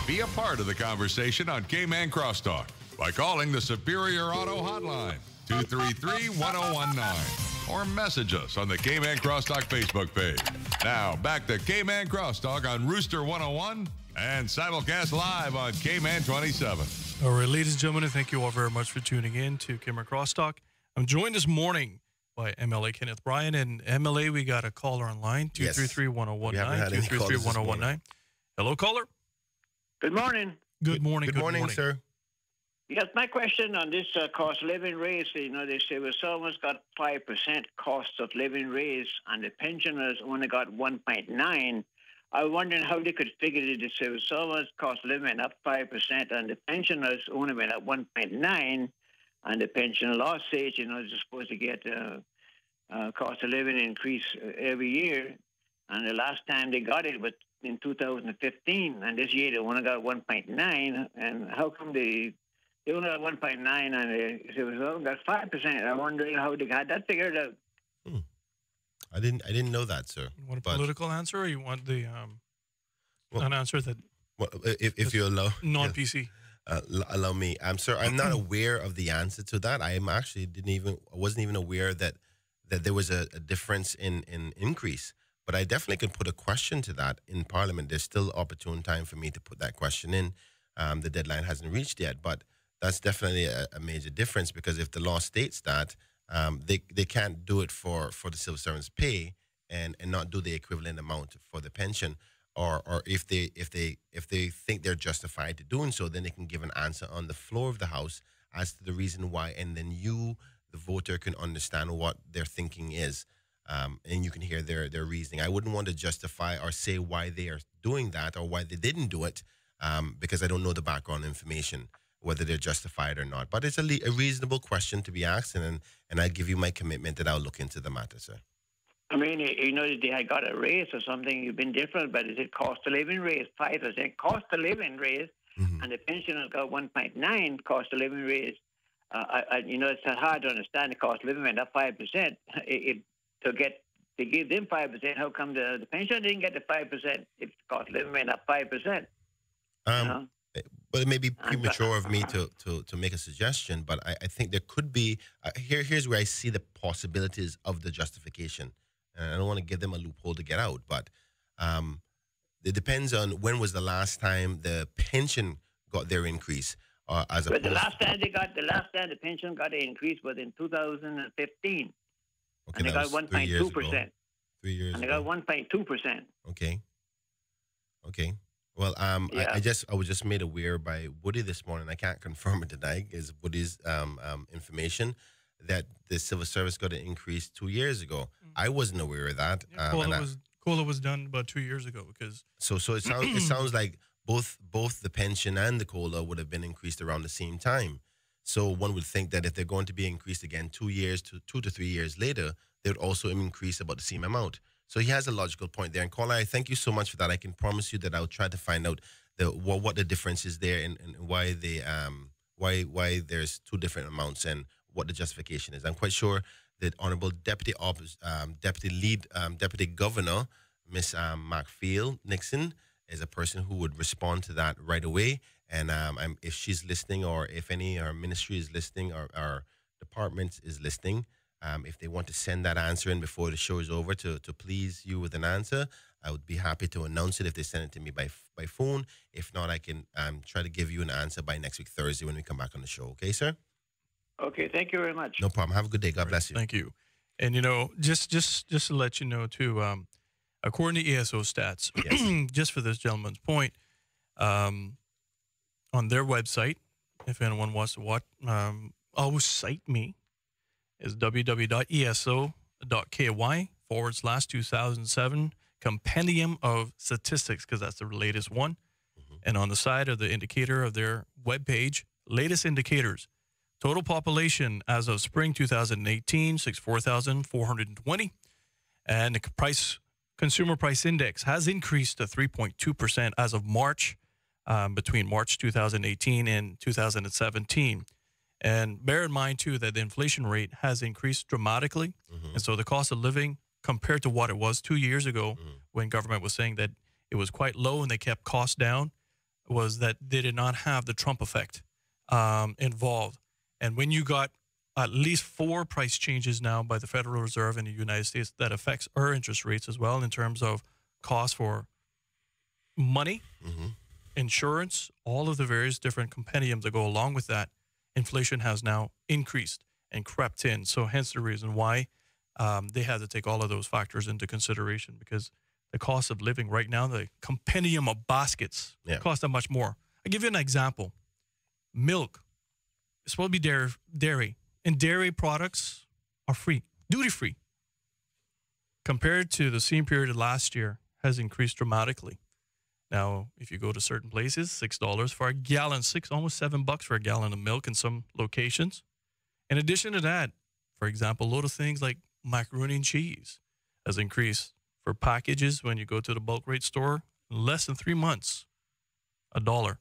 Be a part of the conversation on Cayman Crosstalk by calling the Superior Auto Hotline, 233-1019, or message us on the Cayman Crosstalk Facebook page. Now, back to Cayman Crosstalk on Rooster 101 and simulcast live on Cayman 27. All right, ladies and gentlemen, thank you all very much for tuning in to Cayman Crosstalk. I'm joined this morning by MLA Kenneth Bryan. And MLA, we got a caller online, 233-1019, 233-1019. Hello, caller. Good morning. Good morning. Good morning, sir. Yes, my question on this cost of living raise, they say we almost got 5% cost of living raise, and the pensioners only got 1.9. I'm wondering how they could figure it. They say we almost cost of living went up 5%, and the pensioners only went up 1.9, and the pension law says, they're supposed to get cost of living increase every year, and the last time they got it was in 2015, and this year they only got 1.9. And how come they only got 1.9 and they got 5%? I wonder how they got that figured out. I didn't know that, sir. You want a political answer, or you want the an answer that? Well, if you allow non-PC. Allow me. Sir, I'm not aware of the answer to that. I am actually wasn't even aware that there was a difference in increase. But I definitely can put a question to that in Parliament. There's still opportune time for me to put that question in. The deadline hasn't reached yet, but that's definitely a major difference, because if the law states that they can't do it for the civil servants' pay and not do the equivalent amount for the pension, or if they think they're justified to doing so, then they can give an answer on the floor of the House as to the reason why, and then you, the voter, can understand what their thinking is. And you can hear their reasoning. I wouldn't want to justify or say why they are doing that or why they didn't do it, because I don't know the background information, whether they're justified or not. But it's a reasonable question to be asked, and I give you my commitment that I'll look into the matter, sir. I mean, they had got a raise or something. You've been different, but is it cost of living raise? 5% cost of living raise, and the pensioners got 1.9 cost of living raise. It's hard to understand. The cost of living went up 5%. To give them 5%, how come the pension didn't get the 5% if the cost of living went up 5%? But it may be premature of me to make a suggestion, but I think there could be, here's where I see the possibilities of the justification. And I don't want to give them a loophole to get out, but it depends on when was the last time the pension got their increase. But the last time the pension got an increase was in 2015. Okay, and they got 1.2%. 3 years and they got 1.2%. Okay. Well, I was just made aware by Woody this morning. I can't confirm it tonight. Is Woody's information that the civil service got an increase 2 years ago? I wasn't aware of that. COLA was done about 2 years ago because. So it sounds like both the pension and the COLA would have been increased around the same time. So one would think that if they're going to be increased again 2 to 3 years later, they would also increase about the same amount. So he has a logical point there. And caller, I thank you so much for that. I can promise you that I'll try to find out what the difference is there, and why why there's two different amounts and what the justification is. I'm quite sure that Honorable Deputy Governor Miss Macfield Nixon is a person who would respond to that right away. And if she's listening, or if any our ministry is listening, or our department is listening, if they want to send that answer in before the show is over to please you with an answer, I would be happy to announce it if they send it to me by phone. If not, I can try to give you an answer by next week Thursday when we come back on the show. Okay, sir? Okay, thank you very much. No problem. Have a good day. God bless you. Thank you. And you know, just to let you know too, according to ESO stats, just for this gentleman's point, on their website, if anyone wants to watch, always cite me, is www.eso.ky/2007 compendium of statistics, because that's the latest one. And on the side of the indicator of their webpage, latest indicators. Total population as of spring 2018, 64,420. And the consumer price index has increased to 3.2% as of March, between March 2018 and 2017. And bear in mind, too, that the inflation rate has increased dramatically. And so the cost of living, compared to what it was 2 years ago, when government was saying that it was quite low and they kept costs down, was that they did not have the Trump effect involved. And when you got at least 4 price changes now by the Federal Reserve in the United States, that affects our interest rates as well in terms of cost for money, insurance, all of the various different compendiums that go along with that. Inflation has now increased and crept in. So hence the reason why they had to take all of those factors into consideration, because the cost of living right now, the compendium of baskets, cost that much more. I'll give you an example. Milk. It's supposed to be dairy. And dairy products are free, duty-free. Compared to the same period of last year, has increased dramatically. Now, if you go to certain places, $6 for a gallon, almost $7 for a gallon of milk in some locations. In addition to that, for example, a lot of things like macaroni and cheese has increased for packages when you go to the bulk rate store, in less than 3 months, $1.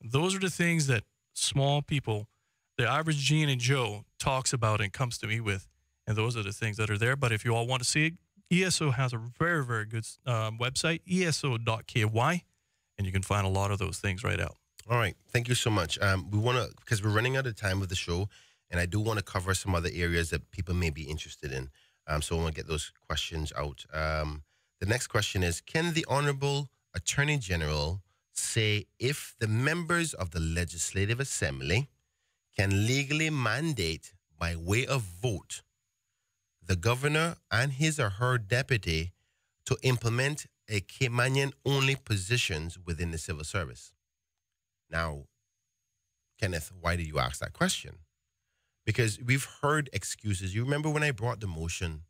Those are the things that small people, the average Gene and Joe, talks about and comes to me with, and those are the things that are there. But if you all want to see it, ESO has a very, very good website, eso.ky, and you can find a lot of those things right out. All right. Thank you so much. We want to, because we're running out of time with the show, and I do want to cover some other areas that people may be interested in. So I want to get those questions out. The next question is, can the Honorable Attorney General say if the members of the Legislative Assembly can legally mandate by way of vote the governor and his or her deputy to implement a Caymanian-only positions within the civil service? Now, Kenneth, why do you ask that question? Because we've heard excuses. You remember when I brought the motion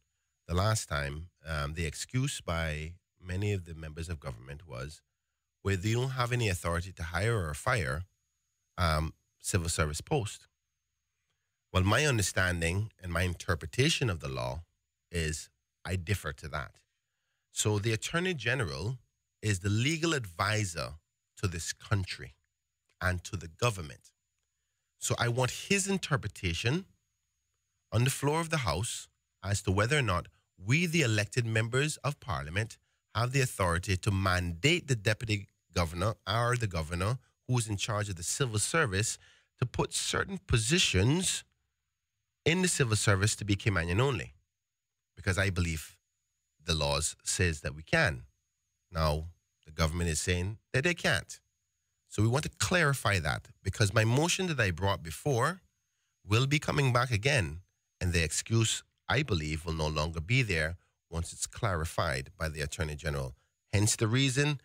the last time, the excuse by many of the members of government was, where they don't have any authority to hire or fire civil service post. Well, my understanding and my interpretation of the law is I differ to that. So the Attorney General is the legal advisor to this country and to the government. So I want his interpretation on the floor of the House as to whether or not we, the elected members of Parliament, have the authority to mandate the deputy governor or the governor who is in charge of the civil service to put certain positions in the civil service to be Caymanian only. Because I believe the laws says that we can. Now, the government is saying that they can't. So we want to clarify that, because my motion that I brought before will be coming back again, and the excuse, I believe, will no longer be there once it's clarified by the Attorney General. Hence the reason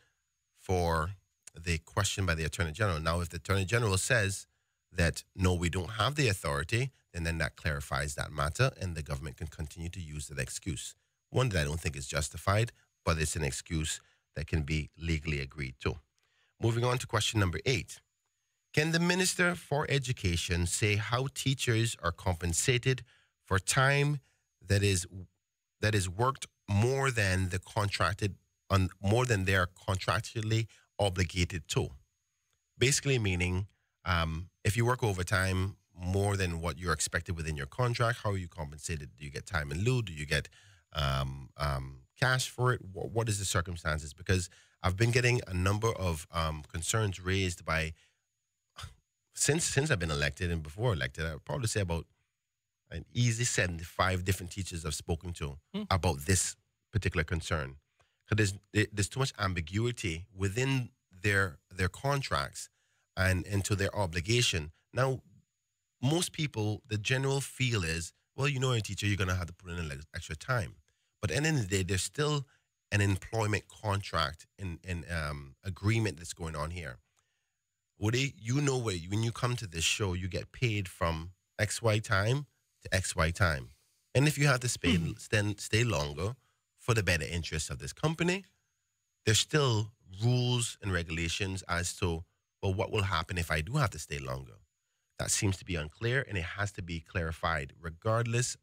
for the question by the Attorney General. Now, if the Attorney General says that, no, we don't have the authority, then that clarifies that matter, and the government can continue to use that excuse. One that I don't think is justified, but it's an excuse that can be legally agreed to. Moving on to question number 8. Can the Minister for Education say how teachers are compensated for time that is worked more than they are contractually obligated to. Basically meaning if you work overtime more than what you're expected within your contract, how are you compensated? Do you get time in lieu? Do you get cash for it? What is the circumstances? Because I've been getting a number of concerns raised by, since I've been elected and before elected, I'd probably say about an easy 75 different teachers I've spoken to about this particular concern. Because there's too much ambiguity within their contracts and into their obligation. Now, most people, the general feel is, well, you're a teacher, you're going to have to put in a little extra time. But at the end of the day, there's still an employment contract and agreement that's going on here. Woody, when you come to this show, you get paid from XY time to XY time. And if you have to stay longer for the better interests of this company, there's still rules and regulations as to, well, what will happen if I do have to stay longer? That seems to be unclear, and it has to be clarified regardless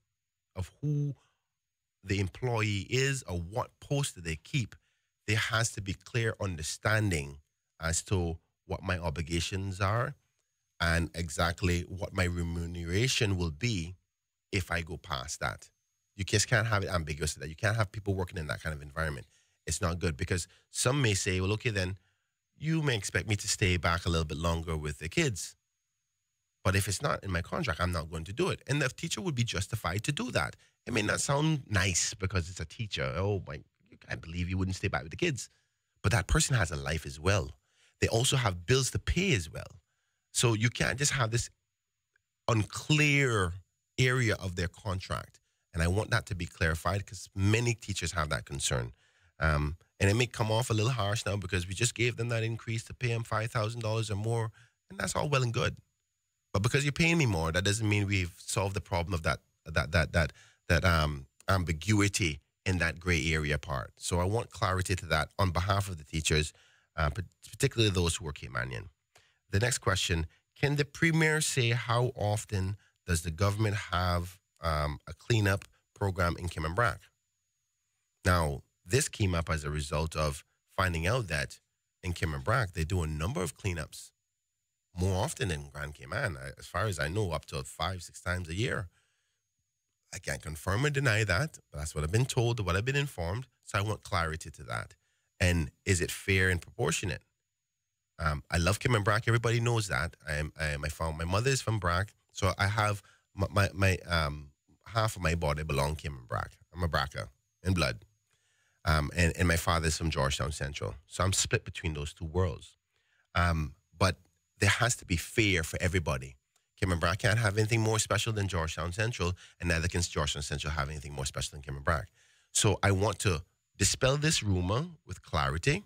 of who the employee is or what post they keep. There has to be clear understanding as to what my obligations are and exactly what my remuneration will be if I go past that. You just can't have it ambiguous that you can't have people working in that kind of environment. It's not good, because some may say, well, okay, then you may expect me to stay back a little bit longer with the kids. But if it's not in my contract, I'm not going to do it. And the teacher would be justified to do that. It may not sound nice because it's a teacher. Oh, I can't believe you wouldn't stay back with the kids. But that person has a life as well. They also have bills to pay as well. So you can't just have this unclear area of their contract. And I want that to be clarified, because many teachers have that concern. And it may come off a little harsh now because we just gave them that increase to pay them $5,000 or more. And that's all well and good. But because you're paying me more, that doesn't mean we've solved the problem of that ambiguity in that gray area part. So I want clarity to that on behalf of the teachers, particularly those who are Caymanian. The next question, can the Premier say how often does the government have a cleanup program in Cayman Brac? Now, this came up as a result of finding out that in Cayman Brac, they do a number of cleanups more often than Grand Cayman. As far as I know, up to 5-6 times a year. I can't confirm or deny that, but that's what I've been told, what I've been informed. So I want clarity to that. And is it fair and proportionate? I love Cayman Brac. Everybody knows that. My mother is from Brac, so I have my half of my body belong to Cayman Brac. I'm a Braca in blood. And my father is from Georgetown Central. So I'm split between those two worlds. But there has to be fair for everybody. Cayman Brac can't have anything more special than Georgetown Central, and neither can Georgetown Central have anything more special than Cayman Brac. So I want to dispel this rumor with clarity,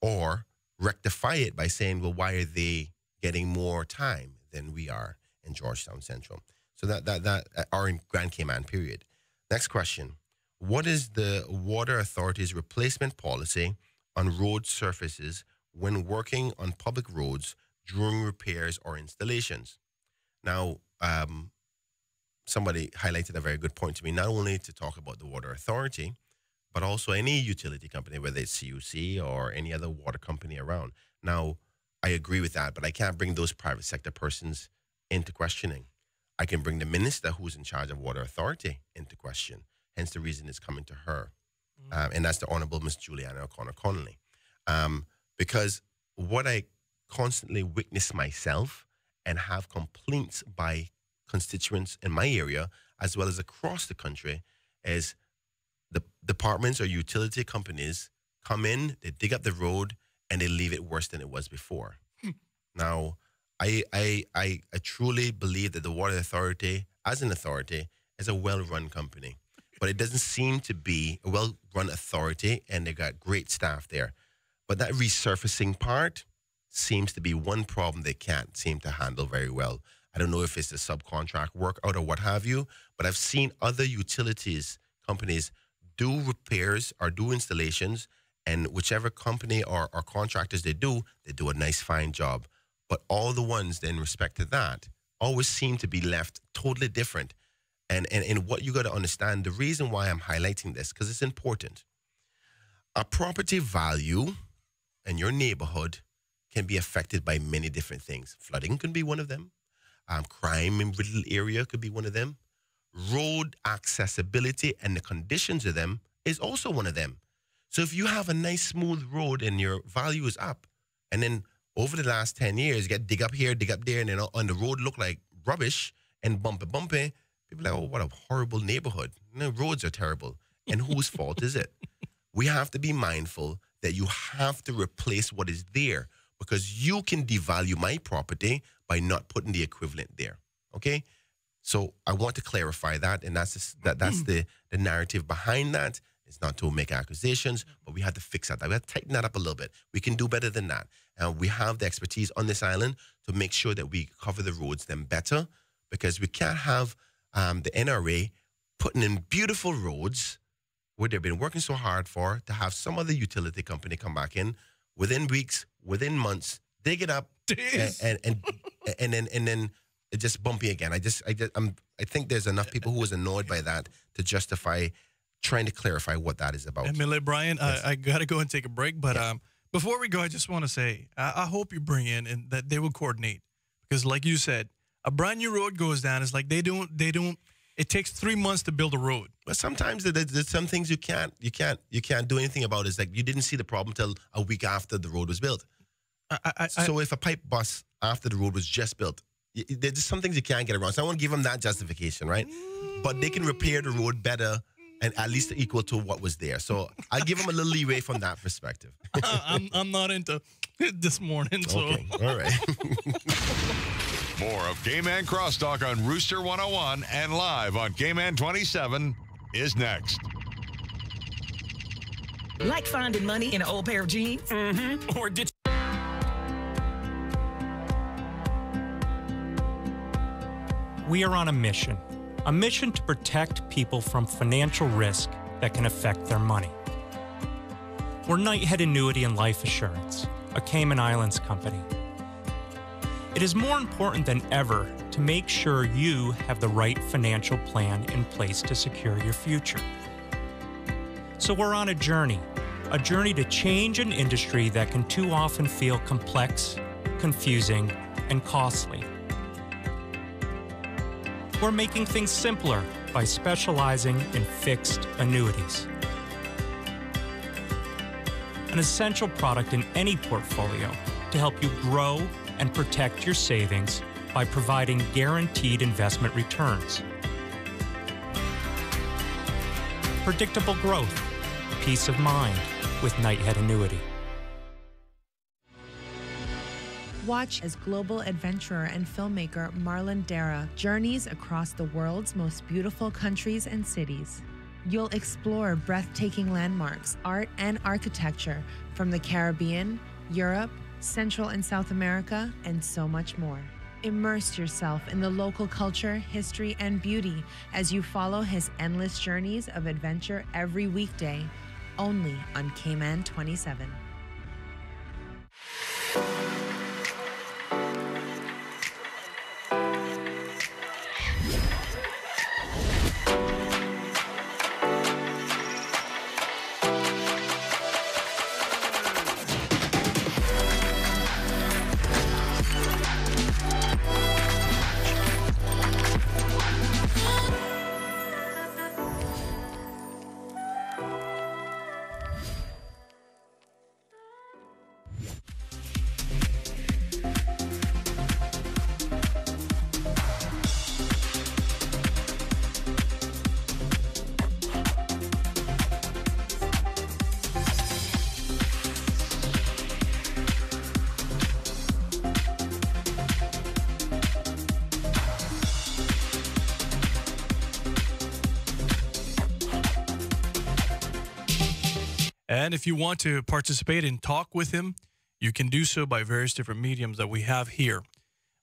or rectify it by saying, well, why are they getting more time than we are in Georgetown Central? So that are in Grand Cayman, period. Next question. What is the Water Authority's replacement policy on road surfaces when working on public roads during repairs or installations? Now, somebody highlighted a very good point to me, not only to talk about the Water Authority, but also any utility company, whether it's CUC or any other water company around. Now, I agree with that, but I can't bring those private sector persons into questioning. I can bring the minister who's in charge of Water Authority into question. Hence the reason it's coming to her. And that's the Honorable Miss Juliana O'Connor Connolly. Because what I constantly witness myself and have complaints by constituents in my area, as well as across the country, is the departments or utility companies come in, they dig up the road, and they leave it worse than it was before. Now, I truly believe that the Water Authority, as an authority, is a well-run company. But it doesn't seem to be a well-run authority, and they got great staff there. But that resurfacing part seems to be one problem they can't seem to handle very well. I don't know if it's the subcontract work out or what have you, but I've seen other utilities companies do repairs or do installations, and whichever company or contractors they do a nice, fine job. But all the ones in respect to that always seem to be left totally different. And what you got to understand, the reason why I'm highlighting this, because it's important. A property value and your neighborhood can be affected by many different things. Flooding can be one of them. Crime in little area could be one of them. Road accessibility and the conditions of them is also one of them. So if you have a nice smooth road and your value is up, and then over the last 10 years, you get dig up here, dig up there, and then on the road look like rubbish and bumpy, people are like, oh, what a horrible neighborhood. Roads are terrible. And whose fault is it? We have to be mindful that you have to replace what is there, because you can devalue my property by not putting the equivalent there. Okay? So I want to clarify that, and that's the narrative behind that. It's not to make accusations, but we have to fix that. We have to tighten that up a little bit. We can do better than that. And we have the expertise on this island to make sure that we cover the roads them better, because we can't have the NRA putting in beautiful roads where they've been working so hard for, to have some other utility company come back in within weeks, within months, dig it up, and then it's just bumpy again. I think there's enough people who was annoyed by that to justify trying to clarify what that is about. Emile, Brian, Yes. I got to go and take a break, but before we go, I just want to say, I hope you bring in and that they will coordinate, because like you said, a brand new road goes down. It's like they don't. It takes 3 months to build a road. But sometimes there's some things you can't do anything about. It's like you didn't see the problem till a week after the road was built. So if a pipe busts after the road was just built, there's just some things you can't get around. So I won't give them that justification, right? But they can repair the road better and at least equal to what was there. So I give them a little leeway from that perspective. I'm not into it this morning. So. Okay, all right. More of Cayman Crosstalk on Rooster 101 and live on Cayman 27 is next. Like finding money in an old pair of jeans? Mm-hmm. Or did We are on a mission to protect people from financial risk that can affect their money. We're Knighthead Annuity and Life Assurance, a Cayman Islands company. It is more important than ever to make sure you have the right financial plan in place to secure your future. So we're on a journey to change an industry that can too often feel complex, confusing, and costly. We're making things simpler by specializing in fixed annuities. An essential product in any portfolio to help you grow and protect your savings by providing guaranteed investment returns. Predictable growth, peace of mind with Knighthead Annuity. Watch as global adventurer and filmmaker Marlon Dara journeys across the world's most beautiful countries and cities. You'll explore breathtaking landmarks, art, and architecture from the Caribbean, Europe, Central and South America, and so much more. Immerse yourself in the local culture, history, and beauty as you follow his endless journeys of adventure every weekday, only on Cayman 27. And if you want to participate and talk with him, you can do so by various different mediums that we have here.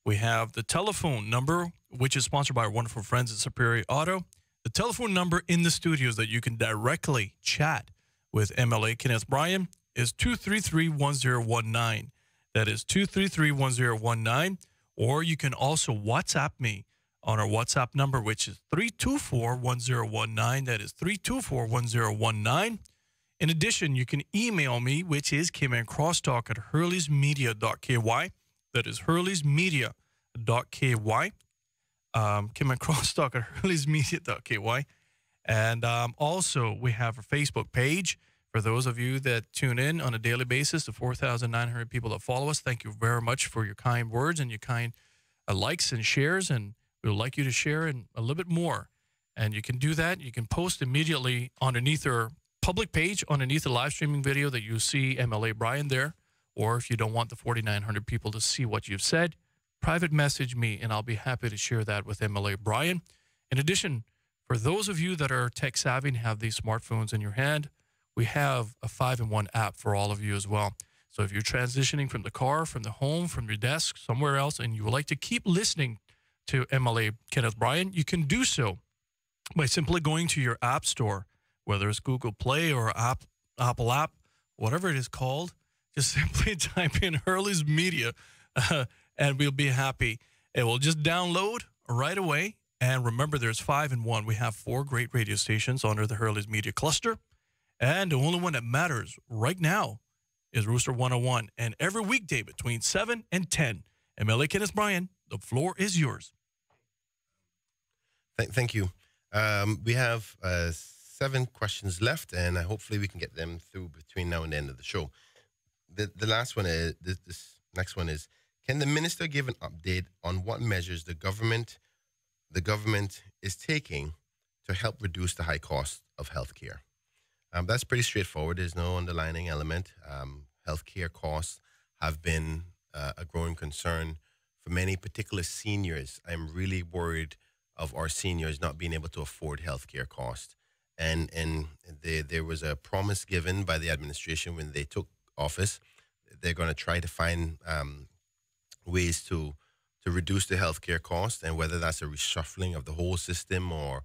We have the telephone number, which is sponsored by our wonderful friends at Superior Auto. The telephone number in the studios that you can directly chat with MLA Kenneth Bryan is 233-1019. That is 233-1019. Or you can also WhatsApp me on our WhatsApp number, which is 324-1019. That is 324-1019. In addition, you can email me, which is caymancrosstalk at hurleysmedia.ky. That is hurleysmedia.ky. Caymancrosstalk at hurleysmedia.ky. And also, we have a Facebook page. For those of you that tune in on a daily basis, the 4,900 people that follow us, thank you very much for your kind words and your kind likes and shares. And we would like you to share a little bit more. And you can do that. You can post immediately underneath our public page, underneath the live streaming video that you see MLA Brian there. Or if you don't want the 4,900 people to see what you've said, private message me, and I'll be happy to share that with MLA Brian. In addition, for those of you that are tech savvy and have these smartphones in your hand, we have a 5-in-1 app for all of you as well. So if you're transitioning from the car, from the home, from your desk, somewhere else, and you would like to keep listening to MLA Kenneth Bryan, you can do so by simply going to your app store, whether it's Google Play or Apple app, whatever it is called. Just simply type in Hurley's Media, and we'll be happy. It will just download right away. And remember, there's 5-in-1. We have 4 great radio stations under the Hurley's Media cluster. And the only one that matters right now is Rooster 101. And every weekday between 7 and 10, MLA Kenneth Bryan, the floor is yours. Thank you. We have 7 questions left, and hopefully we can get them through between now and the end of the show. The last one is, this next one is, can the minister give an update on what measures the government is taking to help reduce the high cost of healthcare? That's pretty straightforward. There's no underlining element. Healthcare costs have been a growing concern for many, particular seniors. I'm really worried of our seniors not being able to afford healthcare costs. And there was a promise given by the administration when they took office. They're going to try to find ways to reduce the healthcare cost, and whether that's a reshuffling of the whole system or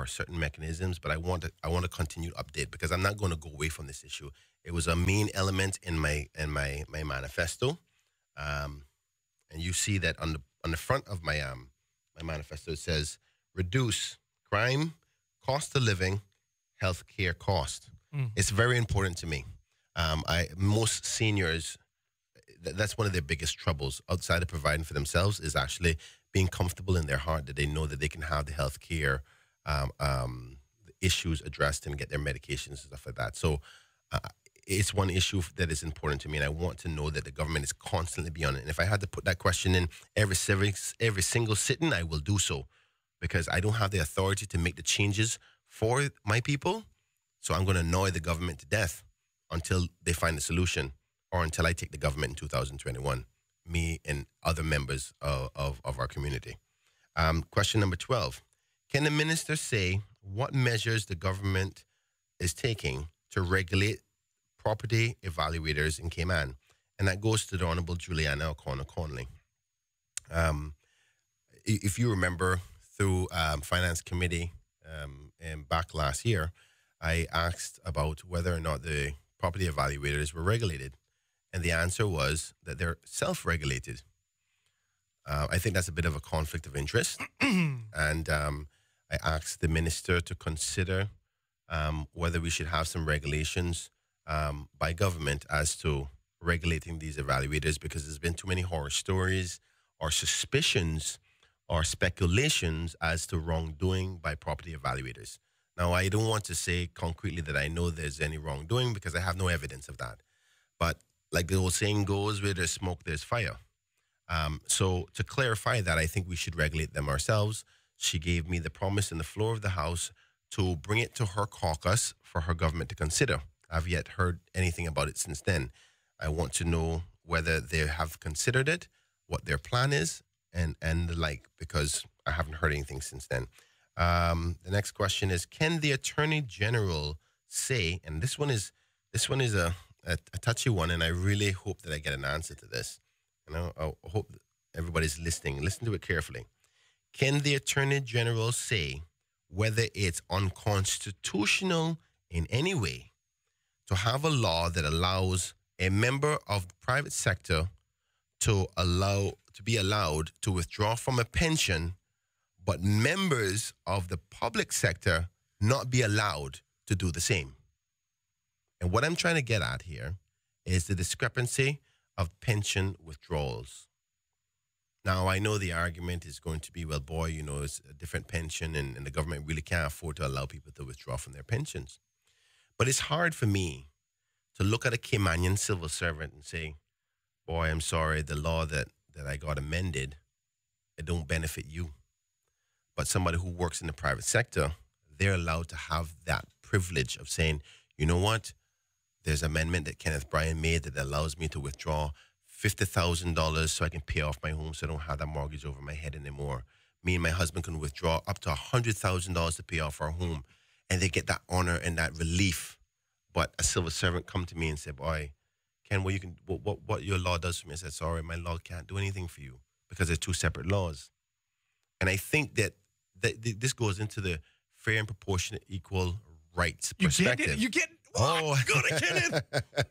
certain mechanisms. But I want to continue to update, because I'm not going to go away from this issue. It was a main element in my manifesto, and you see that on the front of my manifesto, it says reduce crime, cost of living, healthcare cost. It's very important to me. Most seniors, that's one of their biggest troubles outside of providing for themselves, is actually being comfortable in their heart that they know that they can have the healthcare issues addressed and get their medications and stuff like that. So it's one issue that is important to me, and I want to know that the government is constantly beyond it. And if I had to put that question in every single sitting, I will do so, because I don't have the authority to make the changes for my people. So I'm going to annoy the government to death until they find a solution, or until I take the government in 2021, me and other members of our community. Question number 12. Can the minister say what measures the government is taking to regulate property evaluators in Cayman? And that goes to the Honorable Juliana O'Connor Conley. If you remember, through Finance Committee and back last year, I asked about whether or not the property evaluators were regulated. And the answer was that they're self-regulated. I think that's a bit of a conflict of interest. And I asked the minister to consider whether we should have some regulations by government as to regulating these evaluators, because there's been too many horror stories or suspicions or speculations as to wrongdoing by property evaluators. Now, I don't want to say concretely that I know there's any wrongdoing, because I have no evidence of that. But like the old saying goes, where there's smoke, there's fire. So to clarify that, I think we should regulate them ourselves. She gave me the promise in the floor of the House to bring it to her caucus for her government to consider. I've yet heard anything about it since then. I want to know whether they have considered it, what their plan is, and the like, because I haven't heard anything since then. The next question is, can the Attorney General say, and this one is a touchy one, and I really hope that I get an answer to this. And I hope everybody's listening. Listen to it carefully. Can the Attorney General say whether it's unconstitutional in any way to have a law that allows a member of the private sector to be allowed to withdraw from a pension, but members of the public sector not be allowed to do the same? And what I'm trying to get at here is the discrepancy of pension withdrawals. Now, I know the argument is going to be, well, boy, you know, it's a different pension and the government really can't afford to allow people to withdraw from their pensions. But it's hard for me to look at a Caymanian civil servant and say, boy, I'm sorry, the law that I got amended, it don't benefit you. But somebody who works in the private sector, they're allowed to have that privilege of saying, you know what, there's an amendment that Kenneth Bryan made that allows me to withdraw $50,000 so I can pay off my home so I don't have that mortgage over my head anymore. Me and my husband can withdraw up to $100,000 to pay off our home. And they get that honor and that relief. But a civil servant come to me and say, boy, Ken, what your law does for me? I said, sorry, my law can't do anything for you because they're two separate laws. And I think that this goes into the fair and proportionate equal rights perspective. You get good at Kenneth.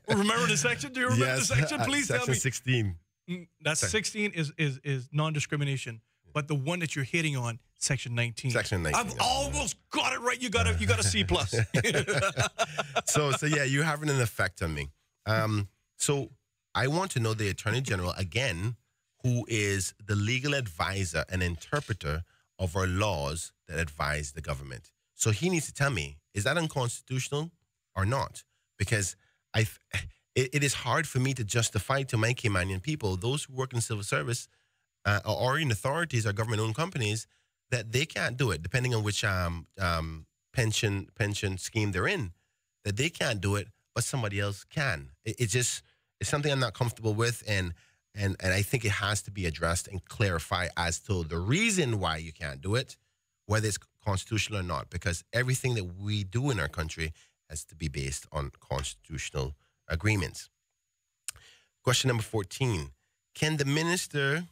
Remember the section? Do you remember the section? Please tell me. Section 16. That's 16 is non-discrimination. But the one that you're hitting on, Section 19. Section 19. I've almost got it right. You got a C+. So yeah, you have an effect on me. So I want to know the Attorney General, again, who is the legal advisor and interpreter of our laws that advise the government. So he needs to tell me, is that unconstitutional or not? Because it is hard for me to justify to my Caymanian people, those who work in civil service or in authorities or government-owned companies, that they can't do it, depending on which pension scheme they're in, that they can't do it, but somebody else can. It's something I'm not comfortable with, and I think it has to be addressed and clarified as to the reason why you can't do it, whether it's constitutional or not, because everything that we do in our country has to be based on constitutional agreements. Question number 14. Can the minister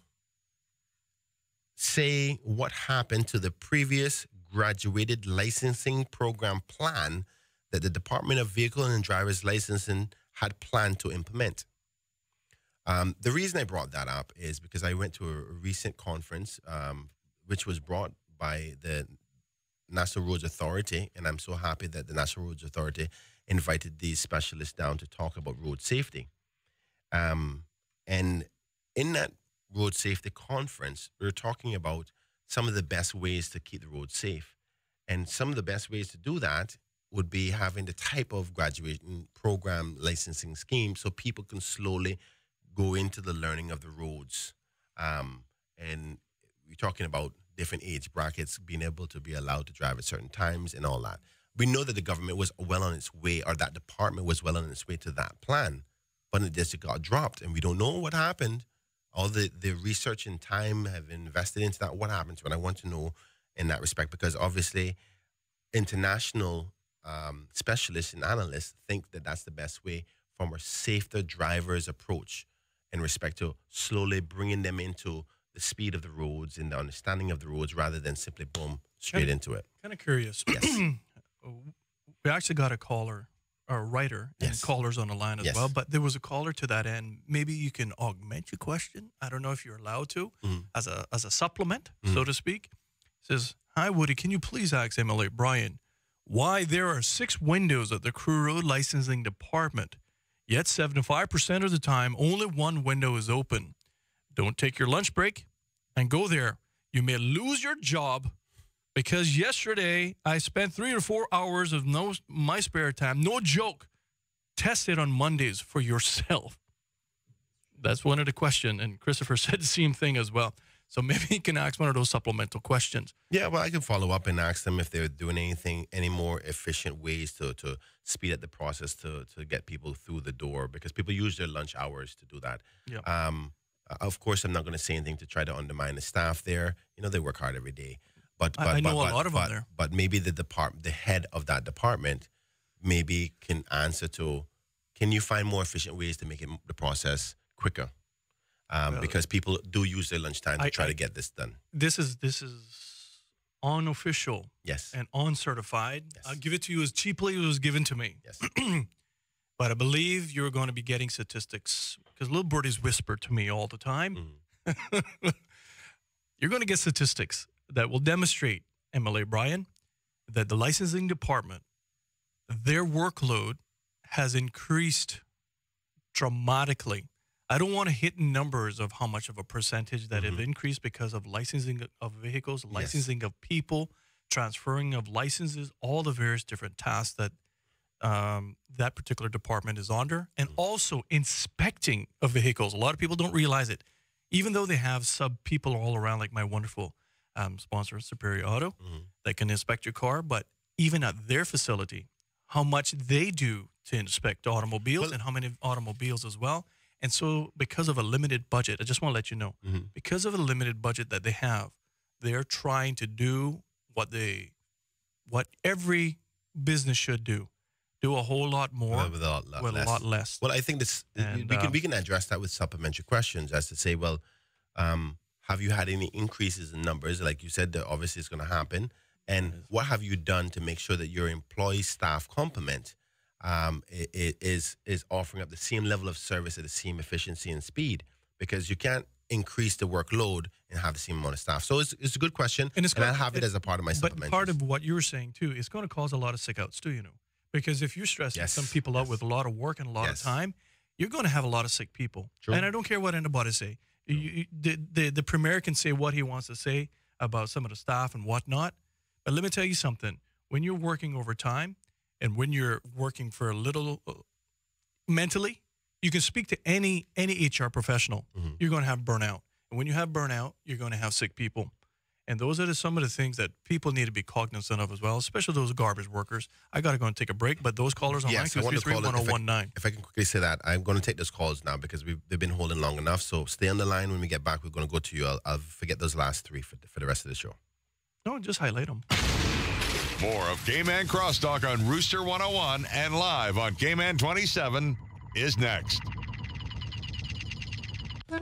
say what happened to the previous graduated licensing program plan that the Department of Vehicle and Driver's Licensing had planned to implement? The reason I brought that up is because I went to a recent conference, which was brought by the National Roads Authority, and I'm so happy that the National Roads Authority invited these specialists down to talk about road safety. And in that road safety conference, we were talking about some of the best ways to keep the road safe. And some of the best ways to do that would be having the type of graduating program licensing scheme so people can slowly go into the learning of the roads. And we're talking about different age brackets, being able to be allowed to drive at certain times and all that. We know that the government was well on its way, or that department was well on its way to that plan, but it just got dropped, and we don't know what happened. All the research and time have invested into that. What happened to it? I want to know in that respect, because obviously international specialists and analysts think that that's the best way from a safer driver's approach in respect to slowly bringing them into the speed of the roads and the understanding of the roads rather than simply boom, straight into it. Kind of curious. Yes. We actually got a caller, or a writer, and Yes. callers on the line as Yes. well. But there was a caller to that end. Maybe you can augment your question. I don't know if you're allowed to, as a supplement, so to speak. Says, hi, Woody, can you please ask MLA Bryan why there are 6 windows at the Crew Road Licensing Department, yet 75% of the time only 1 window is open? Don't take your lunch break and go there. You may lose your job because yesterday I spent 3 or 4 hours of my spare time, no joke. Test it on Mondays for yourself. That's one of the questions, and Christopher said the same thing as well. So maybe you can ask one of those supplemental questions. Yeah, well, I can follow up and ask them if they're doing any more efficient ways to speed up the process to get people through the door, because people use their lunch hours to do that. Yep. Of course, I'm not going to say anything to try to undermine the staff there. You know, they work hard every day. But I know a lot of them there. But maybe the head of that department maybe can answer to, can you find more efficient ways to make the process quicker? Because people do use their lunchtime to try to get this done. This is unofficial, yes, and uncertified. Yes. I'll give it to you as cheaply as it was given to me. Yes. But I believe you're going to be getting statistics, because little birdies whisper to me all the time. You're going to get statistics that will demonstrate, MLA Bryan, that the licensing department, their workload has increased dramatically. I don't want to hit numbers of how much of a percentage that have increased because of licensing of vehicles, licensing of people, transferring of licenses, all the various different tasks that that particular department is under, and also inspecting of vehicles. A lot of people don't realize it. Even though they have sub people all around, like my wonderful sponsor, Superior Auto, that can inspect your car, but even at their facility, how much they do to inspect automobiles and how many automobiles as well. And so because of a limited budget, I just want to let you know, because of a limited budget that they have, they're trying to do what every business should do a whole lot more with a lot less. Well, I think this we can address that with supplementary questions as to say, well, have you had any increases in numbers? Like you said, that obviously it's going to happen. And what have you done to make sure that your employee staff complement is offering up the same level of service at the same efficiency and speed? Because you can't increase the workload and have the same amount of staff. So it's a good question, and I'll have it as a part of my supplementary. But part of what you were saying, too, is going to cause a lot of sick outs, too, Because if you're stressing some people out with a lot of work and a lot of time, you're going to have a lot of sick people. True. And I don't care what anybody say. The premier can say what he wants to say about some of the staff and whatnot. But let me tell you something. When you're working overtime and when you're working for a little mentally, you can speak to any HR professional. You're going to have burnout. And when you have burnout, you're going to have sick people. And those are some of the things that people need to be cognizant of as well, especially those garbage workers. I got to go and take a break, but those callers on 923-1019. If I can quickly say that, I'm going to take those calls now because they've been holding long enough. So stay on the line. When we get back, we're going to go to you. I'll forget those last three for the rest of the show. No, just highlight them. More of Cayman Crosstalk on Rooster 101 and live on Cayman 27 is next.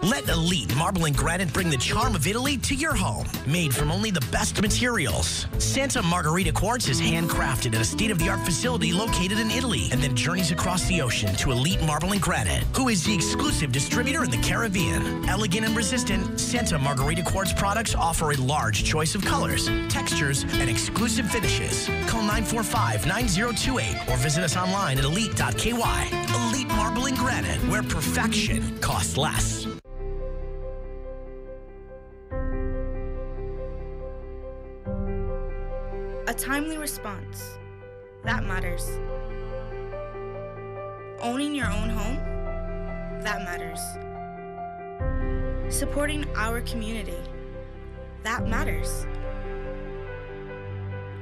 Let Elite Marble and Granite bring the charm of Italy to your home. Made from only the best materials. Santa Margherita Quartz is handcrafted at a state-of-the-art facility located in Italy and then journeys across the ocean to Elite Marble and Granite, who is the exclusive distributor in the Caribbean. Elegant and resistant, Santa Margherita Quartz products offer a large choice of colors, textures, and exclusive finishes. Call 945-9028 or visit us online at elite.ky. Elite Marble and Granite, where perfection costs less. A timely response. That matters. Owning your own home. That matters. Supporting our community. That matters.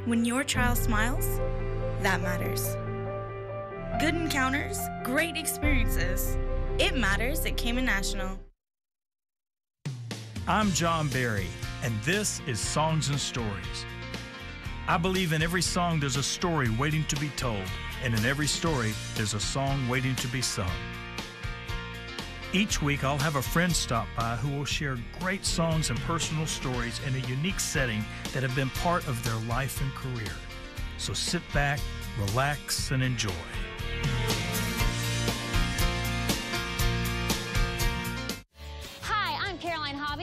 When your child smiles, that matters. Good encounters, great experiences. It matters at Cayman National. I'm John Barry, and this is Songs and Stories. I believe in every song there's a story waiting to be told, and in every story there's a song waiting to be sung. Each week I'll have a friend stop by who will share great songs and personal stories in a unique setting that have been part of their life and career. So sit back, relax, and enjoy.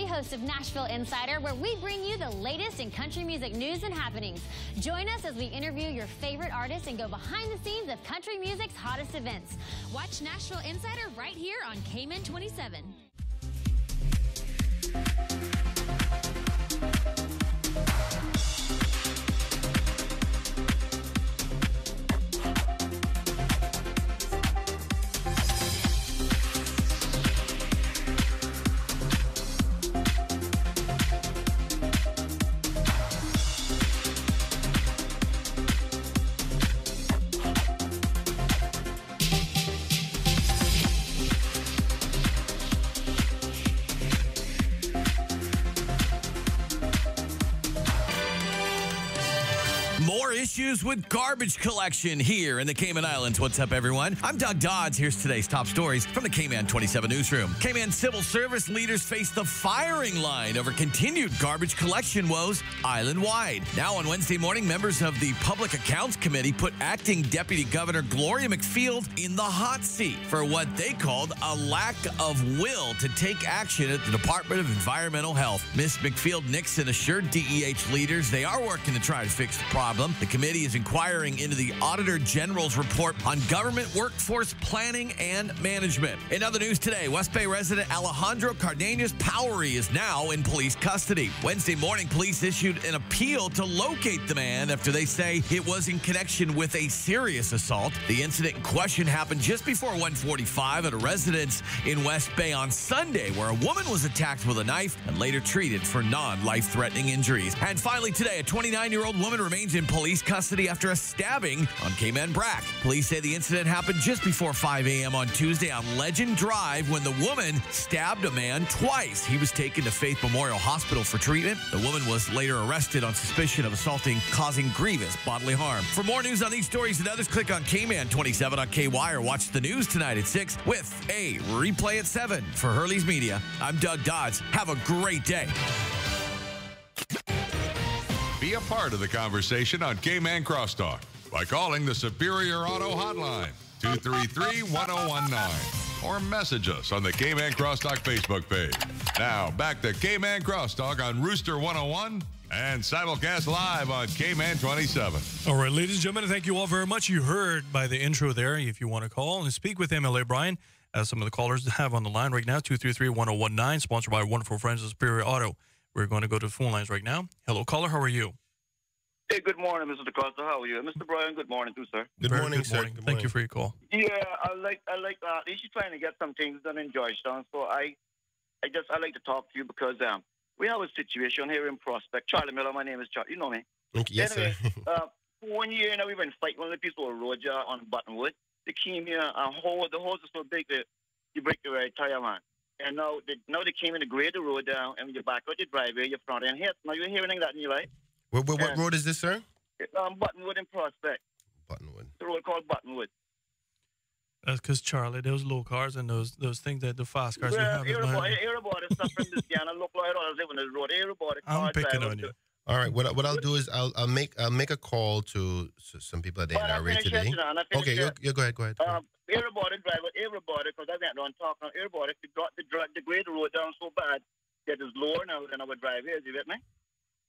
Host of Nashville Insider, where we bring you the latest in country music news and happenings. Join us as we interview your favorite artists and go behind the scenes of country music's hottest events. Watch Nashville Insider right here on Cayman 27. Issues with garbage collection here in the Cayman Islands. What's up, everyone? I'm Doug Dodds. Here's today's top stories from the Cayman 27 newsroom. Cayman civil service leaders face the firing line over continued garbage collection woes island-wide. Now on Wednesday morning, members of the Public Accounts Committee put acting Deputy Governor Gloria McField in the hot seat for what they called a lack of will to take action at the Department of Environmental Health. Ms. McField-Nixon assured DEH leaders they are working to try to fix the problem. The committee is inquiring into the Auditor General's report on government workforce planning and management. In other news today, West Bay resident Alejandro Cardenas Powery is now in police custody. Wednesday morning, police issued an appeal to locate the man after they say it was in connection with a serious assault. The incident in question happened just before 1:45 at a residence in West Bay on Sunday, where a woman was attacked with a knife and later treated for non-life-threatening injuries. And finally today, a 29-year-old woman remains in police custody after a stabbing on Cayman Brack. Police say the incident happened just before 5 a.m. on Tuesday on Legend Drive when the woman stabbed a man twice. He was taken to Faith Memorial Hospital for treatment. The woman was later arrested on suspicion of assaulting, causing grievous bodily harm. For more news on these stories and others, click on Cayman 27 on KY or watch the news tonight at 6 with a replay at 7. For Hurley's Media, I'm Doug Dodds. Have a great day. Be a part of the conversation on Cayman Crosstalk by calling the Superior Auto Hotline, 233-1019, or message us on the Cayman Crosstalk Facebook page. Now, back to Cayman Crosstalk on Rooster 101 and simulcast live on Cayman 27. All right, ladies and gentlemen, thank you all very much. You heard by the intro there, if you want to call and speak with MLA Brian, as some of the callers have on the line right now, 233-1019, sponsored by our wonderful friends at Superior Auto. We're going to go to the phone lines right now. Hello, caller. How are you? Hey, good morning, Mr. DeCosta. How are you? Mr. Brian, good morning too, sir. Good morning, sir. Good morning. Thank you for your call. Yeah, I like she's trying to get some things done in Georgetown, so I like to talk to you because we have a situation here in Prospect. Charlie Miller, my name is Charlie. You know me. Okay, yes, anyway, sir. 1 year now we've been fighting one of the people on the road on Buttonwood. They came here and the hose is so big that you break the right tire, man. And now they came in to grade the road down, and when you back out the driveway, your front end hits. Now you're hearing that in your life. What road is this, sir? Buttonwood in Prospect. Buttonwood. The road called Buttonwood. That's because, Charlie, those low cars and those things that the fast cars you have. Everybody stuff from this guy, and look like I was living on the road. Everybody. I'm picking on you. All right. What I'll do is I'll make a call to some people at the NRA today. Okay, you go ahead. Everybody drive it. Everybody, because I went on talking. Everybody, the grade the road down so bad that it's lower now than our drive is. You get me?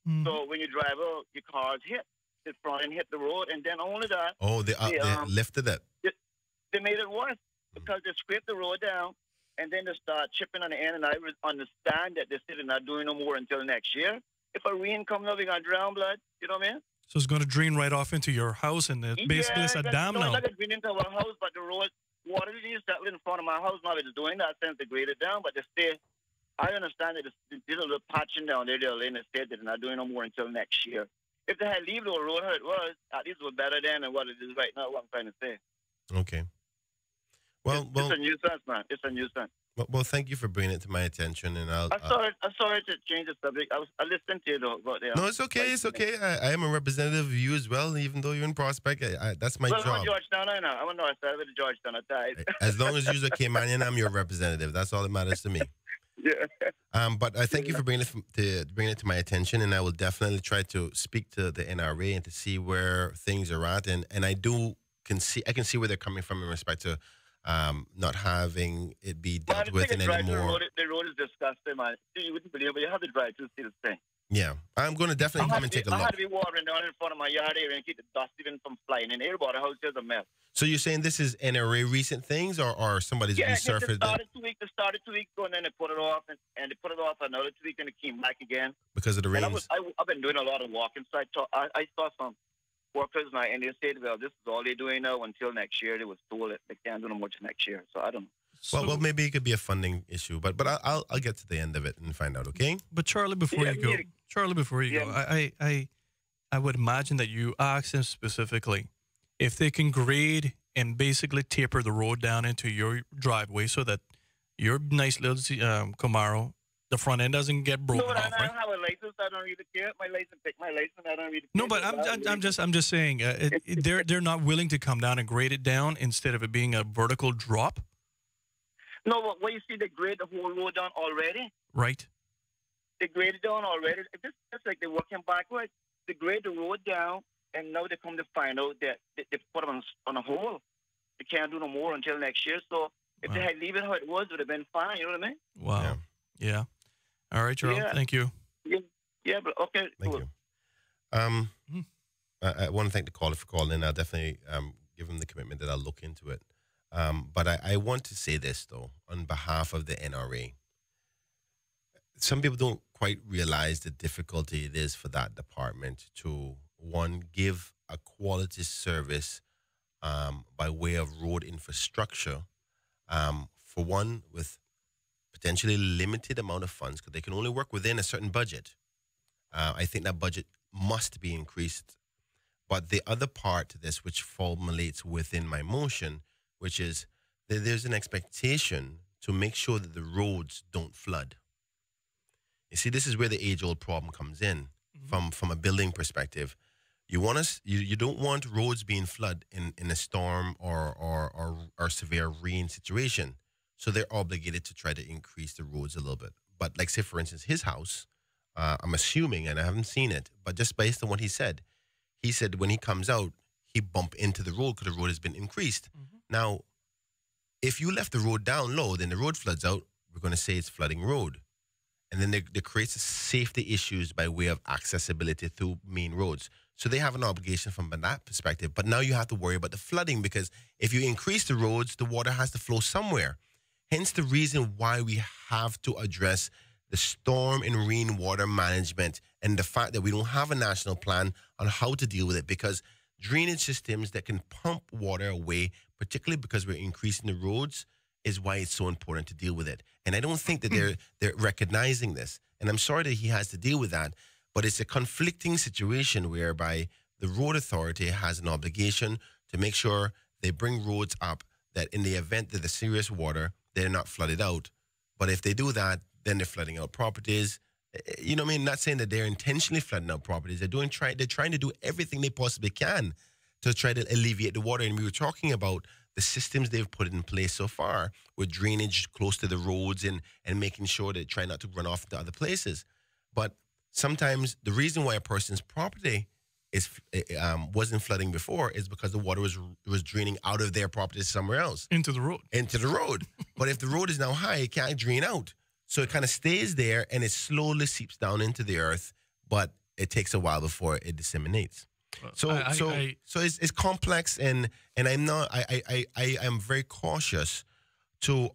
Mm-hmm. So when you drive out, your cars hit the front and hit the road, and then only that. Oh, they lifted it. They made it worse because they scraped the road down, and then they start chipping on the end. And I understand that they said they're not doing no more until next year. If a rain comes up, we're gonna drown blood. You know what I mean? So it's going to drain right off into your house, and basically it's a dam now. It's not going to drain into our house, but the road, water is settled in front of my house. Now it's doing that since they graded down, but they stay. I understand that there's a little patching down there. They're in the state that they're not doing no more until next year. If they had leave the road how it was, at least it was better then than what it is right now. What I'm trying to say. Okay. Well, it's a nuisance, man. It's a nuisance. Well, thank you for bringing it to my attention, and I'm sorry to change the subject. I listened to you though. But, no, it's okay. It's okay. I am a representative of you as well, even though you're in Prospect. That's my job. I'm in Georgetown, I know. I'm in North Side of Georgetown. I died. As long as you're a Caymanian, I'm your representative. That's all that matters to me. Yeah. But I thank you for bringing it to my attention, and I will definitely try to speak to the NRA and to see where things are at, and I can see where they're coming from in respect to not having it be dealt with anymore. The road is disgusting, man. You wouldn't believe it, but you have to drive to see the thing. Yeah, I'm going to definitely come and take a look. I had to be watering down in front of my yard area and keep the dust even from flying in. Everybody house is a mess. So you're saying this is NRA recent things, or somebody's resurfaced it? They started 2 weeks ago, and then they put it off, and they put it off another 2 weeks, and it came back again. Because of the rains? I've been doing a lot of walking, so I saw some workers now, and they said, well, this is all they're doing now until next year. They was told that they can't do no more till next year, so I don't know. Well, maybe it could be a funding issue, but I'll get to the end of it and find out, okay? But Charlie, before you go, I would imagine that you asked them specifically if they can grade and basically taper the road down into your driveway so that your nice little Camaro, the front end doesn't get broken off, right? I don't have a license. I don't really care. My license, I don't really care. No, but I'm just saying they're not willing to come down and grade it down instead of it being a vertical drop. No, but when you see they grade the whole road down already. Right. They graded down already. It's like they're working backwards. They grade the road down, and now they come to find out that they put them on a hole. They can't do no more until next year. So if they had leave it how it was, it would have been fine. You know what I mean? Wow. Yeah. All right, Charles. Yeah. Thank you. Yeah, but okay. Thank cool. you. I want to thank the caller for calling in. I'll definitely give him the commitment that I'll look into it. But I want to say this, though, on behalf of the NRA. Some people don't quite realize the difficulty it is for that department to, one, give a quality service by way of road infrastructure, for one, with potentially limited amount of funds, because they can only work within a certain budget. I think that budget must be increased. But the other part to this, which formulates within my motion, which is that there's an expectation to make sure that the roads don't flood. You see, this is where the age-old problem comes in from a building perspective. You don't want roads being flooded in a storm or severe rain situation. So they're obligated to try to increase the roads a little bit. But like, say, for instance, his house, I'm assuming, and I haven't seen it, but just based on what he said when he comes out, he bump into the road because the road has been increased. Now, if you left the road down low, then the road floods out, we're going to say it's flooding road. And then there creates safety issues by way of accessibility through main roads. So they have an obligation from that perspective. But now you have to worry about the flooding, because if you increase the roads, the water has to flow somewhere. Hence the reason why we have to address the storm and rainwater management and the fact that we don't have a national plan on how to deal with it, because drainage systems that can pump water away, particularly because we're increasing the roads, is why it's so important to deal with it. And I don't think that they're recognizing this. And I'm sorry that he has to deal with that, but it's a conflicting situation whereby the road authority has an obligation to make sure they bring roads up, that in the event that there's serious water, they're not flooded out. But if they do that, then they're flooding out properties. You know what I mean? Not saying that they're intentionally flooding out properties. They're trying to do everything they possibly can to try to alleviate the water. And we were talking about the systems they've put in place so far with drainage close to the roads and making sure they try not to run off to other places. But sometimes the reason why a person's property wasn't flooding before is because the water was draining out of their property somewhere else. Into the road. But if the road is now high, it can't drain out. So it kind of stays there and it slowly seeps down into the earth, but it takes a while before it disseminates. So it's complex, and I'm very cautious to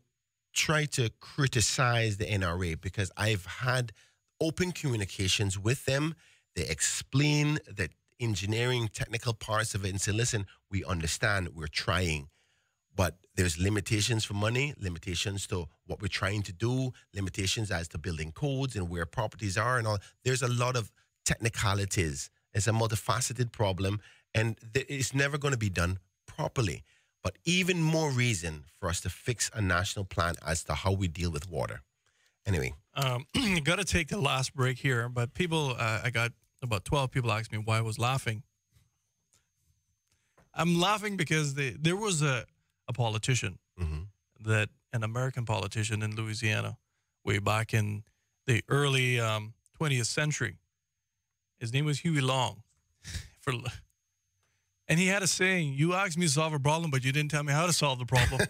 try to criticize the NRA, because I've had open communications with them. They explain the engineering, technical parts of it and say, listen, we understand, we're trying. But there's limitations for money, limitations to what we're trying to do, limitations as to building codes and where properties are and all. There's a lot of technicalities. It's a multifaceted problem, and it's never going to be done properly. But even more reason for us to fix a national plan as to how we deal with water. Anyway. Got to take the last break here, but people, I got about 12 people asked me why I was laughing. I'm laughing because there was a politician, that an American politician in Louisiana, way back in the early 20th century. His name was Huey Long. And he had a saying, you asked me to solve a problem, but you didn't tell me how to solve the problem.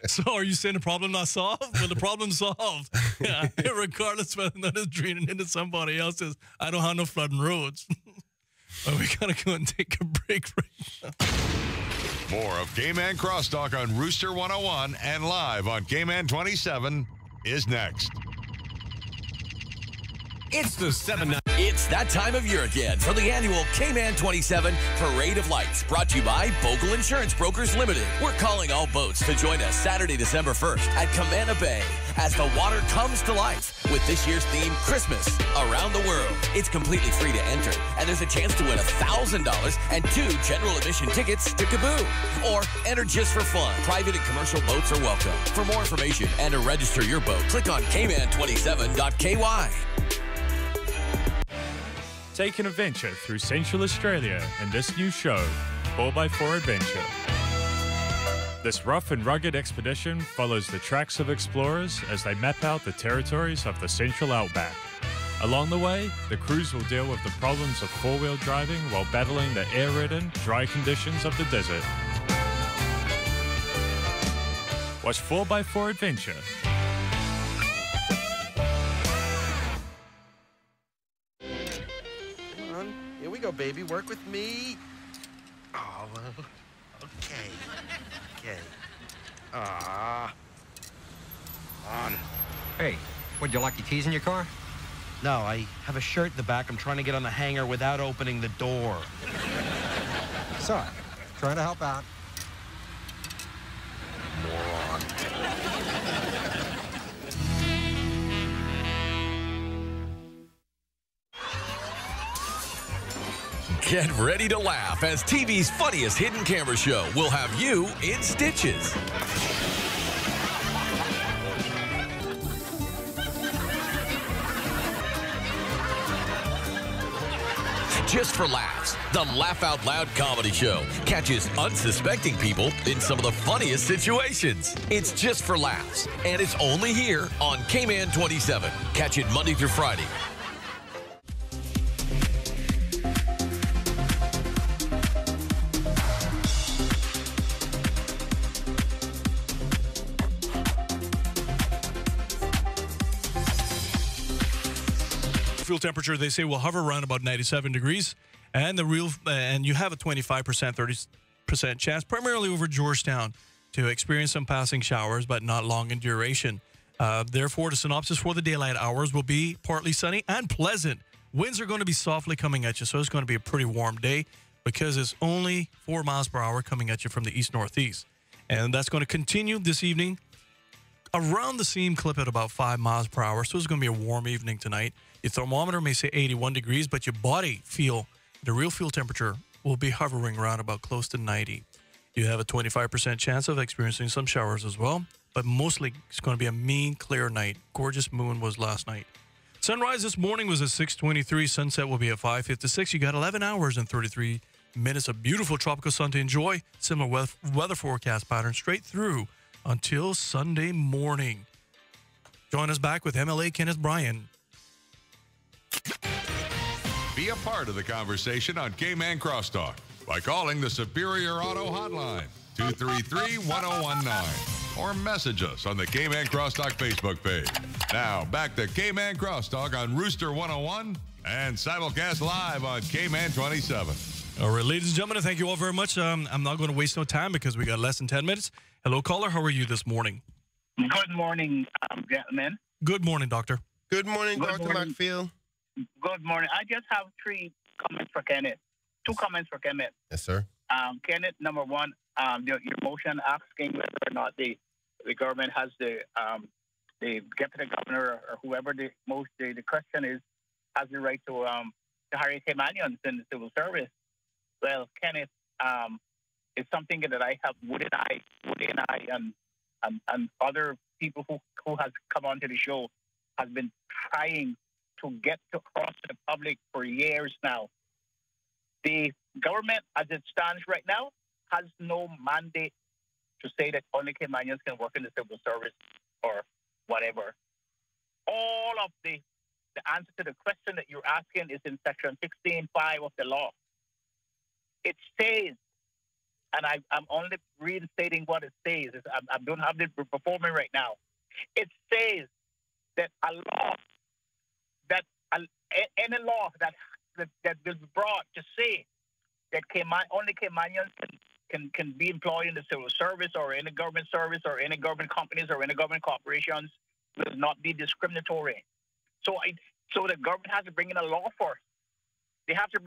So are you saying the problem not solved? Well, the problem's solved. Yeah, regardless whether or not it's draining into somebody else's. I don't have no flooding roads. Well, we got to go and take a break right now. More of Cayman Crosstalk on Rooster 101 and live on Cayman 27 is next. It's the 7-9. It's that time of year again for the annual Cayman 27 Parade of Lights, brought to you by Bogle Insurance Brokers Limited. We're calling all boats to join us Saturday, December 1st at Camana Bay as the water comes to life with this year's theme, Christmas Around the World. It's completely free to enter, and there's a chance to win $1,000 and 2 general admission tickets to Kaboom. Or enter just for fun. Private and commercial boats are welcome. For more information and to register your boat, click on cayman27.ky. Take an adventure through Central Australia in this new show, 4x4 Adventure. This rough and rugged expedition follows the tracks of explorers as they map out the territories of the Central Outback. Along the way, the crews will deal with the problems of four-wheel driving while battling the air-ridden, dry conditions of the desert. Watch 4x4 Adventure. Here we go, baby. baby. Work with me. Oh, well, okay. Okay. On. Hey, would you like your keys in your car? No, I have a shirt in the back. I'm trying to get on the hanger without opening the door. Sorry. Trying to help out. Moron. Get ready to laugh as TV's funniest hidden camera show will have you in stitches. Just for Laughs, the Laugh Out Loud comedy show catches unsuspecting people in some of the funniest situations. It's Just for Laughs, and it's only here on Cayman 27. Catch it Monday through Friday. Fuel temperature, they say, will hover around about 97 degrees, and and you have a 25%, 30% chance, primarily over Georgetown, to experience some passing showers, but not long in duration. Therefore, the synopsis for the daylight hours will be partly sunny and pleasant. Winds are going to be softly coming at you, so it's going to be a pretty warm day because it's only 4 miles per hour coming at you from the east-northeast. And that's going to continue this evening around the same clip at about 5 miles per hour, so it's going to be a warm evening tonight. Your thermometer may say 81 degrees, but your body feel, the real fuel temperature will be hovering around about close to 90. You have a 25% chance of experiencing some showers as well, but mostly it's going to be a mean, clear night. Gorgeous moon was last night. Sunrise this morning was at 6:23. Sunset will be at 5:56. You got 11 hours and 33 minutes of beautiful tropical sun to enjoy. Similar weather forecast pattern straight through until Sunday morning. Join us back with MLA Kenneth Bryan. Be a part of the conversation on Cayman Crosstalk by calling the Superior Auto Hotline, 233-1019, or message us on the Cayman Crosstalk Facebook page. Now, back to Cayman Crosstalk on Rooster 101 and simulcast live on Cayman 27. All right, ladies and gentlemen, thank you all very much. I'm not going to waste no time because we got less than 10 minutes. Hello, caller. How are you this morning? Good morning, gentlemen. Good morning, doctor. Good morning, Good Dr. morning. McPhail. Good morning. I just have 3 comments for Kenneth. 2 comments for Kenneth. Yes, sir. Kenneth, number one, your motion asking whether or not the government has the deputy governor or whoever the question is has the right to hire Caymanians in the civil service. Well, Kenneth, it's something that I have Woody and I and other people who has come onto the show has been trying to get across to the public for years now. The government, as it stands right now, has no mandate to say that only Caymanians can work in the civil service or whatever. All of the answer to the question that you're asking is in Section 16.5 of the law. It says, and I'm only reinstating what it says. I don't have it before me right now. It says that a law, any law that will be brought to say that only Caymanians can be employed in the civil service or any government service or any government companies or any government corporations will not be discriminatory. So the government has to bring in a law first. They have to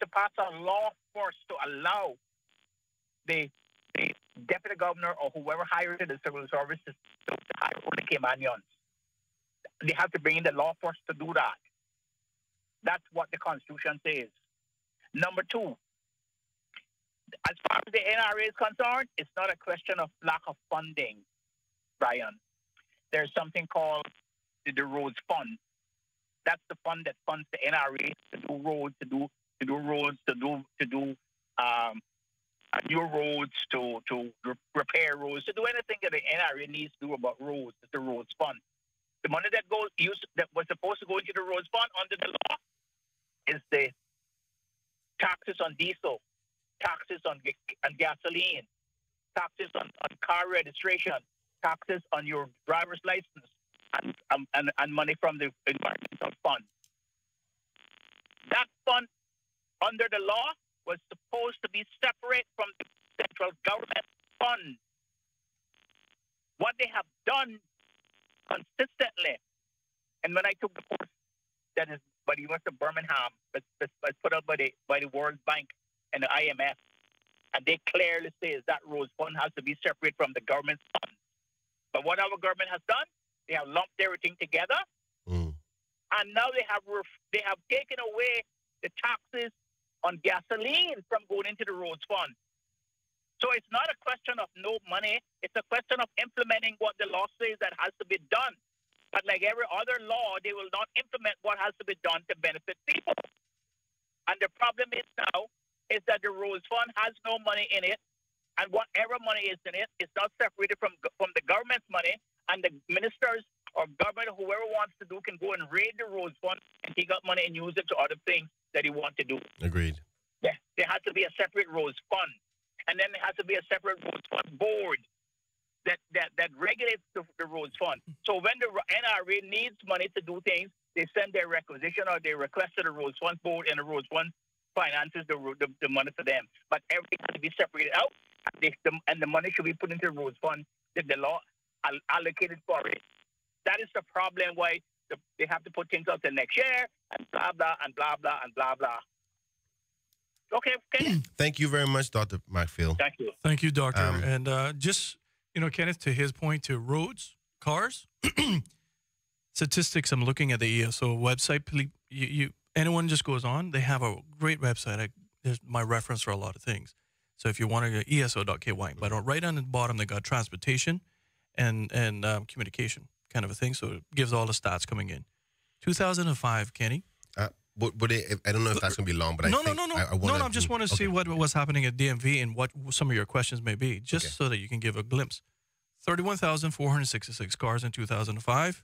pass a law first to allow the deputy governor or whoever hired in the civil service to hire only Caymanians. They have to bring in the law first to do that. That's what the Constitution says. Number 2, as far as the NRA is concerned, it's not a question of lack of funding, Brian. There's something called the Roads Fund. That's the fund that funds the NRA to do roads, to do new roads, to repair roads, to do anything that the NRA needs to do about roads. It's the Roads Fund. The money that was supposed to go into the Roads Fund under the law is the taxes on diesel, taxes on gasoline, taxes on car registration, taxes on your driver's license, and money from the environmental fund. That fund under the law, was supposed to be separate from the central government fund. What they have done consistently, and when I took the course that is by the University of Birmingham, but put out by the World Bank and the IMF, and they clearly say is that roads fund has to be separate from the government fund. But what our government has done, they have lumped everything together, and now they have taken away the taxes on gasoline from going into the roads fund. So it's not a question of no money. It's a question of implementing what the law says that has to be done. But like every other law, they will not implement what has to be done to benefit people. And the problem is now is that the roads fund has no money in it, and whatever money is in it is not separated from the government's money, and the ministers or government, whoever wants to do, can go and raid the roads fund and take out money and use it to other things that he wants to do. Agreed. Yeah, there has to be a separate roads fund. And then there has to be a separate roads fund board that regulates the roads fund. So when the NRA needs money to do things, they send their requisition or they request to the roads fund board, and the roads fund finances the money for them. But everything has to be separated out, and the money should be put into the roads fund that the law allocated for it. That is the problem why they have to put things out till next year, and blah, blah, and blah, blah, and blah, blah. Okay. Thank you very much, Dr. McPhail. Thank you. Thank you, Doctor. And just, Kenneth, to his point, to roads, cars, statistics, I'm looking at the ESO website. Anyone just goes on, they have a great website. There's my reference for a lot of things. So if you want to go ESO.ky, but right on the bottom, they got transportation and communication kind of a thing. So it gives all the stats coming in. 2005, Kenny. But I don't know if that's going to be long, but I just want to see what was happening at DMV and what some of your questions may be, just so that you can give a glimpse. 31,466 cars in 2005,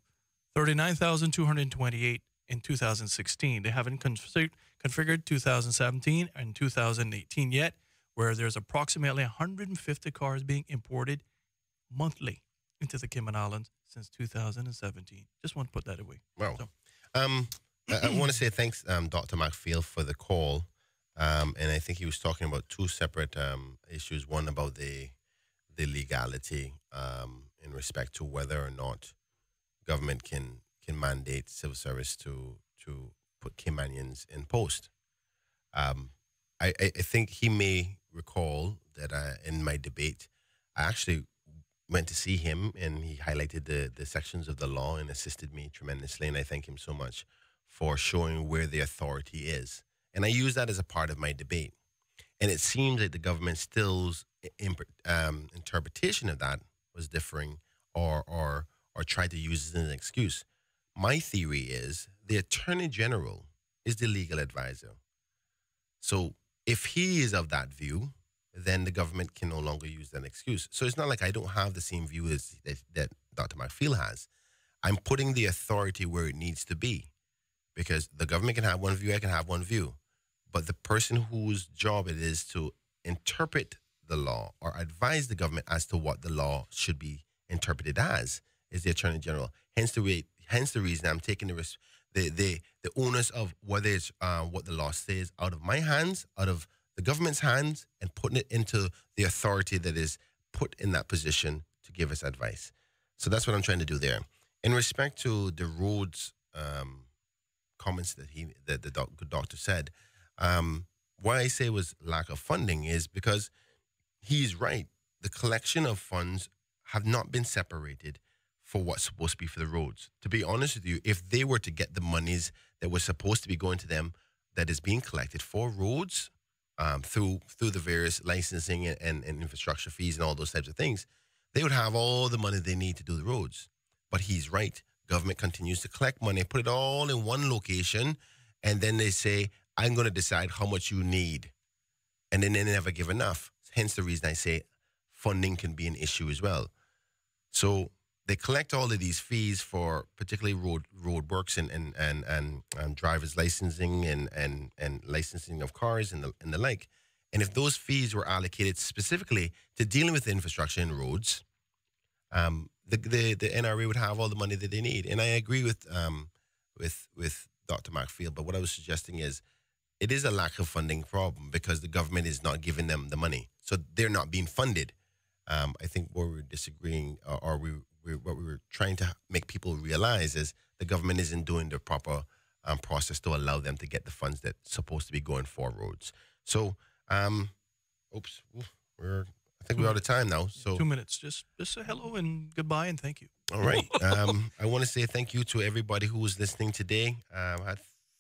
39,228 in 2016. They haven't configured 2017 and 2018 yet, where there's approximately 150 cars being imported monthly into the Cayman Islands since 2017. Just want to put that away. Wow. So. I want to say thanks, Dr. McPhail, for the call. And I think he was talking about two separate issues. One about the legality in respect to whether or not government can mandate civil service to put Caymanians in post. I think he may recall that in my debate, I actually went to see him, and he highlighted the sections of the law and assisted me tremendously, and I thank him so much for showing where the authority is. And I use that as a part of my debate. And it seems that the government still's interpretation of that was differing or tried to use it as an excuse. My theory is the Attorney General is the legal advisor. So if he is of that view, then the government can no longer use that excuse. So it's not like I don't have the same view as that Dr. McPhail has. I'm putting the authority where it needs to be. Because the government can have one view, I can have one view. But the person whose job it is to interpret the law or advise the government as to what the law should be interpreted as is the Attorney General. Hence the reason I'm taking the onus of whether it's what the law says out of my hands, out of the government's hands, and putting it into the authority that is put in that position to give us advice. So that's what I'm trying to do there. In respect to the roads comments that the good doctor said, why I say was lack of funding is because he's right. The collection of funds have not been separated for what's supposed to be for the roads. To be honest with you, if they were to get the monies that was supposed to be going to them that is being collected for roads through the various licensing and infrastructure fees and all those types of things, they would have all the money they need to do the roads. But he's right. Government continues to collect money, put it all in one location, and then they say, I'm going to decide how much you need. And then they never give enough. Hence the reason I say funding can be an issue as well. So they collect all of these fees for particularly road works and driver's licensing and licensing of cars and the like. And if those fees were allocated specifically to dealing with infrastructure and roads, the NRA would have all the money that they need. And I agree with Dr. McPhail, but what I was suggesting is it is a lack of funding problem because the government is not giving them the money. So they're not being funded. I think where we're disagreeing or what we were trying to make people realize is the government isn't doing the proper process to allow them to get the funds that's supposed to be going for roads. So, I think we're out of time now. So 2 minutes. Just say hello and goodbye and thank you. All right. I want to say thank you to everybody who was listening today. I had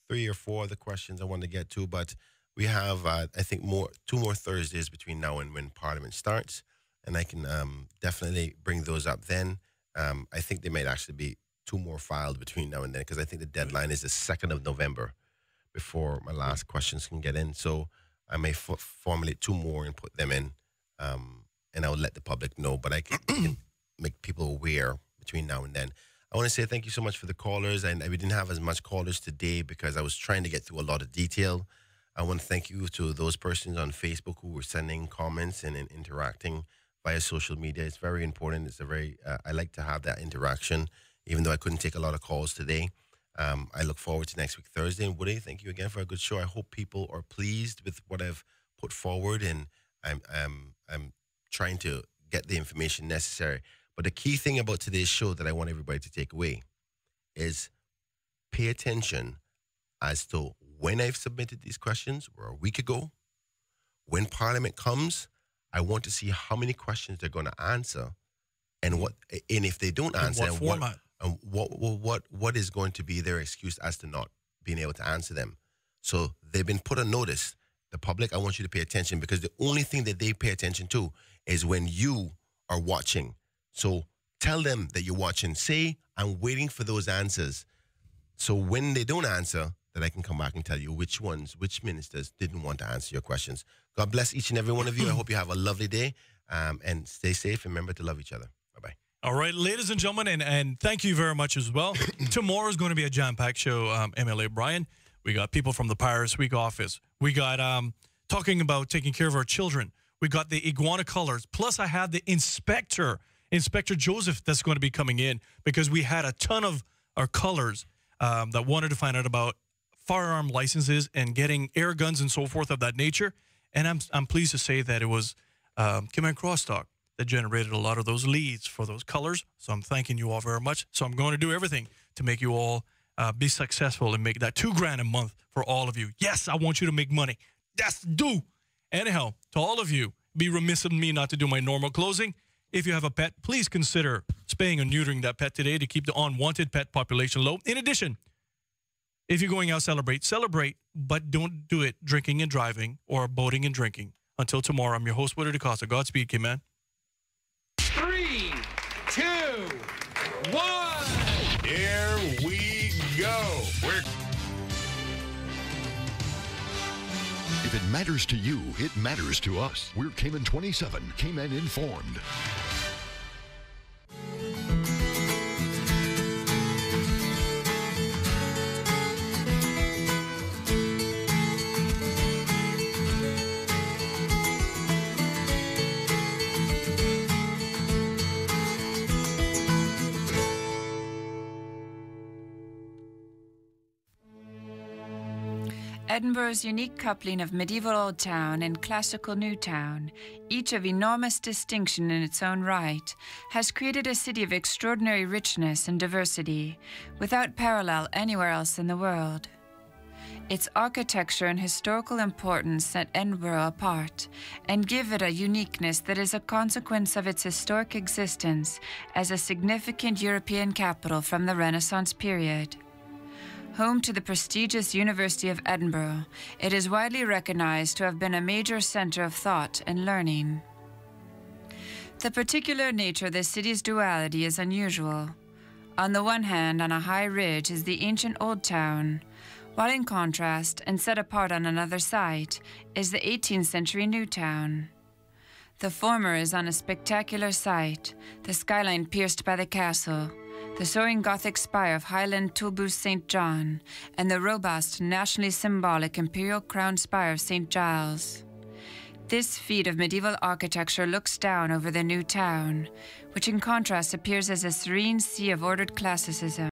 3 or 4 other questions I wanted to get to, but we have, I think, 2 more Thursdays between now and when Parliament starts, and I can definitely bring those up then. I think there might actually be 2 more filed between now and then because I think the deadline is the 2nd of November before my last questions can get in. So I may formulate 2 more and put them in, and I'll let the public know, but I can make people aware between now and then. I want to say thank you so much for the callers, and we didn't have as much callers today because I was trying to get through a lot of detail. I want to thank you to those persons on Facebook who were sending comments and interacting via social media. It's very important. It's I like to have that interaction, even though I couldn't take a lot of calls today. I look forward to next week, Thursday. And Woody, thank you again for a good show. I hope people are pleased with what I've put forward, and I'm trying to get the information necessary. But the key thing about today's show that I want everybody to take away is pay attention as to when I've submitted these questions, or a week ago. When Parliament comes, I want to see how many questions they're going to answer, and if they don't answer, what format? What is going to be their excuse as to not being able to answer them. So they've been put on notice. The public, I want you to pay attention, because the only thing that they pay attention to is when you are watching. So tell them that you're watching. Say, I'm waiting for those answers. So when they don't answer, that I can come back and tell you which ministers didn't want to answer your questions. God bless each and every one of you. I hope you have a lovely day, and stay safe. And remember to love each other. Bye-bye. All right, ladies and gentlemen, and thank you very much as well. Tomorrow is going to be a jam-packed show, MLA Brian. We got people from the Pirates Week office. We got talking about taking care of our children. We got the iguana colors. Plus, I have the Inspector Joseph, that's going to be coming in, because we had a ton of our colors that wanted to find out about firearm licenses and getting air guns and so forth of that nature. And I'm pleased to say that it was Cayman Crosstalk that generated a lot of those leads for those colors. So I'm thanking you all very much. So I'm going to do everything to make you all be successful and make that $2,000 a month for all of you. Yes, I want you to make money. Yes, do. Anyhow, to all of you, be remiss of me not to do my normal closing. If you have a pet, please consider spaying or neutering that pet today to keep the unwanted pet population low. In addition, if you're going out, celebrate, but don't do it drinking and driving or boating and drinking. Until tomorrow, I'm your host, Woody DeCosta. Godspeed, Cayman. 3, 2, 1. Here we go. If it matters to you, it matters to us. We're Cayman 27, Cayman Informed. Edinburgh's unique coupling of medieval Old Town and classical New Town, each of enormous distinction in its own right, has created a city of extraordinary richness and diversity, without parallel anywhere else in the world. Its architecture and historical importance set Edinburgh apart and give it a uniqueness that is a consequence of its historic existence as a significant European capital from the Renaissance period. Home to the prestigious University of Edinburgh, it is widely recognized to have been a major center of thought and learning. The particular nature of the city's duality is unusual. On the one hand, on a high ridge is the ancient Old Town, while in contrast, and set apart on another site, is the 18th century New Town. The former is on a spectacular site, the skyline pierced by the castle, the soaring Gothic spire of Highland Tulbus St. John, and the robust, nationally symbolic imperial crown spire of St. Giles. This feat of medieval architecture looks down over the New Town, which in contrast appears as a serene sea of ordered classicism.